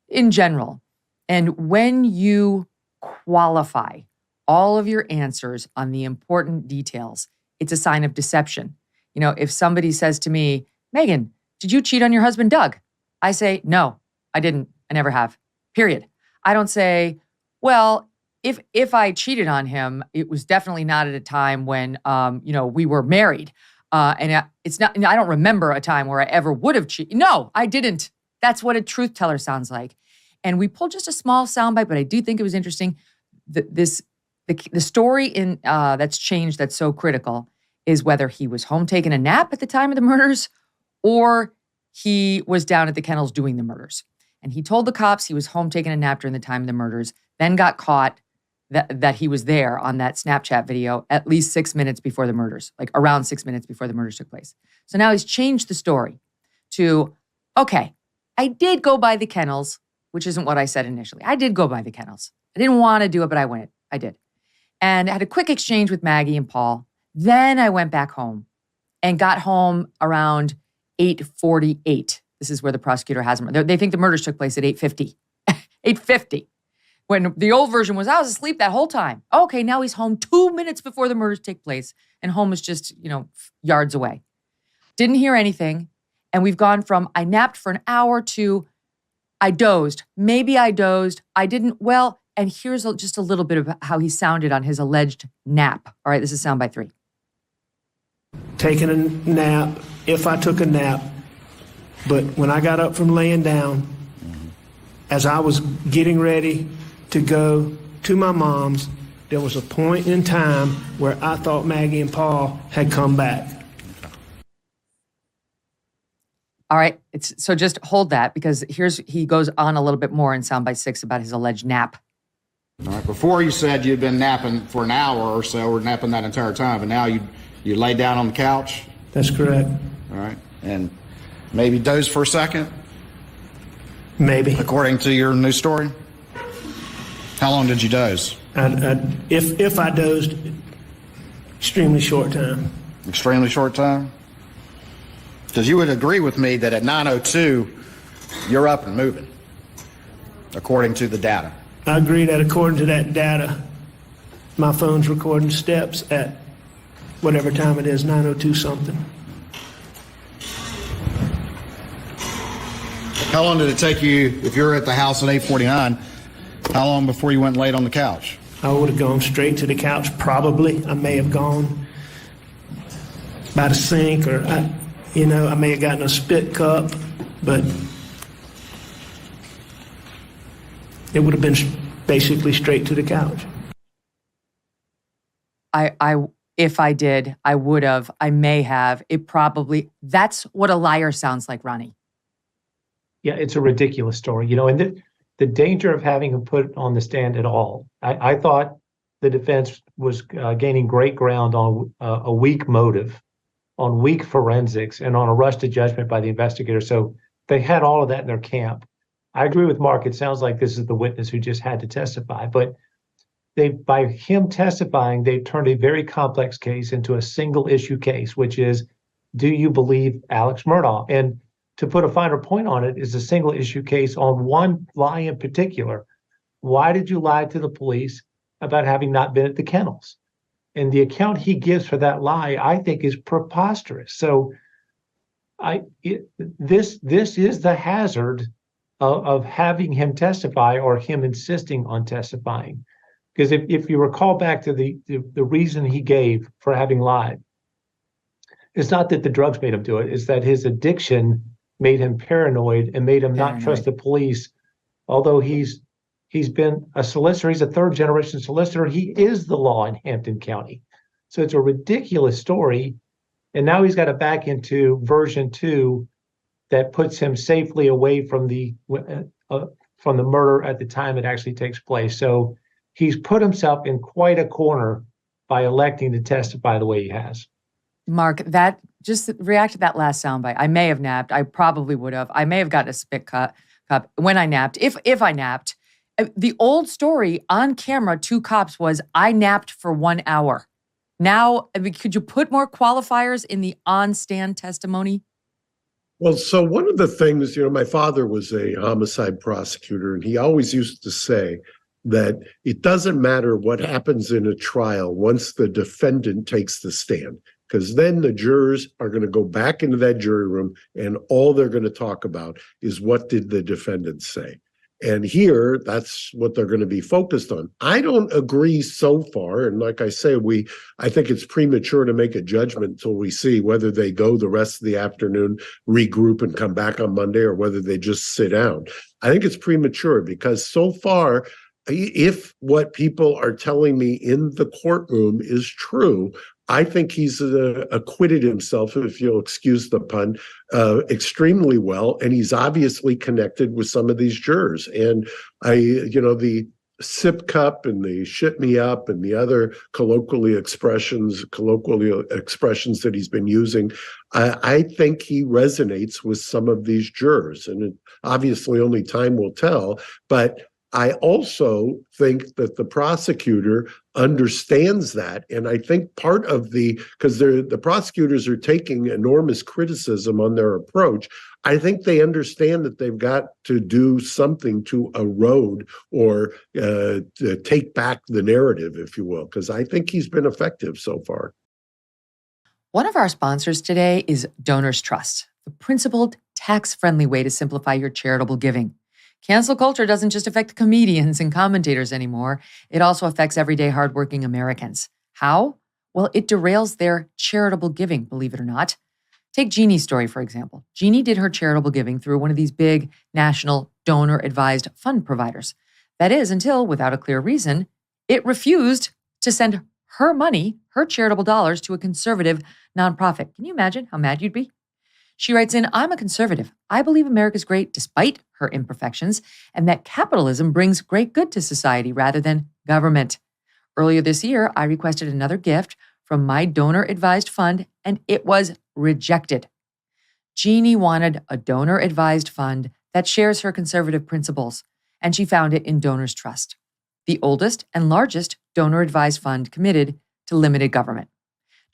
in general. And when you qualify all of your answers on the important details, it's a sign of deception. If somebody says to me, Megyn, did you cheat on your husband, Doug? I say, no, I didn't. I never have, period. I don't say, well, if I cheated on him, it was definitely not at a time when, we were married. And it's not, I don't remember a time where I ever would have cheated. No, I didn't. That's what a truth teller sounds like. And we pulled just a small soundbite, but I do think it was interesting. The story that's changed that's so critical is whether he was home taking a nap at the time of the murders or he was down at the kennels doing the murders. And he told the cops he was home taking a nap during the time of the murders, then got caught that he was there on that Snapchat video at least 6 minutes before the murders, like around 6 minutes before the murders took place. So now he's changed the story to, okay, I did go by the kennels, which isn't what I said initially. I did go by the kennels. I didn't want to do it, but I went. I did. And I had a quick exchange with Maggie and Paul. Then I went back home and got home around 8:48. This is where the prosecutor has them. They think the murders took place at 8:50. 8:50. When the old version was, I was asleep that whole time. Okay, now he's home 2 minutes before the murders take place. And home is just, yards away. Didn't hear anything. And we've gone from I napped for an hour to I dozed. Maybe I dozed. I didn't. Well, and here's just a little bit of how he sounded on his alleged nap. All right, this is soundbite 3. Taking a nap, if I took a nap, but when I got up from laying down, as I was getting ready to go to my mom's, there was a point in time where I thought Maggie and Paul had come back. All right, so just hold that, because he goes on a little bit more in soundbite 6 about his alleged nap. All right, before you said you'd been napping for an hour or so, or napping that entire time, but now you lay down on the couch? That's correct. All right, and maybe doze for a second? Maybe. According to your new story? How long did you doze? If I dozed, extremely short time. Extremely short time? Because you would agree with me that at 9:02, you're up and moving, according to the data. I agree that according to that data, my phone's recording steps at whatever time it is, 9:02 something. How long did it take you, if you're at the house at 8:49, how long before you went and laid on the couch? I would have gone straight to the couch, probably. I may have gone by the sink, or I may have gotten a spit cup, but it would have been basically straight to the couch. If I did, I would have, I may have, that's what a liar sounds like, Ronnie. Yeah, it's a ridiculous story, and the danger of having him put on the stand at all. I thought the defense was gaining great ground on a weak motive, on weak forensics, and on a rush to judgment by the investigator. So they had all of that in their camp. I agree with Mark. It sounds like this is the witness who just had to testify, but by him testifying, they turned a very complex case into a single issue case, which is, do you believe Alex Murdaugh? And to put a finer point on it, is a single issue case on one lie in particular. Why did you lie to the police about having not been at the kennels? And the account he gives for that lie, I think, is preposterous. So this is the hazard of having him testify, or him insisting on testifying. Because if you recall back to the reason he gave for having lied, it's not that the drugs made him do it, it's that his addiction made him paranoid and made him not trust the police. Although he's been a solicitor, he's a third generation solicitor, he is the law in Hampton County. So it's a ridiculous story. And now he's got to back into version 2 that puts him safely away from the murder at the time it actually takes place. So he's put himself in quite a corner by electing to testify the way he has. Mark, just react to that last soundbite. I may have napped. I probably would have. I may have gotten a spit cup when I napped. If I napped, the old story on camera, 2 cops, was I napped for 1 hour. Now, could you put more qualifiers in the on-stand testimony? Well, so one of the things, my father was a homicide prosecutor, and he always used to say that it doesn't matter what happens in a trial once the defendant takes the stand, because then the jurors are going to go back into that jury room and all they're going to talk about is what did the defendant say. And here, that's what they're going to be focused on. I don't agree so far. And like I say, I think it's premature to make a judgment until we see whether they go the rest of the afternoon, regroup, and come back on Monday, or whether they just sit down. I think it's premature because so far, if what people are telling me in the courtroom is true, I think he's acquitted himself, if you'll excuse the pun, extremely well, and he's obviously connected with some of these jurors. And the sip cup and the shit me up and the other colloquial expressions that he's been using, I think he resonates with some of these jurors, and obviously only time will tell, but I also think that the prosecutor understands that. And I think part of because the prosecutors are taking enormous criticism on their approach, I think they understand that they've got to do something to erode or to take back the narrative, if you will, because I think he's been effective so far. One of our sponsors today is Donors Trust. the principled, tax-friendly way to simplify your charitable giving. Cancel culture doesn't just affect comedians and commentators anymore. It also affects everyday hardworking Americans. How? Well, it derails their charitable giving, believe it or not. Take Jeannie's story, for example. Jeannie did her charitable giving through one of these big national donor-advised fund providers. That is, until, without a clear reason, it refused to send her money, her charitable dollars, to a conservative nonprofit. Can you imagine how mad you'd be? She writes in, I'm a conservative. I believe America's great despite her imperfections, and that capitalism brings great good to society rather than government. Earlier this year, I requested another gift from my donor-advised fund, and it was rejected. Jeannie wanted a donor-advised fund that shares her conservative principles, and she found it in Donors Trust, the oldest and largest donor-advised fund committed to limited government.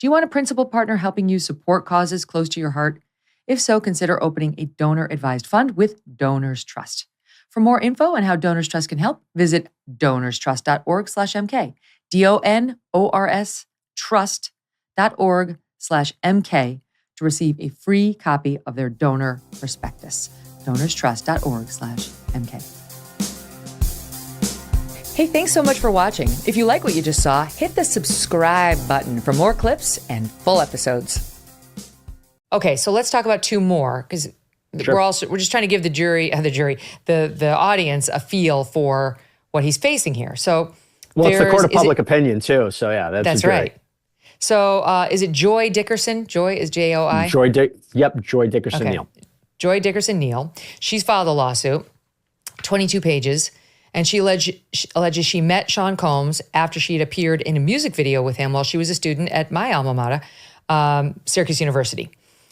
Do you want a principal partner helping you support causes close to your heart? If so, consider opening a donor-advised fund with Donors Trust. For more info on how Donors Trust can help, visit donorstrust.org/MK, DONORS trust.org/MK to receive a free copy of their donor prospectus. donorstrust.org/MK. Hey, thanks so much for watching. If you like what you just saw, hit the subscribe button for more clips and full episodes. Okay, so let's talk about two more, because we're just trying to give the audience a feel for what he's facing here. So, well, it's the court of public opinion too. So yeah, that's right. So is it Joy Dickerson? Joy is J-O-I? Joy Dickerson Neal. Joy Dickerson Neal. She's filed a lawsuit, 22 pages, and she alleges she met Sean Combs after she had appeared in a music video with him while she was a student at my alma mater, Syracuse University.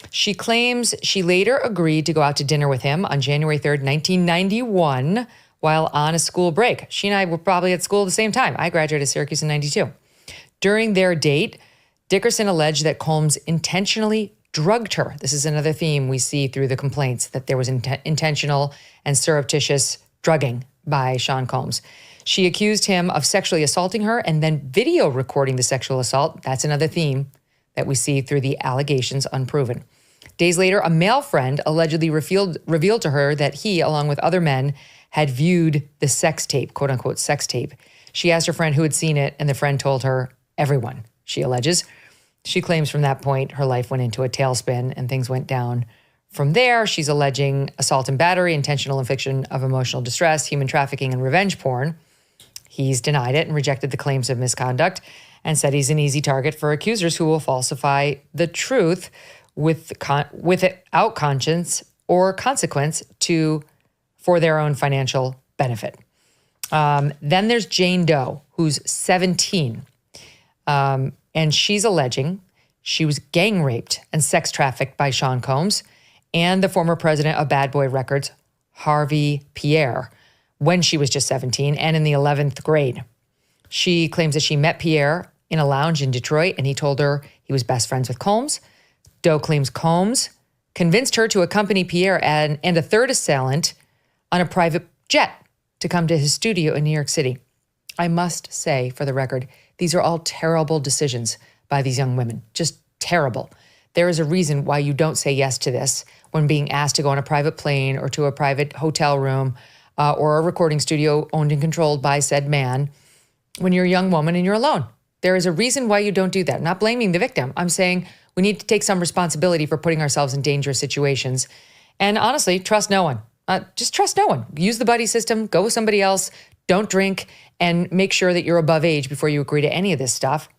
She claims she later agreed to go out to dinner with him on January 3rd, 1991, while on a school break. She and I were probably at school at the same time. I graduated Syracuse in 92. During their date, Dickerson alleged that Combs intentionally drugged her. This is another theme we see through the complaints, that there was intentional and surreptitious drugging by Sean Combs. She accused him of sexually assaulting her and then video recording the sexual assault. That's another theme that we see through the allegations unproven. Days later, a male friend allegedly revealed to her that he, along with other men, had viewed the sex tape, quote unquote sex tape. She asked her friend who had seen it, and the friend told her everyone, she alleges. She claims from that point, her life went into a tailspin and things went down. From there, she's alleging assault and battery, intentional infliction of emotional distress, human trafficking, and revenge porn. He's denied it and rejected the claims of misconduct and said he's an easy target for accusers who will falsify the truth without conscience or consequence for their own financial benefit. Then there's Jane Doe, who's 17. And she's alleging she was gang raped and sex trafficked by Sean Combs and the former president of Bad Boy Records, Harvey Pierre, when she was just 17 and in the 11th grade. She claims that she met Pierre in a lounge in Detroit, and he told her he was best friends with Combs. Doe claims Combs convinced her to accompany Pierre and a third assailant on a private jet to come to his studio in New York City. I must say, for the record, these are all terrible decisions by these young women, just terrible. There is a reason why you don't say yes to this when being asked to go on a private plane or to a private hotel room or a recording studio owned and controlled by said man when you're a young woman and you're alone. There is a reason why you don't do that. I'm not blaming the victim. I'm saying we need to take some responsibility for putting ourselves in dangerous situations. And honestly, trust no one. Just trust no one. Use the buddy system, go with somebody else, don't drink, and make sure that you're above age before you agree to any of this stuff.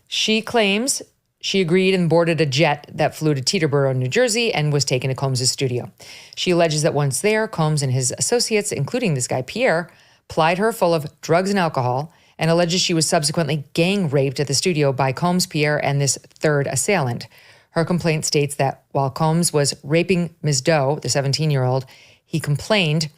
She claims she agreed and boarded a jet that flew to Teterboro, New Jersey, and was taken to Combs' studio. She alleges that once there, Combs and his associates, including this guy Pierre, plied her full of drugs and alcohol, and alleges she was subsequently gang raped at the studio by Combs, Pierre, and this third assailant. Her complaint states that while Combs was raping Ms. Doe, the 17-year-old, he complained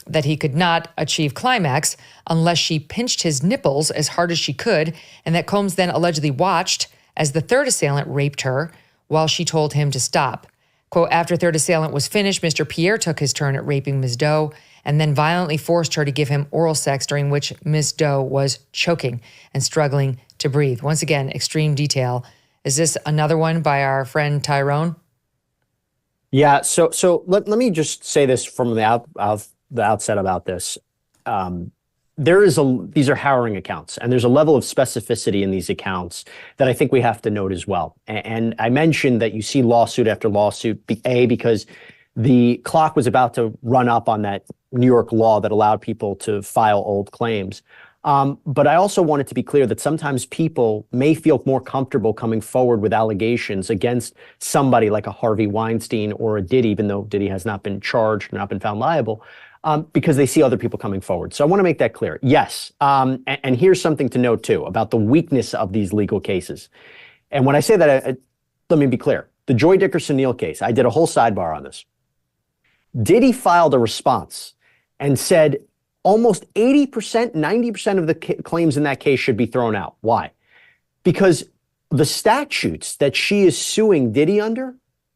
that he could not achieve climax unless she pinched his nipples as hard as she could, and that Combs then allegedly watched as the third assailant raped her while she told him to stop. Quote, after third assailant was finished, Mr. Pierre took his turn at raping Ms. Doe and then violently forced her to give him oral sex, during which Ms. Doe was choking and struggling to breathe. Once again, extreme detail. Is this another one by our friend Tyrone? Yeah. So let me just say this from the outset about this. These are harrowing accounts, and there's a level of specificity in these accounts that I think we have to note as well. And I mentioned that you see lawsuit after lawsuit, because the clock was about to run up on that New York law that allowed people to file old claims. But I also wanted to be clear that sometimes people may feel more comfortable coming forward with allegations against somebody like a Harvey Weinstein or a Diddy, even though Diddy has not been charged, not been found liable, because they see other people coming forward. So I want to make that clear. Yes. And here's something to note, too, about the weakness of these legal cases. And when I say that, let me be clear. The Joy Dickerson-Neal case, I did a whole sidebar on this. Diddy filed a response and said almost 80%, 90% of the claims in that case should be thrown out. Why? Because the statutes that she is suing Diddy under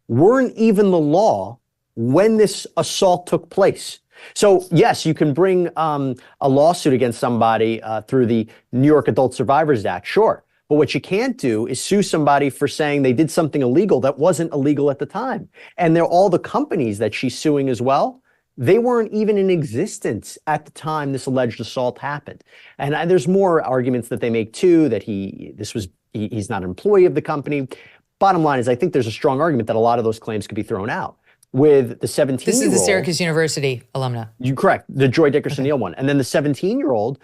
weren't even the law when this assault took place. So, yes, you can bring a lawsuit against somebody through the New York Adult Survivors Act, sure. But what you can't do is sue somebody for saying they did something illegal that wasn't illegal at the time. And they're all the companies that she's suing as well. They weren't even in existence at the time this alleged assault happened. And there's more arguments that they make, too, that he's not an employee of the company. Bottom line is, I think there's a strong argument that a lot of those claims could be thrown out. With the 17-year-old... This is the Syracuse University alumna. You're correct, the Joy Dickerson-Neal one. And then the 17-year-old,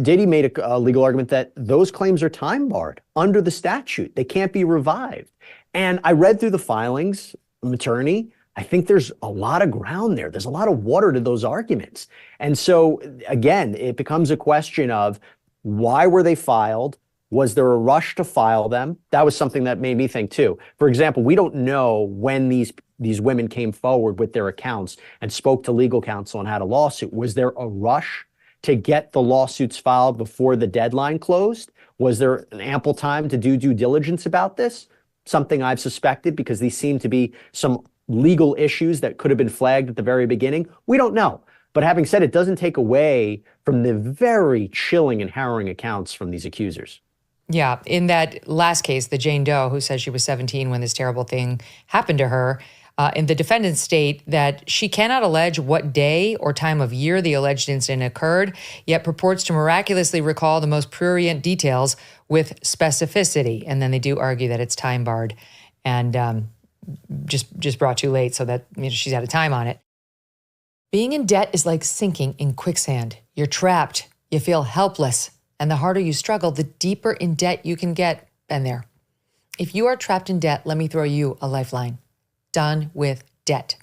Diddy made a legal argument that those claims are time barred under the statute. They can't be revived. And I read through the filings, I'm an attorney. I think there's a lot of ground there. There's a lot of water to those arguments. And so, again, it becomes a question of why were they filed? Was there a rush to file them? That was something that made me think, too. For example, we don't know when these women came forward with their accounts and spoke to legal counsel and had a lawsuit. Was there a rush to get the lawsuits filed before the deadline closed? Was there an ample time to do due diligence about this? Something I've suspected, because these seem to be some legal issues that could have been flagged at the very beginning. We don't know. But having said, it doesn't take away from the very chilling and harrowing accounts from these accusers. Yeah, in that last case, the Jane Doe who says she was 17 when this terrible thing happened to her, and the defendants state that she cannot allege what day or time of year the alleged incident occurred, yet purports to miraculously recall the most prurient details with specificity. And then they do argue that it's time barred and just brought too late, so that she's out of time on it. Being in debt is like sinking in quicksand. You're trapped. You feel helpless. And the harder you struggle, the deeper in debt you can get. Been there. If you are trapped in debt, let me throw you a lifeline. Done with Debt.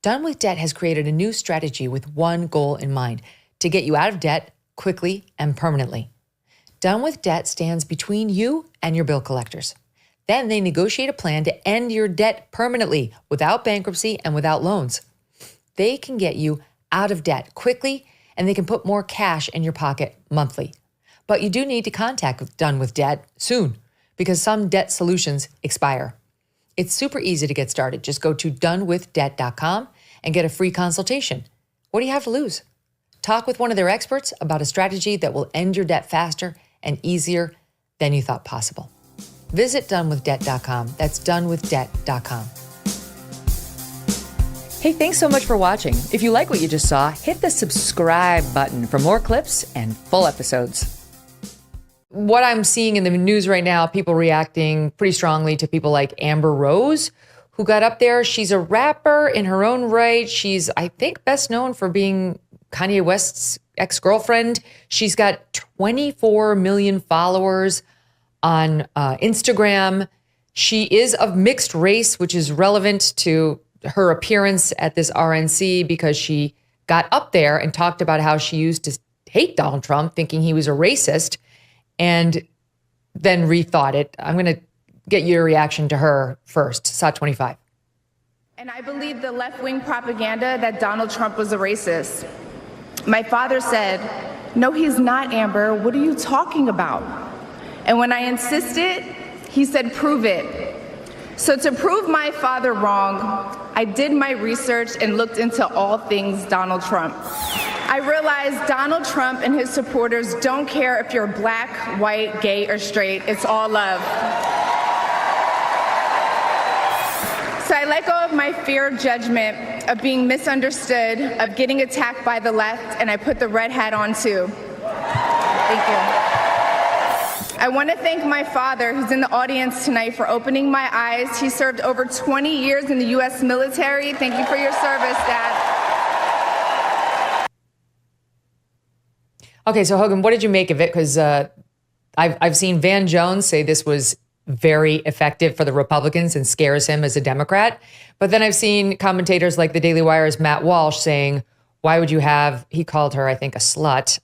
Done with Debt has created a new strategy with one goal in mind: to get you out of debt quickly and permanently. Done with Debt stands between you and your bill collectors. Then they negotiate a plan to end your debt permanently, without bankruptcy and without loans. They can get you out of debt quickly, and they can put more cash in your pocket monthly. But you do need to contact Done with Debt soon, because some debt solutions expire. It's super easy to get started. Just go to donewithdebt.com and get a free consultation. What do you have to lose? Talk with one of their experts about a strategy that will end your debt faster and easier than you thought possible. Visit donewithdebt.com. That's donewithdebt.com. Hey, thanks so much for watching. If you like what you just saw, hit the subscribe button for more clips and full episodes. What I'm seeing in the news right now, people reacting pretty strongly to people like Amber Rose, who got up there. She's a rapper in her own right. She's, I think, best known for being Kanye West's ex-girlfriend. She's got 24 million followers on Instagram. She is of mixed race, which is relevant to her appearance at this RNC, because she got up there and talked about how she used to hate Donald Trump, thinking he was a racist, and then rethought it. I'm going to get your reaction to her first. SOT 25. And I believe the left-wing propaganda that Donald Trump was a racist. My father said, "No, he's not, Amber. What are you talking about?" And when I insisted, he said, "Prove it." So to prove my father wrong, I did my research and looked into all things Donald Trump. I realized Donald Trump and his supporters don't care if you're black, white, gay, or straight. It's all love. So I I let go of my fear of judgment, of being misunderstood, of getting attacked by the left, and I put the red hat on too. Thank you. I want to thank my father, who's in the audience tonight, for opening my eyes. He served over 20 years in the U.S. military. Thank you for your service, Dad. Okay, so Hogan, what did you make of it? Because I've seen Van Jones say this was very effective for the Republicans and scares him as a Democrat. But then I've seen commentators like the Daily Wire's Matt Walsh saying, why would you have, he called her, I think, a slut,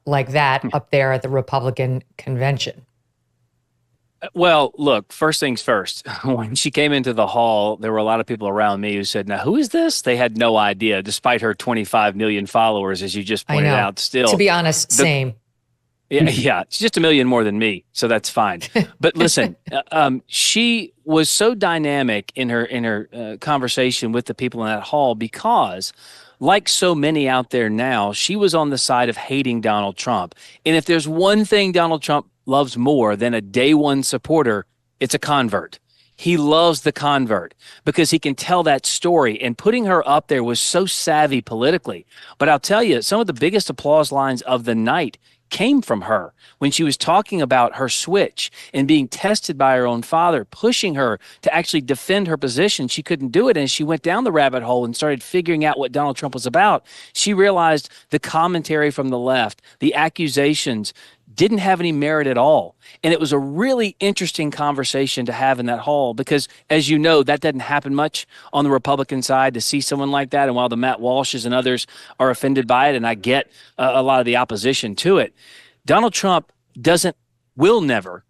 like that up there at the Republican convention? Well, look, first things first, when she came into the hall, there were a lot of people around me who said, now, who is this? They had no idea, despite her 25 million followers, as you just pointed out. Still, to be honest, same. Yeah, she's just 1 million more than me, so that's fine. But listen, she was so dynamic in her conversation with the people in that hall because, like so many out there now, she was on the side of hating Donald Trump. And if there's one thing Donald Trump loves more than a day one supporter, it's a convert. He loves the convert because he can tell that story, and putting her up there was so savvy politically. But I'll tell you, some of the biggest applause lines of the night came from her when she was talking about her switch and being tested by her own father, pushing her to actually defend her position. She couldn't do it. And she went down the rabbit hole and started figuring out what Donald Trump was about. She realized the commentary from the left, the accusations, didn't have any merit at all. And it was a really interesting conversation to have in that hall because, as you know, that doesn't happen much on the Republican side to see someone like that. And while the Matt Walshes and others are offended by it, and I get a lot of the opposition to it, Donald Trump will never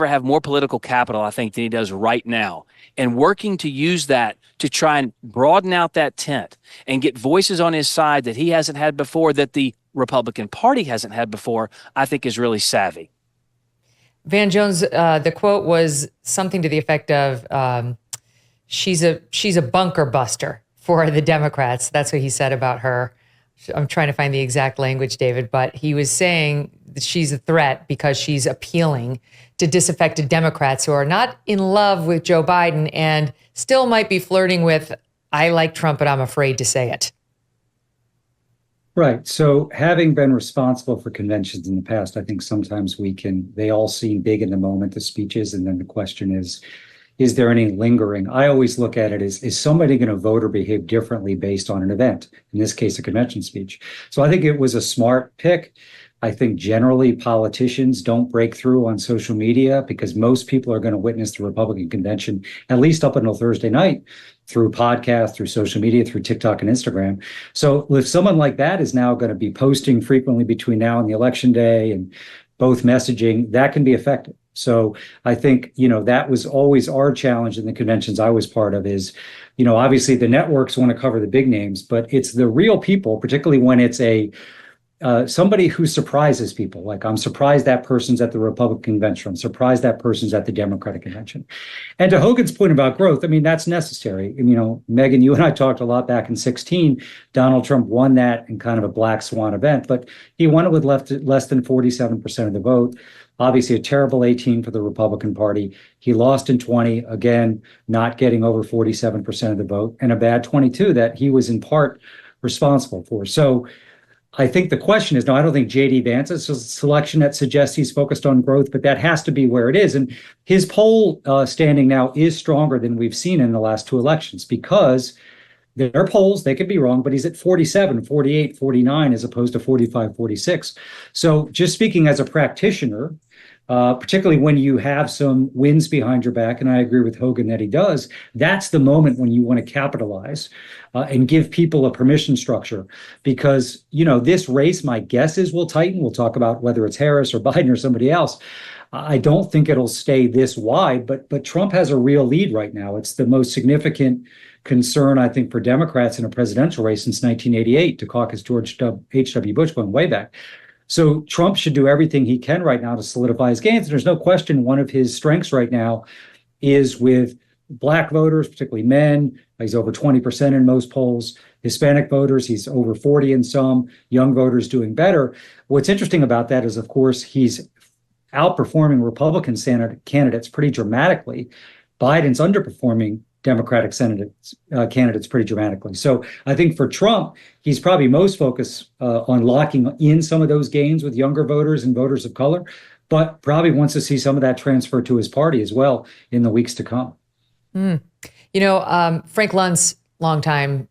have more political capital, I think, than he does right now. And working to use that to try and broaden out that tent and get voices on his side that he hasn't had before, that the Republican Party hasn't had before, I think is really savvy. Van Jones, the quote was something to the effect of, she's a bunker buster for the Democrats. That's what he said about her. I'm trying to find the exact language, David, but he was saying that she's a threat because she's appealing to disaffected Democrats who are not in love with Joe Biden and still might be flirting with, I like Trump, but I'm afraid to say it. Right. So having been responsible for conventions in the past, I think sometimes they all seem big in the moment, the speeches. And then the question is there any lingering? I always look at it as, is somebody going to vote or behave differently based on an event? In this case, a convention speech. So I think it was a smart pick. I think generally politicians don't break through on social media because most people are going to witness the Republican convention, at least up until Thursday night, through podcasts, through social media, through TikTok and Instagram. So if someone like that is now going to be posting frequently between now and the election day and both messaging, that can be effective. So I think, that was always our challenge in the conventions I was part of is, obviously the networks want to cover the big names, but it's the real people, particularly when it's somebody who surprises people. Like, I'm surprised that person's at the Republican convention. I'm surprised that person's at the Democratic convention. And to Hogan's point about growth, I mean, that's necessary. Megyn, you and I talked a lot back in 2016. Donald Trump won that in kind of a black swan event, but he won it with less than 47% of the vote. Obviously, a terrible 18 for the Republican Party. He lost in 20, again, not getting over 47% of the vote, and a bad 22 that he was in part responsible for. So I think the question is, no, I don't think J.D. Vance is a selection that suggests he's focused on growth, but that has to be where it is. And his poll standing now is stronger than we've seen in the last two elections because their polls, they could be wrong, but he's at 47, 48, 49 as opposed to 45, 46. So just speaking as a practitioner, particularly when you have some wins behind your back, and I agree with Hogan that he does, that's the moment when you want to capitalize and give people a permission structure. Because, this race, my guess is will tighten. We'll talk about whether it's Harris or Biden or somebody else. I don't think it'll stay this wide, but Trump has a real lead right now. It's the most significant concern, I think, for Democrats in a presidential race since 1988 to caucus George H.W. Bush going way back. So Trump should do everything he can right now to solidify his gains. And there's no question one of his strengths right now is with Black voters, particularly men. He's over 20% in most polls. Hispanic voters, he's over 40 in some. Young voters doing better. What's interesting about that is, of course, he's outperforming Republican candidates pretty dramatically Biden's underperforming Democratic candidates pretty dramatically. So I think for Trump, he's probably most focused on locking in some of those gains with younger voters and voters of color, but probably wants to see some of that transfer to his party as well in the weeks to come. You know, Frank Luntz, longtime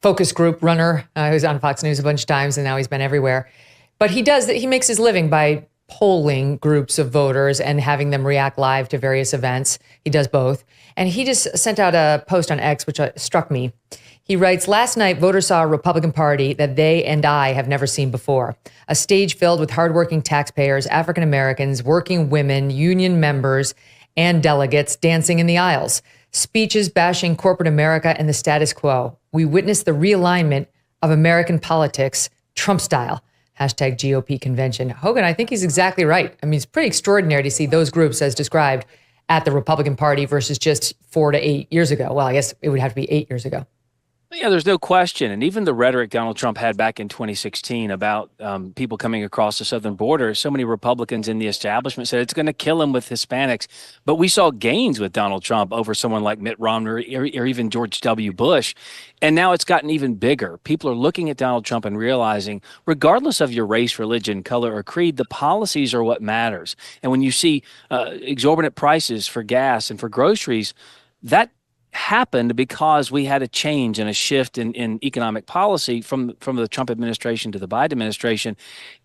focus group runner, who's on Fox News a bunch of times, and now he's been everywhere. But he makes his living by polling groups of voters and having them react live to various events. He does both. And he just sent out a post on X, which struck me. He writes, last night, voters saw a Republican Party that they and I have never seen before. A stage filled with hardworking taxpayers, African Americans, working women, union members, and delegates dancing in the aisles. Speeches bashing corporate America and the status quo. We witnessed the realignment of American politics, Trump style. Hashtag GOP convention. Hogan, I think he's exactly right. I mean, it's pretty extraordinary to see those groups as described at the Republican Party versus just 4 to 8 years ago. Well, I guess it would have to be 8 years ago. Yeah, there's no question. And even the rhetoric Donald Trump had back in 2016 about people coming across the southern border, so many Republicans in the establishment said it's going to kill him with Hispanics. But we saw gains with Donald Trump over someone like Mitt Romney or even George W. Bush. And now it's gotten even bigger. People are looking at Donald Trump and realizing, regardless of your race, religion, color, or creed, the policies are what matters. And when you see exorbitant prices for gas and for groceries, that happened because we had a change and a shift in economic policy from the Trump administration to the Biden administration.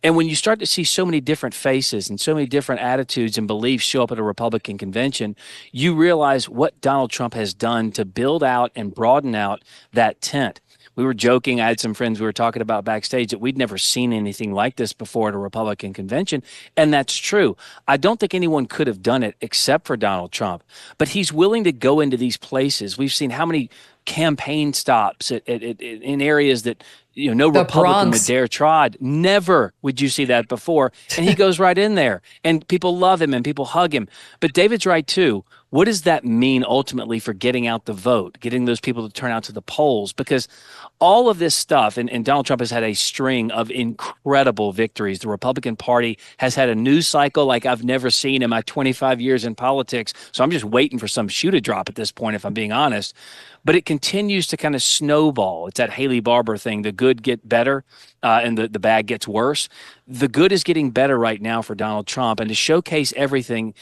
And when you start to see so many different faces and so many different attitudes and beliefs show up at a Republican convention, you realize what Donald Trump has done to build out and broaden out that tent. We were joking. I had some friends we were talking about backstage that we'd never seen anything like this before at a Republican convention. And that's true. I don't think anyone could have done it except for Donald Trump. But he's willing to go into these places. We've seen how many campaign stops in areas that no The Republican Bronx. would dare trod. Never would you see that before. And he goes right in there. And people love him and people hug him. But David's right, too. What does that mean ultimately for getting out the vote, getting those people to turn out to the polls? Because all of this stuff, and Donald Trump has had a string of incredible victories. The Republican Party has had a news cycle like I've never seen in my 25 years in politics. So I'm just waiting for some shoe to drop at this point, if I'm being honest. But it continues to kind of snowball. It's that Haley Barbour thing. The good get better and the bad gets worse. The good is getting better right now for Donald Trump. And to showcase everything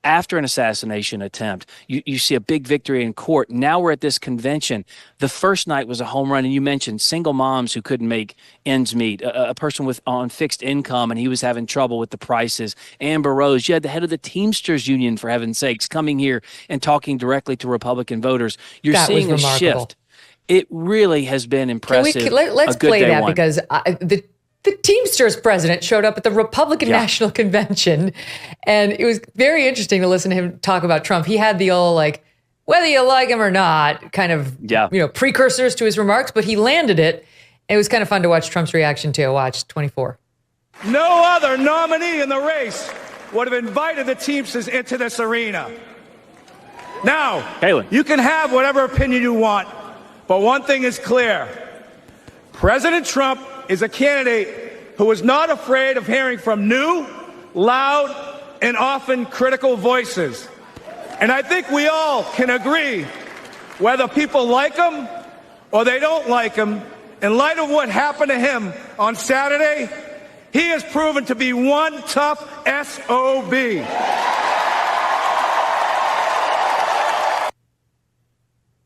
after an assassination attempt, you see a big victory in court. Now we're at this convention. The first night was a home run. And you mentioned single moms who couldn't make ends meet, a person on fixed income, and he was having trouble with the prices. Amber Rose, you had the head of the Teamsters Union, for heaven's sakes, coming here and talking directly to Republican voters. You're seeing a shift. It really has been impressive. Let's play that because the Teamsters president showed up at the Republican National Convention, and it was very interesting to listen to him talk about Trump. He had the old, like, whether you like him or not, kind of, precursors to his remarks, but he landed it. It was kind of fun to watch Trump's reaction to. Watch 24. No other nominee in the race would have invited the Teamsters into this arena. Now, you can have whatever opinion you want, but one thing is clear. President Trump is a candidate who is not afraid of hearing from new, loud, and often critical voices. And I think we all can agree, whether people like him or they don't like him, in light of what happened to him on Saturday, he has proven to be one tough SOB.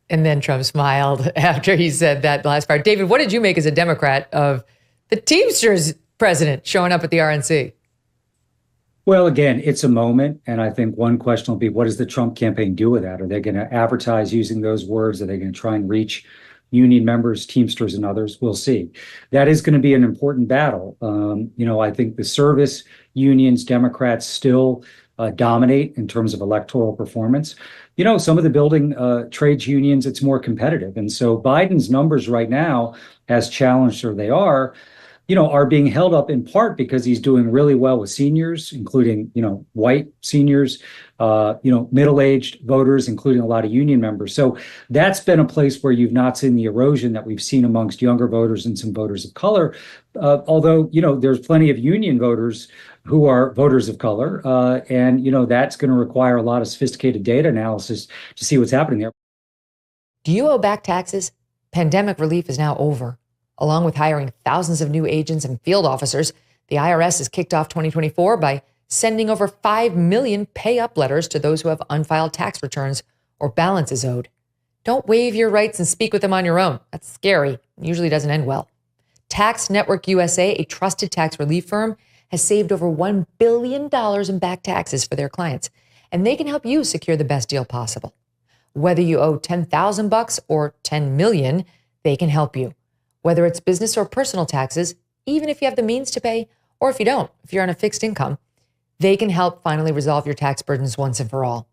And then Trump smiled after he said that last part. David, what did you make as a Democrat of the Teamsters president showing up at the RNC? Well, again, it's a moment. And I think one question will be, what does the Trump campaign do with that? Are they going to advertise using those words? Are they going to try and reach union members, Teamsters, and others? We'll see. That is going to be an important battle. I think the service unions, Democrats still dominate in terms of electoral performance. Some of the building trades unions, it's more competitive. And so Biden's numbers right now, as challenged as they are, are being held up in part because he's doing really well with seniors, including, white seniors, middle-aged voters, including a lot of union members. So that's been a place where you've not seen the erosion that we've seen amongst younger voters and some voters of color. Although, there's plenty of union voters who are voters of color. And that's going to require a lot of sophisticated data analysis to see what's happening there. Do you owe back taxes? Pandemic relief is now over. Along with hiring thousands of new agents and field officers, the IRS has kicked off 2024 by sending over 5 million pay-up letters to those who have unfiled tax returns or balances owed. Don't waive your rights and speak with them on your own. That's scary. It usually doesn't end well. Tax Network USA, a trusted tax relief firm, has saved over $1 billion in back taxes for their clients, and they can help you secure the best deal possible. Whether you owe $10,000 or $10 million, they can help you. Whether it's business or personal taxes, even if you have the means to pay, or if you don't, if you're on a fixed income, they can help finally resolve your tax burdens once and for all.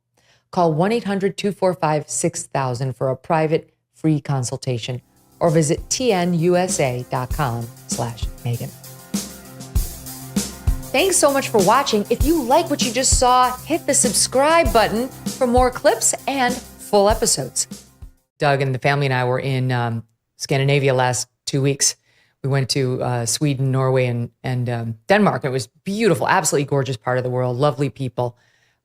Call 1-800-245-6000 for a private, free consultation, or visit tnusa.com/Megyn. Thanks so much for watching. If you like what you just saw, hit the subscribe button for more clips and full episodes. Doug and the family and I were in Scandinavia last 2 weeks. We went to Sweden, Norway, and Denmark. It was beautiful, absolutely gorgeous part of the world, lovely people.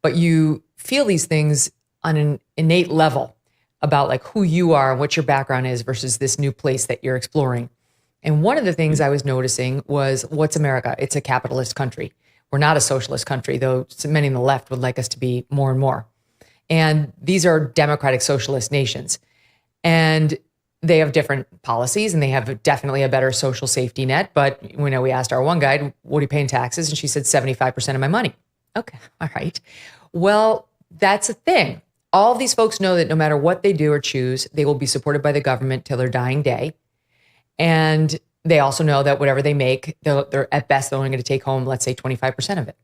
But you feel these things on an innate level about like who you are and what your background is versus this new place that you're exploring. And one of the things I was noticing was, what's America? It's a capitalist country. We're not a socialist country, though many on the left would like us to be more and more. And these are democratic socialist nations. And they have different policies and they have definitely a better social safety net. But we asked our one guide, what do you pay in taxes? And she said 75% of my money. Okay, all right. Well, that's a thing. All of these folks know that no matter what they do or choose, they will be supported by the government till their dying day. And they also know that whatever they make, they're at best, they're only going to take home, let's say 25% of it.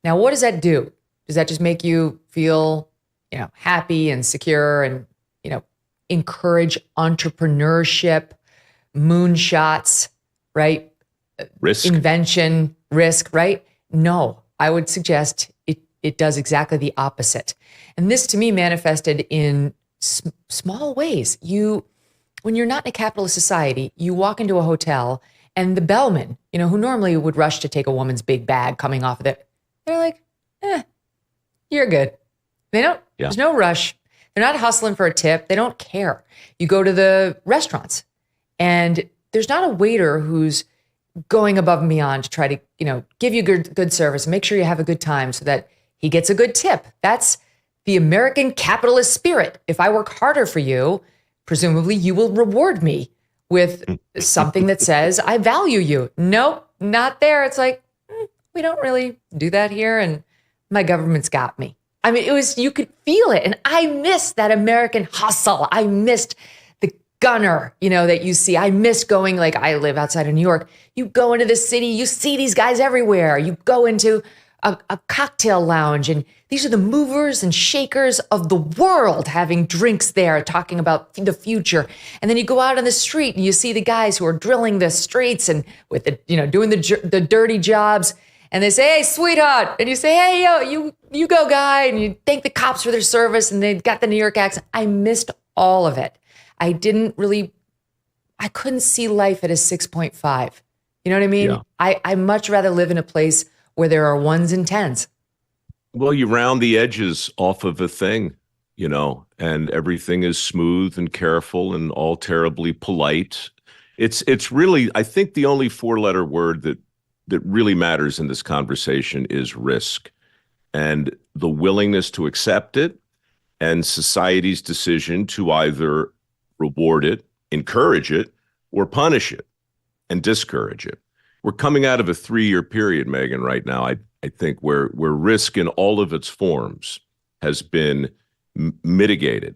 Now, what does that do? Does that just make you feel, happy and secure and, encourage entrepreneurship, moonshots, right? Risk. Invention, risk, right? No, I would suggest it does exactly the opposite. And this to me manifested in small ways. When you're not in a capitalist society, you walk into a hotel and the bellman, who normally would rush to take a woman's big bag coming off of it, they're like, you're good. There's no rush. They're not hustling for a tip. They don't care. You go to the restaurants and there's not a waiter who's going above and beyond to try to, give you good service and make sure you have a good time so that he gets a good tip. That's the American capitalist spirit. If I work harder for you, presumably you will reward me with something that says, I value you. Nope, not there. It's like, we don't really do that here. And my government's got me. I mean, you could feel it. And I missed that American hustle. I missed the gunner, that you see. I miss going, I live outside of New York. You go into the city, you see these guys everywhere. You go into a cocktail lounge and these are the movers and shakers of the world having drinks there, talking about the future. And then you go out on the street and you see the guys who are drilling the streets and with doing the dirty jobs. And they say, hey, sweetheart. And you say, hey, yo, you go, guy. And you thank the cops for their service. And they got the New York accent. I missed all of it. I couldn't see life at a 6.5. You know what I mean? Yeah. I much rather live in a place where there are ones and tens. Well, you round the edges off of a thing, and everything is smooth and careful and all terribly polite. It's really, I think the only 4-letter word that really matters in this conversation is risk, and the willingness to accept it and society's decision to either reward it, encourage it, or punish it and discourage it. We're coming out of a 3-year period, Megyn, right now, I think, where risk in all of its forms has been mitigated.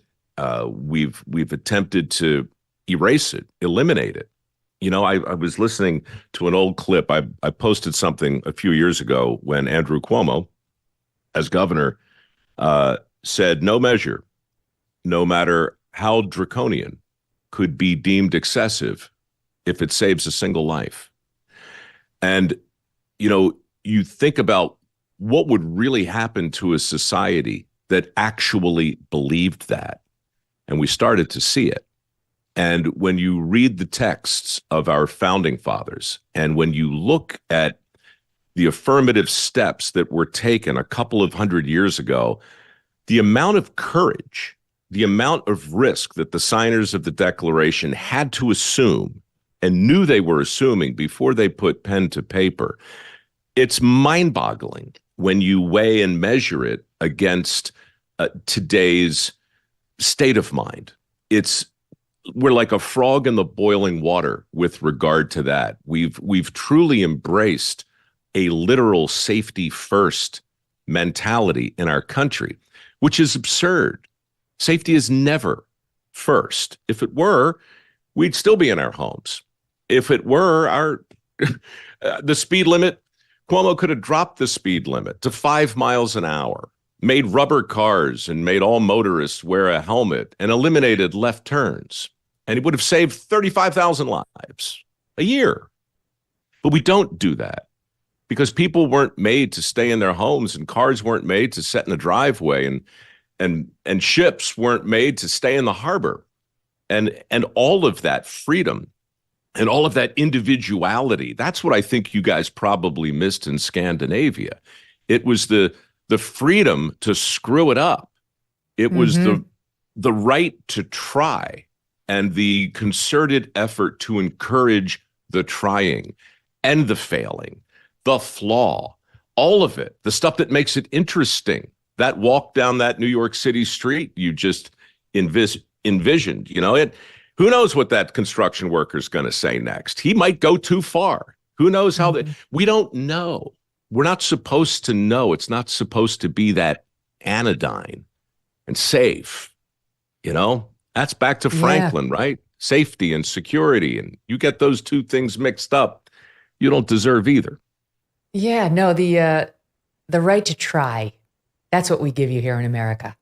We've attempted to erase it, eliminate it. I was listening to an old clip. I posted something a few years ago when Andrew Cuomo, as governor, said no measure, no matter how draconian, could be deemed excessive if it saves a single life. And, you think about what would really happen to a society that actually believed that. And we started to see it. And when you read the texts of our founding fathers, and when you look at the affirmative steps that were taken a couple of hundred years ago, the amount of courage, the amount of risk that the signers of the Declaration had to assume and knew they were assuming before they put pen to paper, it's mind-boggling when you weigh and measure it against today's state of mind. We're like a frog in the boiling water with regard to that. We've truly embraced a literal safety first mentality in our country, which is absurd. Safety is never first. If it were, we'd still be in our homes. If it were the speed limit, Cuomo could have dropped the speed limit to 5 miles an hour, made rubber cars and made all motorists wear a helmet and eliminated left turns. And it would have saved 35,000 lives a year. But we don't do that because people weren't made to stay in their homes, and cars weren't made to sit in the driveway, and ships weren't made to stay in the harbor. And all of that freedom and all of that individuality, that's what I think you guys probably missed in Scandinavia. It was the freedom to screw it up. It was the right to try and the concerted effort to encourage the trying and the failing, the flaw, all of it, the stuff that makes it interesting. That walk down that New York City street you just envisioned, who knows what that construction worker's going to say next? He might go too far. Who knows how we don't know. We're not supposed to know. It's not supposed to be that anodyne and safe. That's back to Franklin, right? Safety and security. And you get those two things mixed up, you don't deserve either. Yeah, no, the right to try. That's what we give you here in America.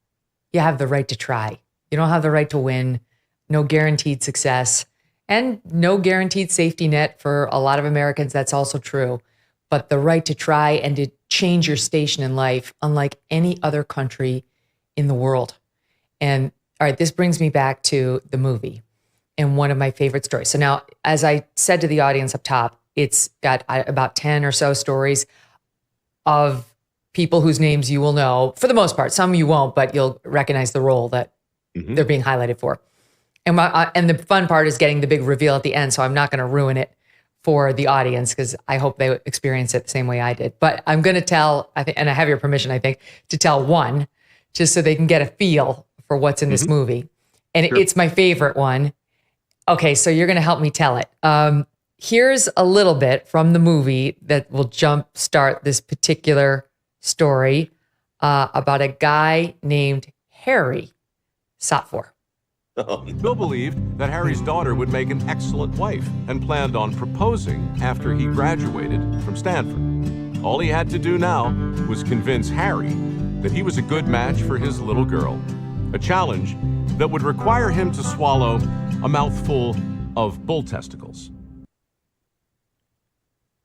You have the right to try. You don't have the right to win. No guaranteed success, and no guaranteed safety net for a lot of Americans. That's also true. But the right to try and to change your station in life, unlike any other country in the world. And all right, this brings me back to the movie and one of my favorite stories. So now, as I said to the audience up top, it's got about 10 or so stories of people whose names you will know, for the most part. Some you won't, but you'll recognize the role that they're being highlighted for. And the fun part is getting the big reveal at the end, so I'm not going to ruin it for the audience because I hope they experience it the same way I did. But I'm going to tell, I think, and I have your permission, I think, to tell one, just so they can get a feel for what's in this movie. And it's my favorite one. Okay, so you're going to help me tell it. Here's a little bit from the movie that will jumpstart this particular story about a guy named Harry Satfor. Bill believed that Harry's daughter would make an excellent wife and planned on proposing after he graduated from Stanford. All he had to do now was convince Harry that he was a good match for his little girl, a challenge that would require him to swallow a mouthful of bull testicles.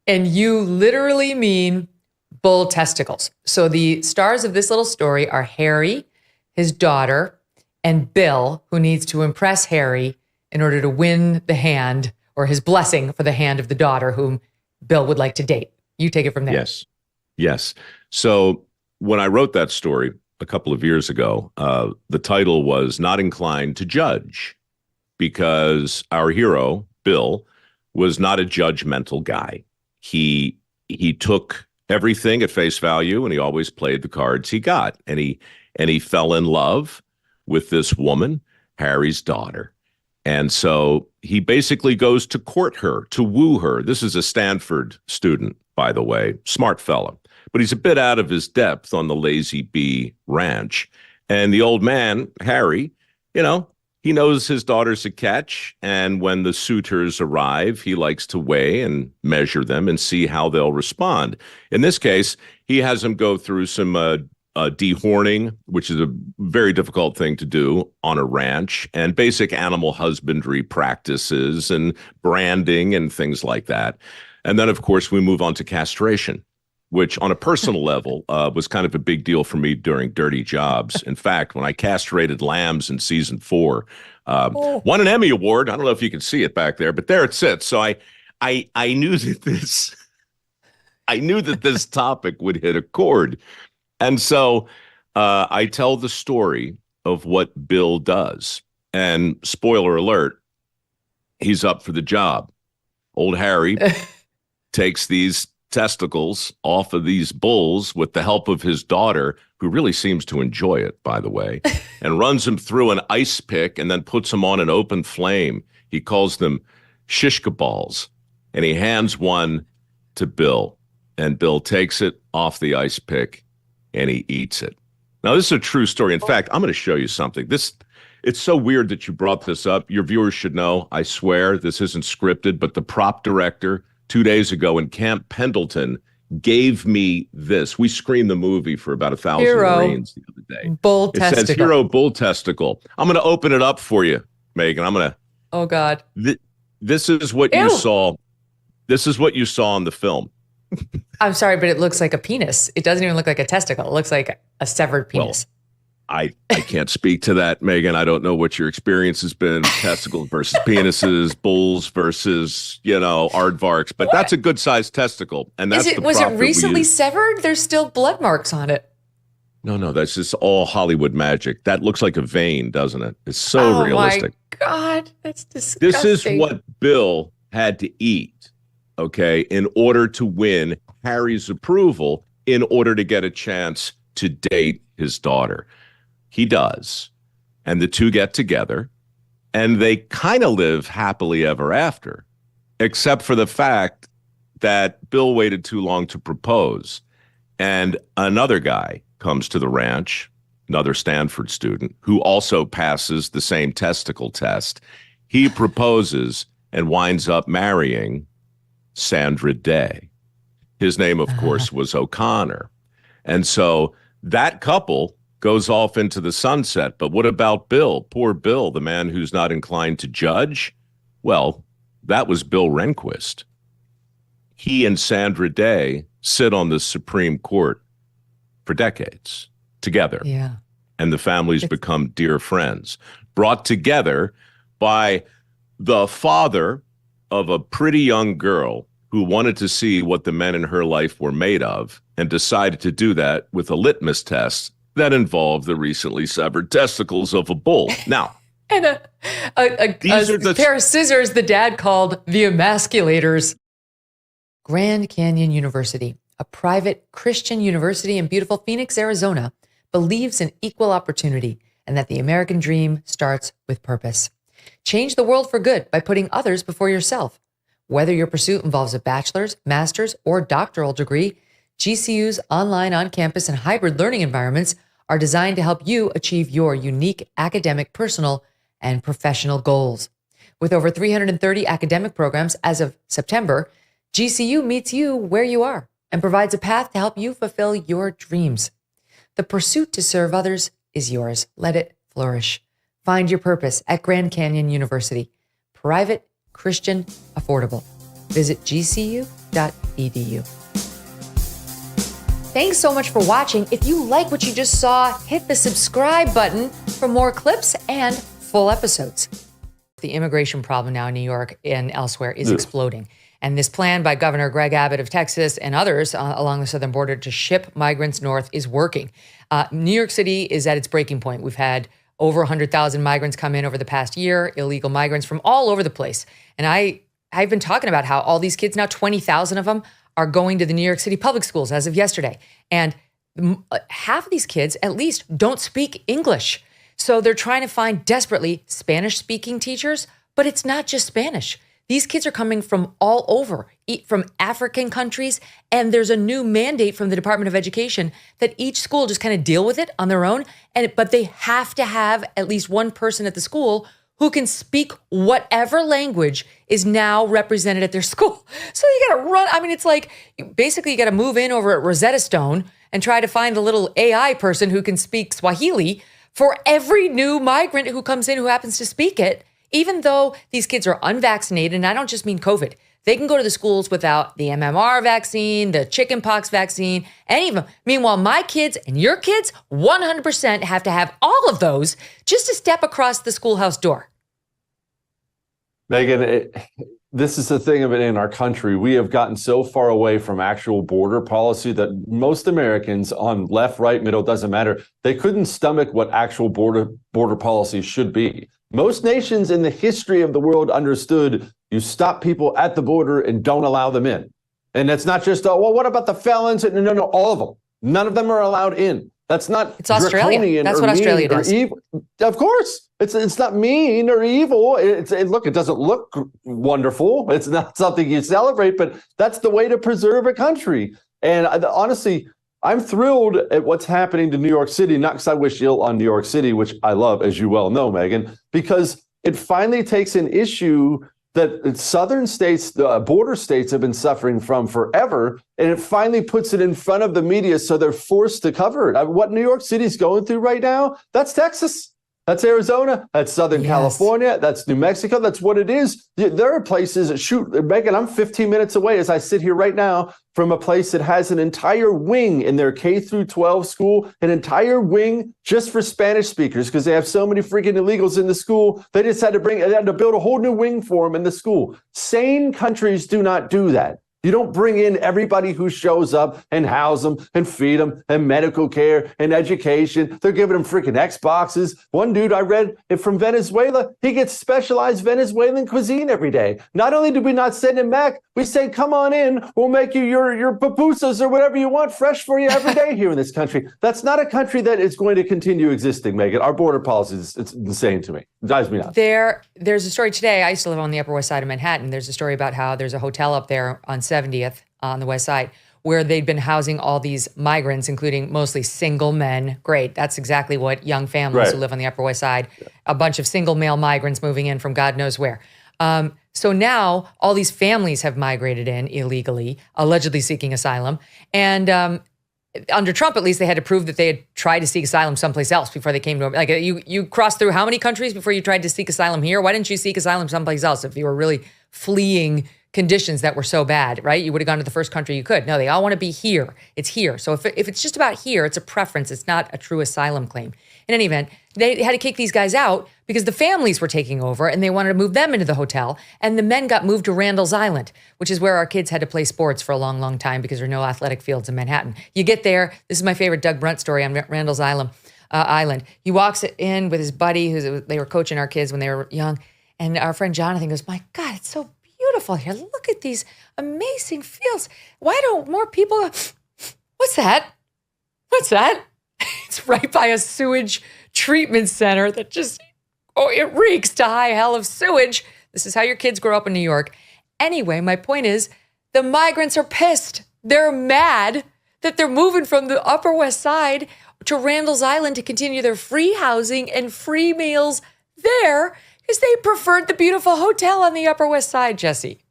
And you literally mean bull testicles. So the stars of this little story are Harry, his daughter, and Bill, who needs to impress Harry in order to win the hand or his blessing for the hand of the daughter whom Bill would like to date. You take it from there. Yes. So when I wrote that story a couple of years ago, the title was Not Inclined to Judge, because our hero, Bill, was not a judgmental guy. He took everything at face value, and he always played the cards he got. And he fell in love with this woman, Harry's daughter. And so he basically goes to court her, to woo her. This is a Stanford student, by the way, smart fella, but he's a bit out of his depth on the Lazy Bee Ranch. And the old man, Harry, he knows his daughter's a catch. And when the suitors arrive, he likes to weigh and measure them and see how they'll respond. In this case, he has them go through some dehorning, which is a very difficult thing to do on a ranch, and basic animal husbandry practices and branding and things like that. And then, of course, we move on to castration, which on a personal level was kind of a big deal for me during Dirty Jobs. In fact, when I castrated lambs in season 4, won an Emmy Award. I don't know if you can see it back there, but there it sits. So I knew that this topic would hit a chord. And so I tell the story of what Bill does. And spoiler alert, he's up for the job. Old Harry takes these testicles off of these bulls with the help of his daughter, who really seems to enjoy it, by the way, and runs them through an ice pick and then puts them on an open flame. He calls them shishka balls, and he hands one to Bill, and Bill takes it off the ice pick and he eats it. Now, this is a true story. In fact, I'm going to show you something. It's so weird that you brought this up. Your viewers should know, I swear, this isn't scripted, but the prop director 2 days ago in Camp Pendleton gave me this. We screened the movie for about 1,000 Marines the other day. Bull testicle. It says Hero Bull Testicle. I'm going to open it up for you, Megan. I'm going to. Oh, God. This is what you saw. This is what you saw in the film. I'm sorry, but it looks like a penis. It doesn't even look like a testicle. It looks like a severed penis. Well, I can't speak to that, Megan. I don't know what your experience has been. Testicles versus penises, bulls versus, aardvarks. But that's a good-sized testicle. And that's was it recently severed? There's still blood marks on it. No, that's just all Hollywood magic. That looks like a vein, doesn't it? It's so realistic. Oh, my God. That's disgusting. This is what Bill had to eat, okay, in order to win Harry's approval, in order to get a chance to date his daughter. He does. And the two get together, and they kind of live happily ever after, except for the fact that Bill waited too long to propose. And another guy comes to the ranch, another Stanford student, who also passes the same testicle test. He proposes and winds up marrying Sandra Day. His name, of course, was O'Connor. And so that couple goes off into the sunset. But what about Bill? Poor Bill, the man who's not inclined to judge? Well, that was Bill Rehnquist. He and Sandra Day sit on the Supreme Court for decades together. Yeah. And the families become dear friends, brought together by the father of a pretty young girl who wanted to see what the men in her life were made of and decided to do that with a litmus test that involved the recently severed testicles of a bull. Now, and a pair of scissors the dad called the emasculators. Grand Canyon University, a private Christian university in beautiful Phoenix, Arizona, believes in equal opportunity and that the American dream starts with purpose. Change the world for good by putting others before yourself. Whether your pursuit involves a bachelor's, master's, or doctoral degree, GCU's online, on-campus, and hybrid learning environments are designed to help you achieve your unique academic, personal, and professional goals. With over 330 academic programs as of September, GCU meets you where you are and provides a path to help you fulfill your dreams. The pursuit to serve others is yours. Let it flourish. Find your purpose at Grand Canyon University. Private, Christian, affordable. Visit gcu.edu. Thanks so much for watching. If you like what you just saw, hit the subscribe button for more clips and full episodes. The immigration problem now in New York and elsewhere is exploding. And this plan by Governor Greg Abbott of Texas and others along the southern border to ship migrants north is working. New York City is at its breaking point. We've had over 100,000 migrants come in over the past year, illegal migrants from all over the place. And I've been talking about how all these kids, now 20,000 of them, are going to the New York City public schools as of yesterday. And half of these kids, at least, don't speak English. So they're trying to find desperately Spanish-speaking teachers, but it's not just Spanish. These kids are coming from all over, from African countries, and there's a new mandate from the Department of Education that each school just kind of deal with it on their own, but they have to have at least one person at the school who can speak whatever language is now represented at their school. So you got to run. I mean, it's like basically you got to move in over at Rosetta Stone and try to find the little AI person who can speak Swahili for every new migrant who comes in who happens to speak it, even though these kids are unvaccinated. And I don't just mean COVID. They can go to the schools without the MMR vaccine, the chickenpox vaccine, any of them. Meanwhile, my kids and your kids 100% have to have all of those just to step across the schoolhouse door. Megyn, this is the thing of it in our country. We have gotten so far away from actual border policy that most Americans on left, right, middle, doesn't matter. They couldn't stomach what actual border policy should be. Most nations in the history of the world understood you stop people at the border and don't allow them in. And it's not just, well, what about the felons? No, all of them. None of them are allowed in. That's not It's Australia. That's what Australia does. Of course. It's not mean or evil. Look, it doesn't look wonderful. It's not something you celebrate, but that's the way to preserve a country. And honestly, I'm thrilled at what's happening to New York City, not because I wish ill on New York City, which I love, as you well know, Megyn, because it finally takes an issue that southern states, the border states have been suffering from forever, and it finally puts it in front of the media so they're forced to cover it. What New York City's going through right now, that's Texas. That's Arizona. That's Southern California. That's New Mexico. That's what it is. There are places that Megyn, I'm 15 minutes away as I sit here right now from a place that has an entire wing in their K through 12 school, an entire wing just for Spanish speakers because they have so many freaking illegals in the school. They just had to build a whole new wing for them in the school. Sane countries do not do that. You don't bring in everybody who shows up and house them and feed them and medical care and education. They're giving them freaking Xboxes. One dude I read from Venezuela, he gets specialized Venezuelan cuisine every day. Not only do we not send him back, we say, come on in. We'll make you your pupusas or whatever you want fresh for you every day here in this country. That's not a country that is going to continue existing, Megyn. Our border policy it's insane to me. It drives me nuts. There's a story today. I used to live on the Upper West Side of Manhattan. There's a story about how there's a hotel up there on 70th on the West Side where they'd been housing all these migrants, including mostly single men. Great. That's exactly what young families who live on the Upper West Side, a bunch of single male migrants moving in from God knows where. So now all these families have migrated in illegally, allegedly seeking asylum. And under Trump, at least, they had to prove that they had tried to seek asylum someplace else before they came to him. Like you crossed through how many countries before you tried to seek asylum here? Why didn't you seek asylum someplace else if you were really fleeing conditions that were so bad, right? You would have gone to the first country you could. No, they all want to be here. It's here. So if it's just about here, it's a preference. It's not a true asylum claim. In any event, they had to kick these guys out because the families were taking over and they wanted to move them into the hotel. And the men got moved to Randall's Island, which is where our kids had to play sports for a long, long time because there are no athletic fields in Manhattan. You get there. This is my favorite Doug Brunt story on Randall's Island. He walks in with his buddy, they were coaching our kids when they were young. And our friend Jonathan goes, my God, it's so beautiful here. Look at these amazing fields. Why don't more people? What's that? What's that? It's right by a sewage treatment center that just, it reeks to high hell of sewage. This is how your kids grow up in New York. Anyway, my point is the migrants are pissed. They're mad that they're moving from the Upper West Side to Randall's Island to continue their free housing and free meals there because they preferred the beautiful hotel on the Upper West Side, Jesse.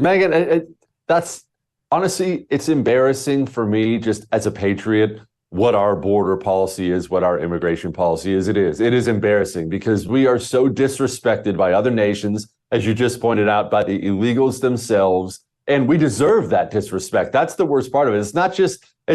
Megyn, that's honestly, it's embarrassing for me just as a patriot what our border policy is, what our immigration policy is. It is embarrassing because we are so disrespected by other nations, as you just pointed out, by the illegals themselves. And we deserve that disrespect. That's the worst part of it. It's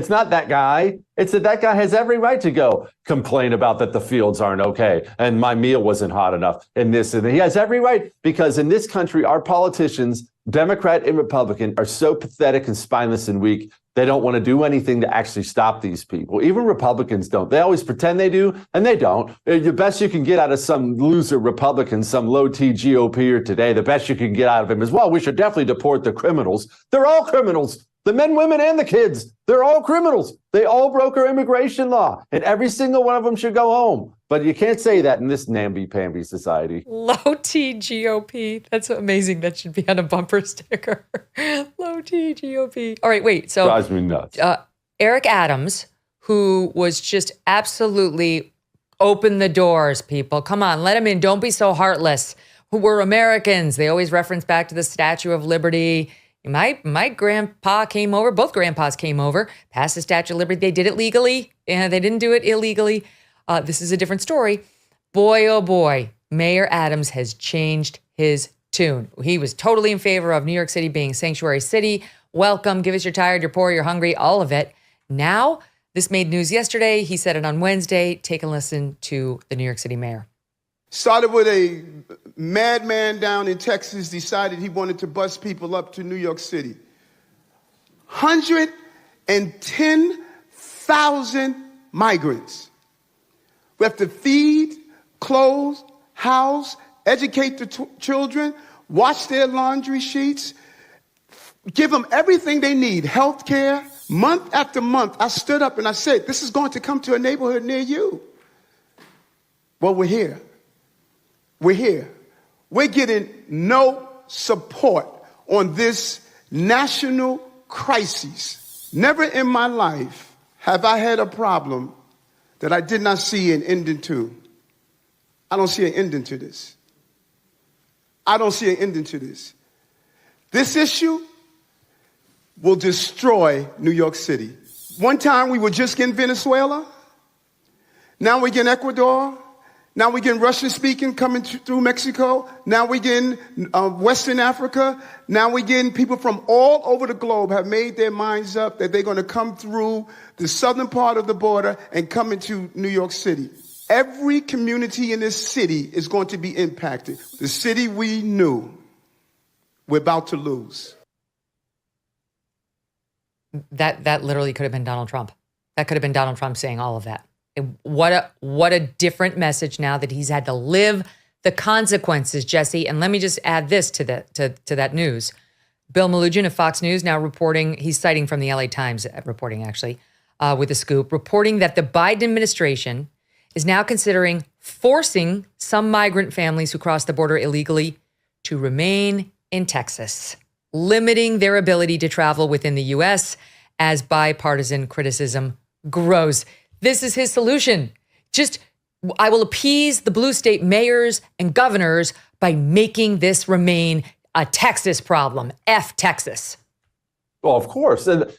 not that guy. It's that guy has every right to go complain about that the fields aren't okay and my meal wasn't hot enough and this and that. He has every right because in this country, our politicians, Democrat and Republican, are so pathetic and spineless and weak. They don't want to do anything to actually stop these people. Even Republicans don't. They always pretend they do, and they don't. The best you can get out of some loser Republican, some low-T GOPer today, the best you can get out of him is, well, we should definitely deport the criminals. They're all criminals. The men, women, and the kids. They're all criminals. They all broke our immigration law, and every single one of them should go home. But you can't say that in this namby-pamby society. Low-T GOP. That's amazing. That should be on a bumper sticker. Low-T GOP. All right, wait. So drives me nuts. Eric Adams, who was just absolutely open the doors, people. Come on, let him in. Don't be so heartless. We're Americans. They always reference back to the Statue of Liberty. My grandpa came over, both grandpas came over, passed the Statue of Liberty. They did it legally, and they didn't do it illegally. This is a different story. Boy, oh boy, Mayor Adams has changed his tune. He was totally in favor of New York City being a sanctuary city. Welcome, give us you're tired, you're poor, you're hungry, all of it. Now, this made news yesterday. He said it on Wednesday. Take a listen to the New York City mayor. Started with a madman down in Texas decided he wanted to bus people up to New York City. 110,000 migrants. We have to feed, clothe, house, educate the children, wash their laundry sheets, give them everything they need, health care. Month after month, I stood up and I said, this is going to come to a neighborhood near you. Well, we're here. We're here. We're getting no support on this national crisis. Never in my life have I had a problem that I did not see an ending to. I don't see an ending to this. I don't see an ending to this. This issue will destroy New York City. One time we were just getting Venezuela. Now we're getting Ecuador. Now we're getting Russian-speaking coming through Mexico. Now we're getting Western Africa. Now we're getting people from all over the globe have made their minds up that they're going to come through the southern part of the border and come into New York City. Every community in this city is going to be impacted. The city we knew, we're about to lose. That literally could have been Donald Trump. That could have been Donald Trump saying all of that. What a different message now that he's had to live the consequences, Jesse. And let me just add this to that news. Bill Malugin of Fox News now reporting, he's citing from the LA Times reporting actually, with a scoop, reporting that the Biden administration is now considering forcing some migrant families who cross the border illegally to remain in Texas, limiting their ability to travel within the U.S. as bipartisan criticism grows. This is his solution. I will appease the blue state mayors and governors by making this remain a Texas problem. F Texas. Well, of course. And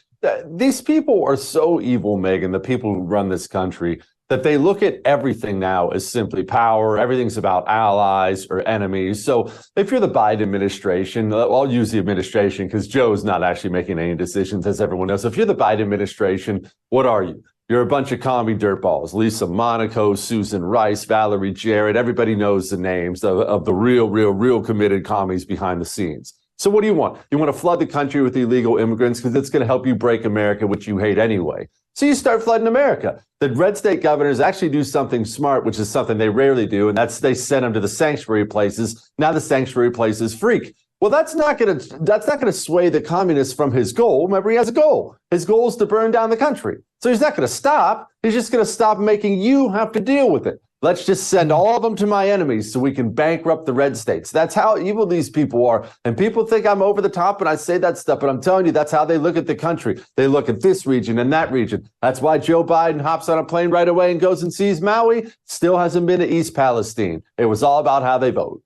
these people are so evil, Megyn, the people who run this country, that they look at everything now as simply power. Everything's about allies or enemies. So if you're the Biden administration, I'll use the administration because Joe's not actually making any decisions, as everyone knows. If you're the Biden administration, what are you? You're a bunch of commie dirtballs. Lisa Monaco, Susan Rice, Valerie Jarrett. Everybody knows the names of the real committed commies behind the scenes. So what do you want? You want to flood the country with illegal immigrants because it's going to help you break America, which you hate anyway. So you start flooding America. The red state governors actually do something smart, which is something they rarely do, and that's they send them to the sanctuary places. Now the sanctuary places freak. Well, that's not going to sway the communists from his goal. Remember, he has a goal. His goal is to burn down the country. So he's not going to stop. He's just going to stop making you have to deal with it. Let's just send all of them to my enemies so we can bankrupt the red states. That's how evil these people are. And people think I'm over the top when I say that stuff, but I'm telling you, that's how they look at the country. They look at this region and that region. That's why Joe Biden hops on a plane right away and goes and sees Maui. Still hasn't been to East Palestine. It was all about how they vote.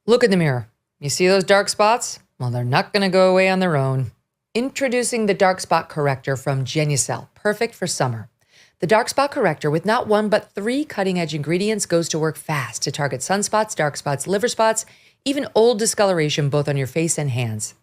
Look in the mirror. You see those dark spots? Well, they're not going to go away on their own. Introducing the Dark Spot Corrector from Genucel, perfect for summer. The Dark Spot Corrector, with not one but 3 cutting-edge ingredients, goes to work fast to target sunspots, dark spots, liver spots, even old discoloration both on your face and hands.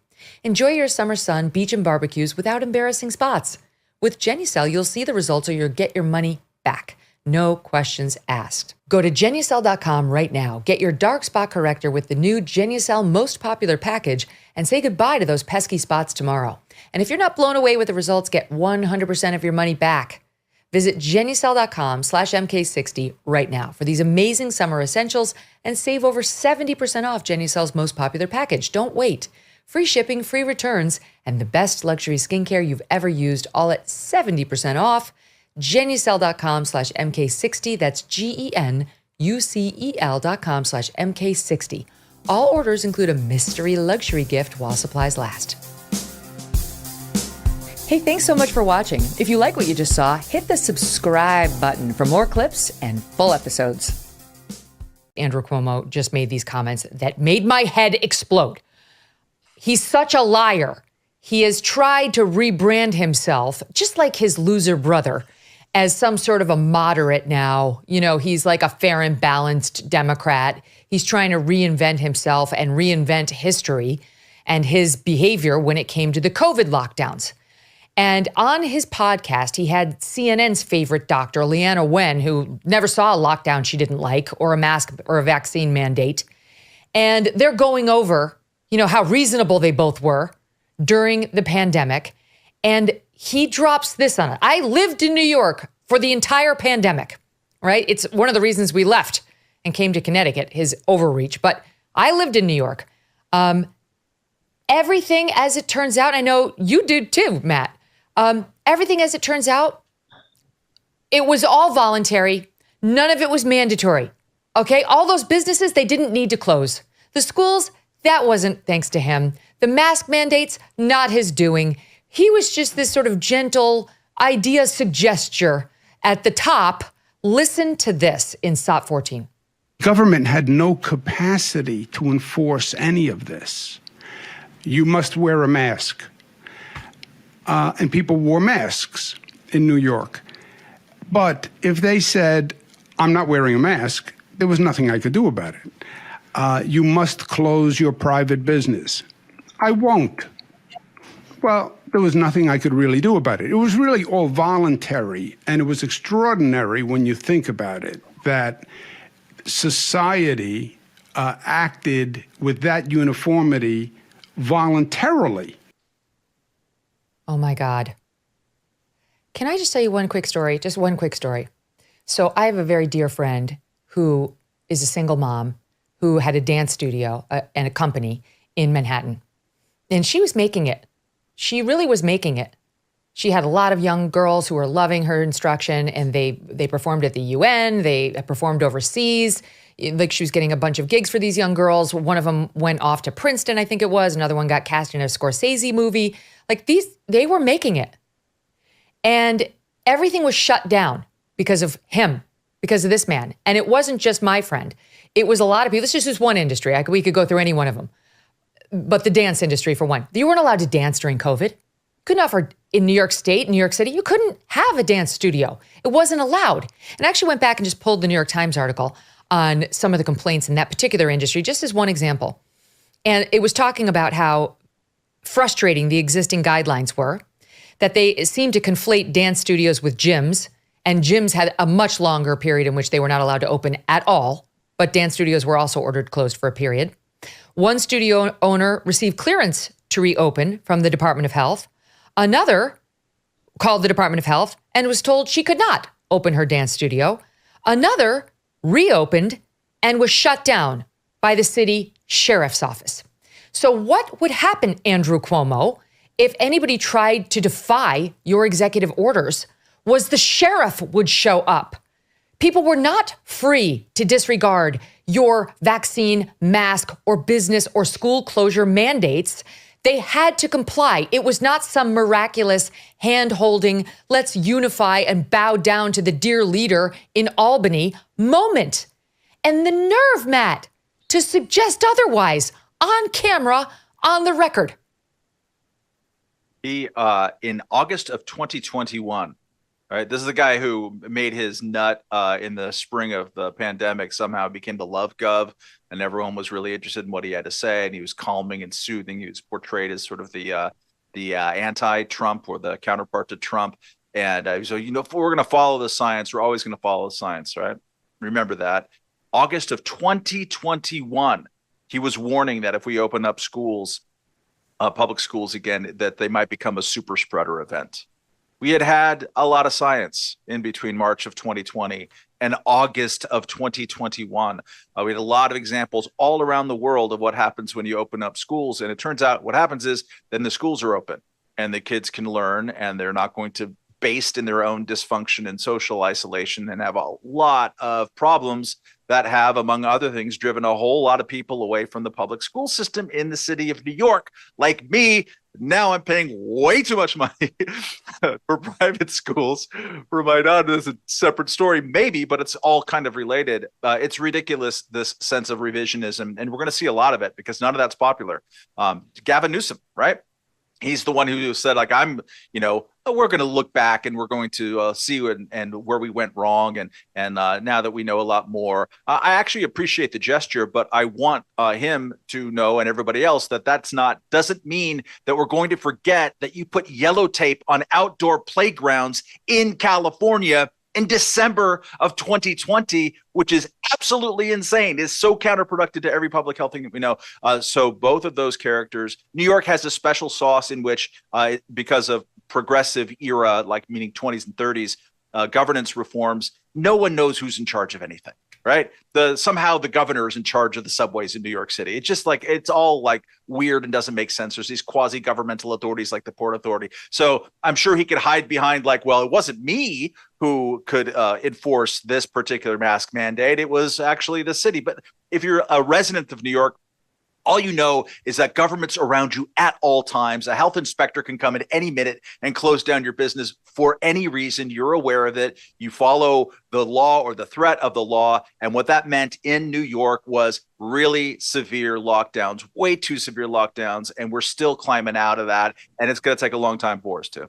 Enjoy your summer sun, beach, and barbecues without embarrassing spots. With Genucel, you'll see the results or you'll get your money back. No questions asked. Go to Genucel.com right now. Get your dark spot corrector with the new Genucel Most Popular Package and say goodbye to those pesky spots tomorrow. And if you're not blown away with the results, get 100% of your money back. Visit Genucel.com/MK60 right now for these amazing summer essentials and save over 70% off Genucel's Most Popular Package. Don't wait. Free shipping, free returns, and the best luxury skincare you've ever used, all at 70% off. Genucel.com/MK60. That's GENUCEL.com/MK60. All orders include a mystery luxury gift while supplies last. Hey, thanks so much for watching. If you like what you just saw, hit the subscribe button for more clips and full episodes. Andrew Cuomo just made these comments that made my head explode. he's such a liar. He has tried to rebrand himself, just like his loser brother, as some sort of a moderate now. You know, he's like a fair and balanced Democrat. He's trying to reinvent himself and reinvent history and his behavior when it came to the COVID lockdowns. And on his podcast, he had CNN's favorite doctor, Leanna Wen, who never saw a lockdown she didn't like or a mask or a vaccine mandate. And they're going over, you know, how reasonable they both were during the pandemic. And he drops this on it. I lived in New York for the entire pandemic, right? It's one of the reasons we left and came to Connecticut, his overreach. But I lived in New York. Everything, as it turns out, I know you did too, Matt. Everything, as it turns out, it was all voluntary. None of it was mandatory. Okay, all those businesses, they didn't need to close. The schools, that wasn't thanks to him. The mask mandates, not his doing. He was just this sort of gentle idea suggester at the top. Listen to this in SOT 14. Government had no capacity to enforce any of this. You must wear a mask. And people wore masks in New York. But if they said, I'm not wearing a mask, there was nothing I could do about it. You must close your private business. I won't. Well, there was nothing I could really do about it. It was really all voluntary, and it was extraordinary when you think about it, that society acted with that uniformity voluntarily. Oh my God. Can I just tell you one quick story? Just one quick story. So I have a very dear friend who is a single mom who had a dance studio and a company in Manhattan. And she was making it. She really was making it. She had a lot of young girls who were loving her instruction, and they performed at the UN, they performed overseas. Like, she was getting a bunch of gigs for these young girls. One of them went off to Princeton, I think it was. Another one got cast in a Scorsese movie. Like, they were making it. And everything was shut down because of him, because of this man. And it wasn't just my friend. It was a lot of people. This is just one industry. We could go through any one of them. But the dance industry, for one. You weren't allowed to dance during COVID. Couldn't offer in New York State, New York City. You couldn't have a dance studio. It wasn't allowed. And I actually went back and just pulled the New York Times article on some of the complaints in that particular industry, just as one example. And it was talking about how frustrating the existing guidelines were, that they seemed to conflate dance studios with gyms, and gyms had a much longer period in which they were not allowed to open at all, but dance studios were also ordered closed for a period. One studio owner received clearance to reopen from the Department of Health. Another called the Department of Health and was told she could not open her dance studio. Another reopened and was shut down by the city sheriff's office. So what would happen, Andrew Cuomo, if anybody tried to defy your executive orders? Was the sheriff would show up. People were not free to disregard your vaccine, mask, or business or school closure mandates. They had to comply. It was not some miraculous hand-holding, let's unify and bow down to the dear leader in Albany moment. And the nerve, Matt, to suggest otherwise on camera, on the record. He, in August of 2021, right, this is the guy who made his nut in the spring of the pandemic, somehow became the love gov, and everyone was really interested in what he had to say, and he was calming and soothing. He was portrayed as sort of the anti-Trump, or the counterpart to Trump. And so, you know, if we're going to follow the science, we're always going to follow the science, right? Remember that. August of 2021, he was warning that if we open up schools, public schools again, that they might become a super spreader event. We had a lot of science in between March of 2020 and August of 2021. We had a lot of examples all around the world of what happens when you open up schools. And it turns out what happens is then the schools are open and the kids can learn, and they're not going to based in their own dysfunction and social isolation and have a lot of problems that have, among other things, driven a whole lot of people away from the public school system in the city of New York, like me, Now I'm paying way too much money for private schools for my daughter. It's a separate story, maybe, but it's all kind of related. It's ridiculous, this sense of revisionism, and we're going to see a lot of it because none of that's popular. Gavin Newsom, right? He's the one who said, like, we're going to look back and we're going to see and where we went wrong. And now that we know a lot more, I actually appreciate the gesture, but I want him to know, and everybody else, that doesn't mean that we're going to forget that you put yellow tape on outdoor playgrounds in California in December of 2020, which is absolutely insane. It's so counterproductive to every public health thing that we know. So both of those characters, New York has a special sauce in which, because of progressive era, like meaning 20s and 30s, governance reforms, no one knows who's in charge of anything, right? Somehow the governor is in charge of the subways in New York City. It's just like, it's all like weird and doesn't make sense. There's these quasi-governmental authorities like the Port Authority. So I'm sure he could hide behind like, well, it wasn't me who could enforce this particular mask mandate. It was actually the city. But if you're a resident of New York, all you know is that government's around you at all times. A health inspector can come at any minute and close down your business for any reason. You're aware of it. You follow the law or the threat of the law. And what that meant in New York was really severe lockdowns, way too severe lockdowns. And we're still climbing out of that. And it's going to take a long time for us to.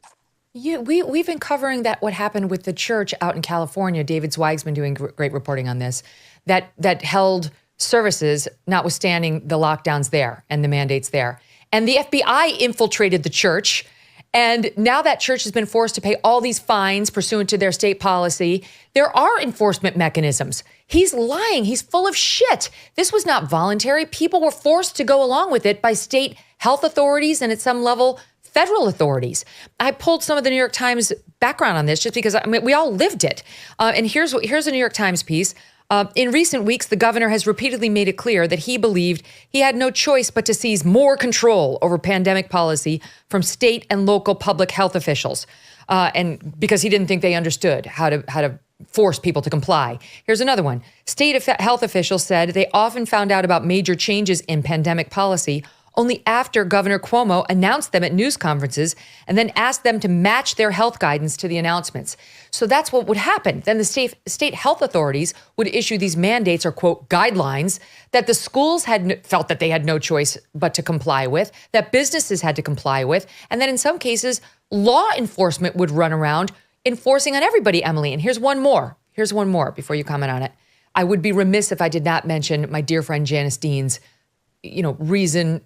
Yeah, we've been covering what happened with the church out in California. David Zweig's been doing great reporting on this, that held services, notwithstanding the lockdowns there and the mandates there. And the FBI infiltrated the church. And now that church has been forced to pay all these fines pursuant to their state policy. There are enforcement mechanisms. He's lying. He's full of shit. This was not voluntary. People were forced to go along with it by state health authorities and at some level, federal authorities. I pulled some of the New York Times background on this just because we all lived it. And here's a New York Times piece. In recent weeks, the governor has repeatedly made it clear that he believed he had no choice but to seize more control over pandemic policy from state and local public health officials, and because he didn't think they understood how to force people to comply. Here's another one. State health officials said they often found out about major changes in pandemic policy only after Governor Cuomo announced them at news conferences and then asked them to match their health guidance to the announcements. So that's what would happen. Then the state health authorities would issue these mandates or, quote, guidelines that the schools felt that they had no choice but to comply with, that businesses had to comply with, and then in some cases, law enforcement would run around enforcing on everybody, Emily. And here's one more before you comment on it. I would be remiss if I did not mention my dear friend Janice Dean's, reason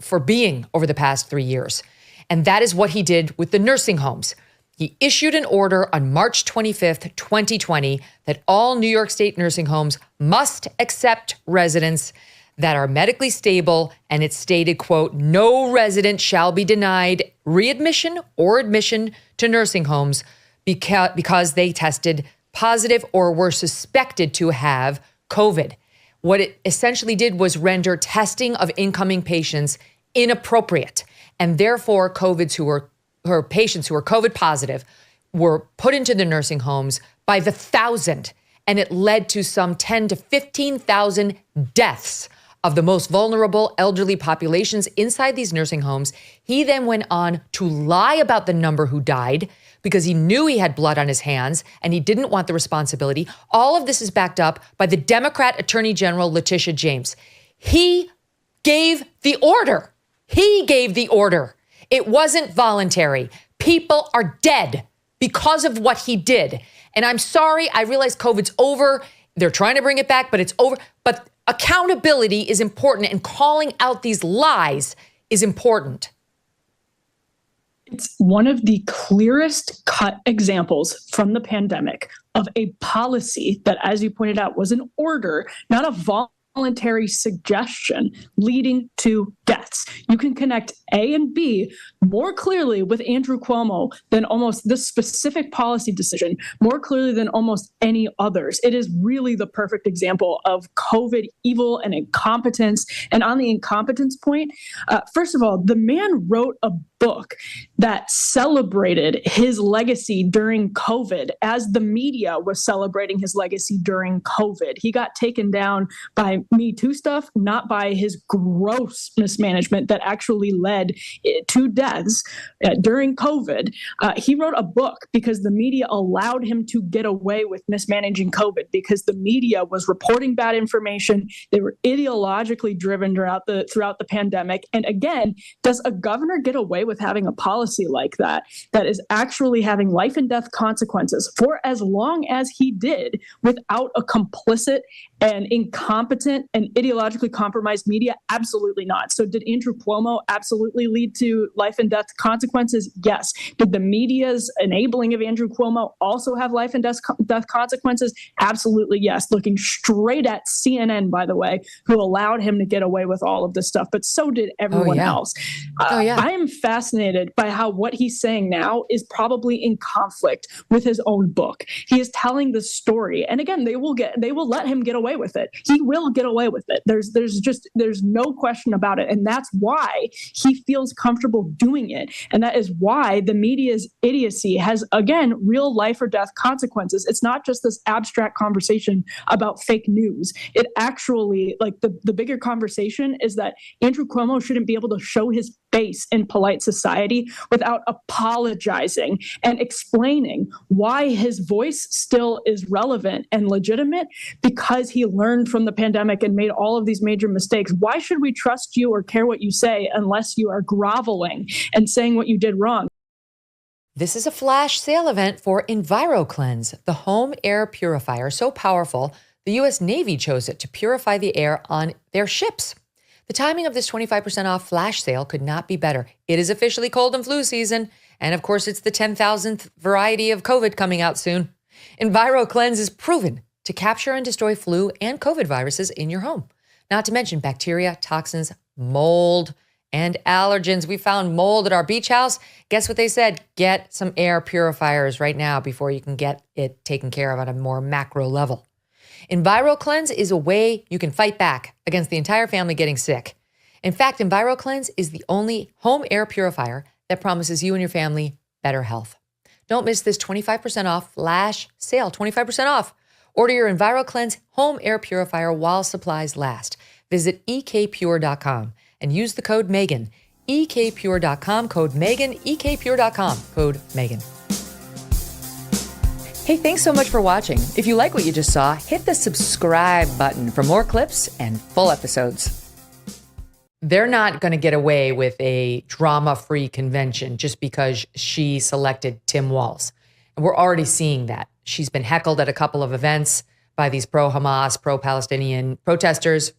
for being over the past 3 years. And that is what he did with the nursing homes. He issued an order on March 25th, 2020, that all New York State nursing homes must accept residents that are medically stable. And it stated, quote, no resident shall be denied readmission or admission to nursing homes because they tested positive or were suspected to have COVID. What it essentially did was render testing of incoming patients inappropriate. And therefore, patients who were COVID positive were put into the nursing homes by the thousand. And it led to some 10 to 15,000 deaths of the most vulnerable elderly populations inside these nursing homes. He then went on to lie about the number who died because he knew he had blood on his hands and he didn't want the responsibility. All of this is backed up by the Democrat Attorney General, Letitia James. He gave the order. It wasn't voluntary. People are dead because of what he did. And I'm sorry, I realize COVID's over. They're trying to bring it back, but it's over. But accountability is important, and calling out these lies is important. It's one of the clearest cut examples from the pandemic of a policy that, as you pointed out, was an order, not a voluntary suggestion leading to deaths. You can connect A and B more clearly with Andrew Cuomo than almost this specific policy decision, more clearly than almost any others. It is really the perfect example of COVID evil and incompetence. And on the incompetence point, first of all, the man wrote a book that celebrated his legacy during COVID as the media was celebrating his legacy during COVID. He got taken down by Me Too stuff, not by his gross mismanagement that actually led to deaths during COVID. He wrote a book because the media allowed him to get away with mismanaging COVID because the media was reporting bad information. They were ideologically driven throughout the pandemic. And again, does a governor get away with having a policy like that is actually having life and death consequences for as long as he did without a complicit and incompetent and ideologically compromised media? Absolutely not. So did Andrew Cuomo absolutely lead to life and death consequences? Yes. Did the media's enabling of Andrew Cuomo also have life and death consequences? Absolutely yes. Looking straight at CNN, by the way, who allowed him to get away with all of this stuff, but so did everyone else. I am fascinated by how what he's saying now is probably in conflict with his own book. He is telling the story. And again, they will let him get away with it. He will get away with it. There's no question about it. And that's why he feels comfortable doing it. And that is why the media's idiocy has, again, real life or death consequences. It's not just this abstract conversation about fake news. It actually, like the bigger conversation is that Andrew Cuomo shouldn't be able to show his face in polite society without apologizing and explaining why his voice still is relevant and legitimate because he learned from the pandemic and made all of these major mistakes. Why should we trust you or care what you say unless you are groveling and saying what you did wrong? This is a flash sale event for EnviroCleanse, the home air purifier so powerful the U.S. Navy chose it to purify the air on their ships. The timing of this 25% off flash sale could not be better. It is officially cold and flu season, and of course it's the 10,000th variety of COVID coming out soon. EnviroCleanse is proven to capture and destroy flu and COVID viruses in your home. Not to mention bacteria, toxins, mold, and allergens. We found mold at our beach house. Guess what they said? Get some air purifiers right now before you can get it taken care of on a more macro level. EnviroCleanse is a way you can fight back against the entire family getting sick. In fact, EnviroCleanse is the only home air purifier that promises you and your family better health. Don't miss this 25% off flash sale, 25% off. Order your EnviroCleanse home air purifier while supplies last. Visit ekpure.com and use the code Megyn. ekpure.com, code Megyn, ekpure.com, code Megyn. Hey, thanks so much for watching. If you like what you just saw, hit the subscribe button for more clips and full episodes. They're not going to get away with a drama-free convention just because she selected Tim Walz. And we're already seeing that. She's been heckled at a couple of events by these pro-Hamas, pro-Palestinian protesters.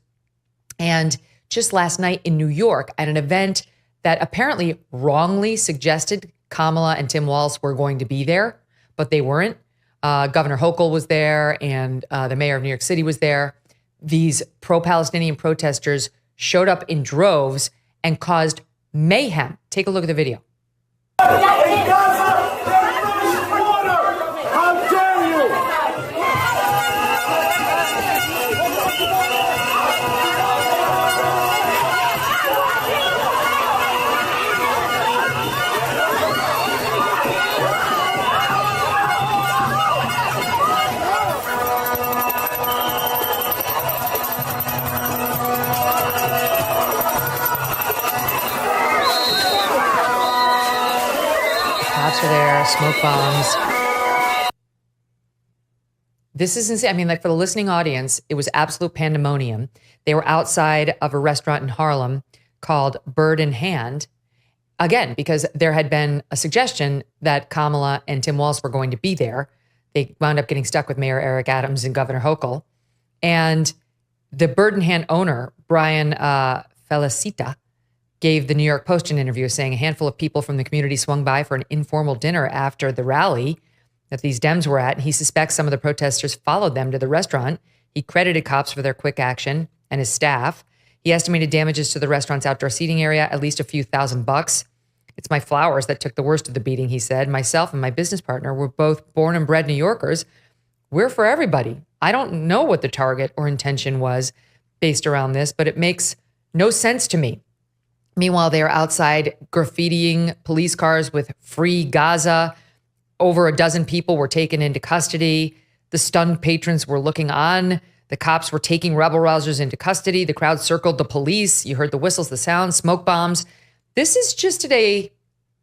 And just last night in New York at an event that apparently wrongly suggested Kamala and Tim Walz were going to be there, but they weren't. Governor Hochul was there and the mayor of New York City was there. These pro-Palestinian protesters showed up in droves and caused mayhem. Take a look at the video. Cops are there, smoke bombs. This is insane. I mean, like for the listening audience, it was absolute pandemonium. They were outside of a restaurant in Harlem called Bird in Hand. Again, because there had been a suggestion that Kamala and Tim Walz were going to be there. They wound up getting stuck with Mayor Eric Adams and Governor Hochul. And the Bird in Hand owner, Brian Felicita, gave the New York Post an interview saying a handful of people from the community swung by for an informal dinner after the rally that these Dems were at. And he suspects some of the protesters followed them to the restaurant. He credited cops for their quick action and his staff. He estimated damages to the restaurant's outdoor seating area, at least a few $1,000s. It's my flowers that took the worst of the beating, he said. Myself and my business partner were both born and bred New Yorkers. We're for everybody. I don't know what the target or intention was based around this, but it makes no sense to me. Meanwhile, they're outside graffitiing police cars with "Free Gaza." Over a dozen people were taken into custody. The stunned patrons were looking on. The cops were taking rebel rousers into custody. The crowd circled the police. You heard the whistles, the sounds, smoke bombs. This is just an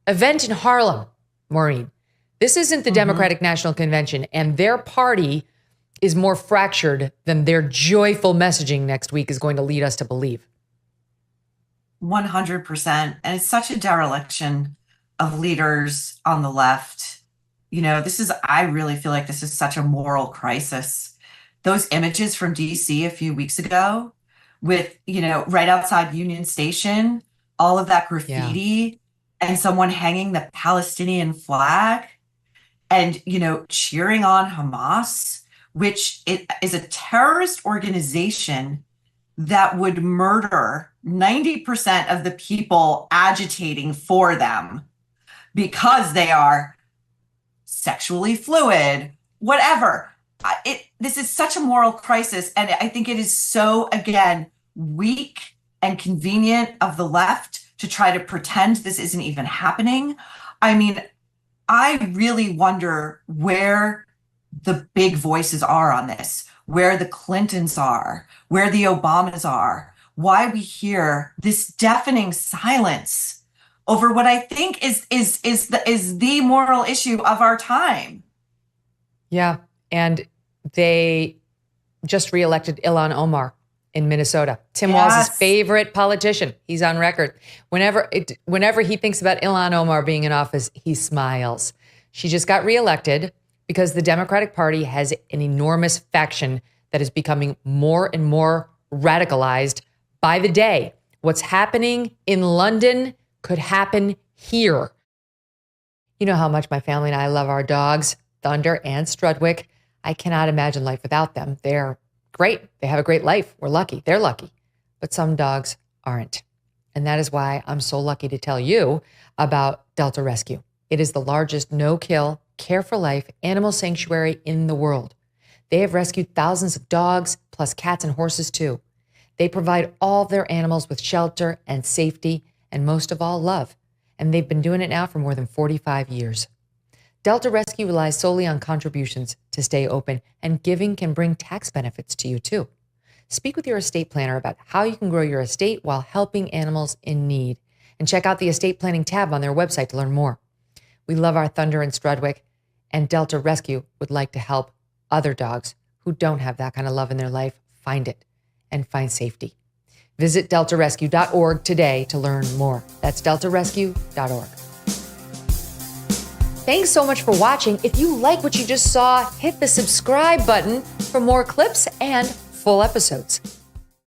event in Harlem, Maureen. This isn't the Democratic National Convention, and their party is more fractured than their joyful messaging next week is going to lead us to believe. 100%. And it's such a dereliction of leaders on the left. You know, I really feel like this is such a moral crisis. Those images from DC a few weeks ago with, right outside Union Station, all of that graffiti and someone hanging the Palestinian flag and, cheering on Hamas, which it is a terrorist organization that would murder 90% of the people agitating for them because they are sexually fluid, whatever. This is such a moral crisis. And I think it is so, again, weak and convenient of the left to try to pretend this isn't even happening. I mean, I really wonder where the big voices are on this, where the Clintons are, where the Obamas are, why we hear this deafening silence over what I think is the moral issue of our time. Yeah, and they just reelected Ilhan Omar in Minnesota. Tim Walz's favorite politician. He's on record. Whenever he thinks about Ilhan Omar being in office, he smiles. She just got reelected because the Democratic Party has an enormous faction that is becoming more and more radicalized by the day. What's happening in London could happen here. You know how much my family and I love our dogs, Thunder and Strudwick. I cannot imagine life without them. They're great. They have a great life. We're lucky. They're lucky. But some dogs aren't. And that is why I'm so lucky to tell you about Delta Rescue. It is the largest no-kill, care-for-life animal sanctuary in the world. They have rescued thousands of dogs, plus cats and horses too. They provide all their animals with shelter and safety, and most of all, love. And they've been doing it now for more than 45 years. Delta Rescue relies solely on contributions to stay open, and giving can bring tax benefits to you too. Speak with your estate planner about how you can grow your estate while helping animals in need. And check out the estate planning tab on their website to learn more. We love our Thunder and Strudwick, and Delta Rescue would like to help other dogs who don't have that kind of love in their life find it and find safety. Visit deltarescue.org today to learn more. That's deltarescue.org. Thanks so much for watching. If you like what you just saw, hit the subscribe button for more clips and full episodes.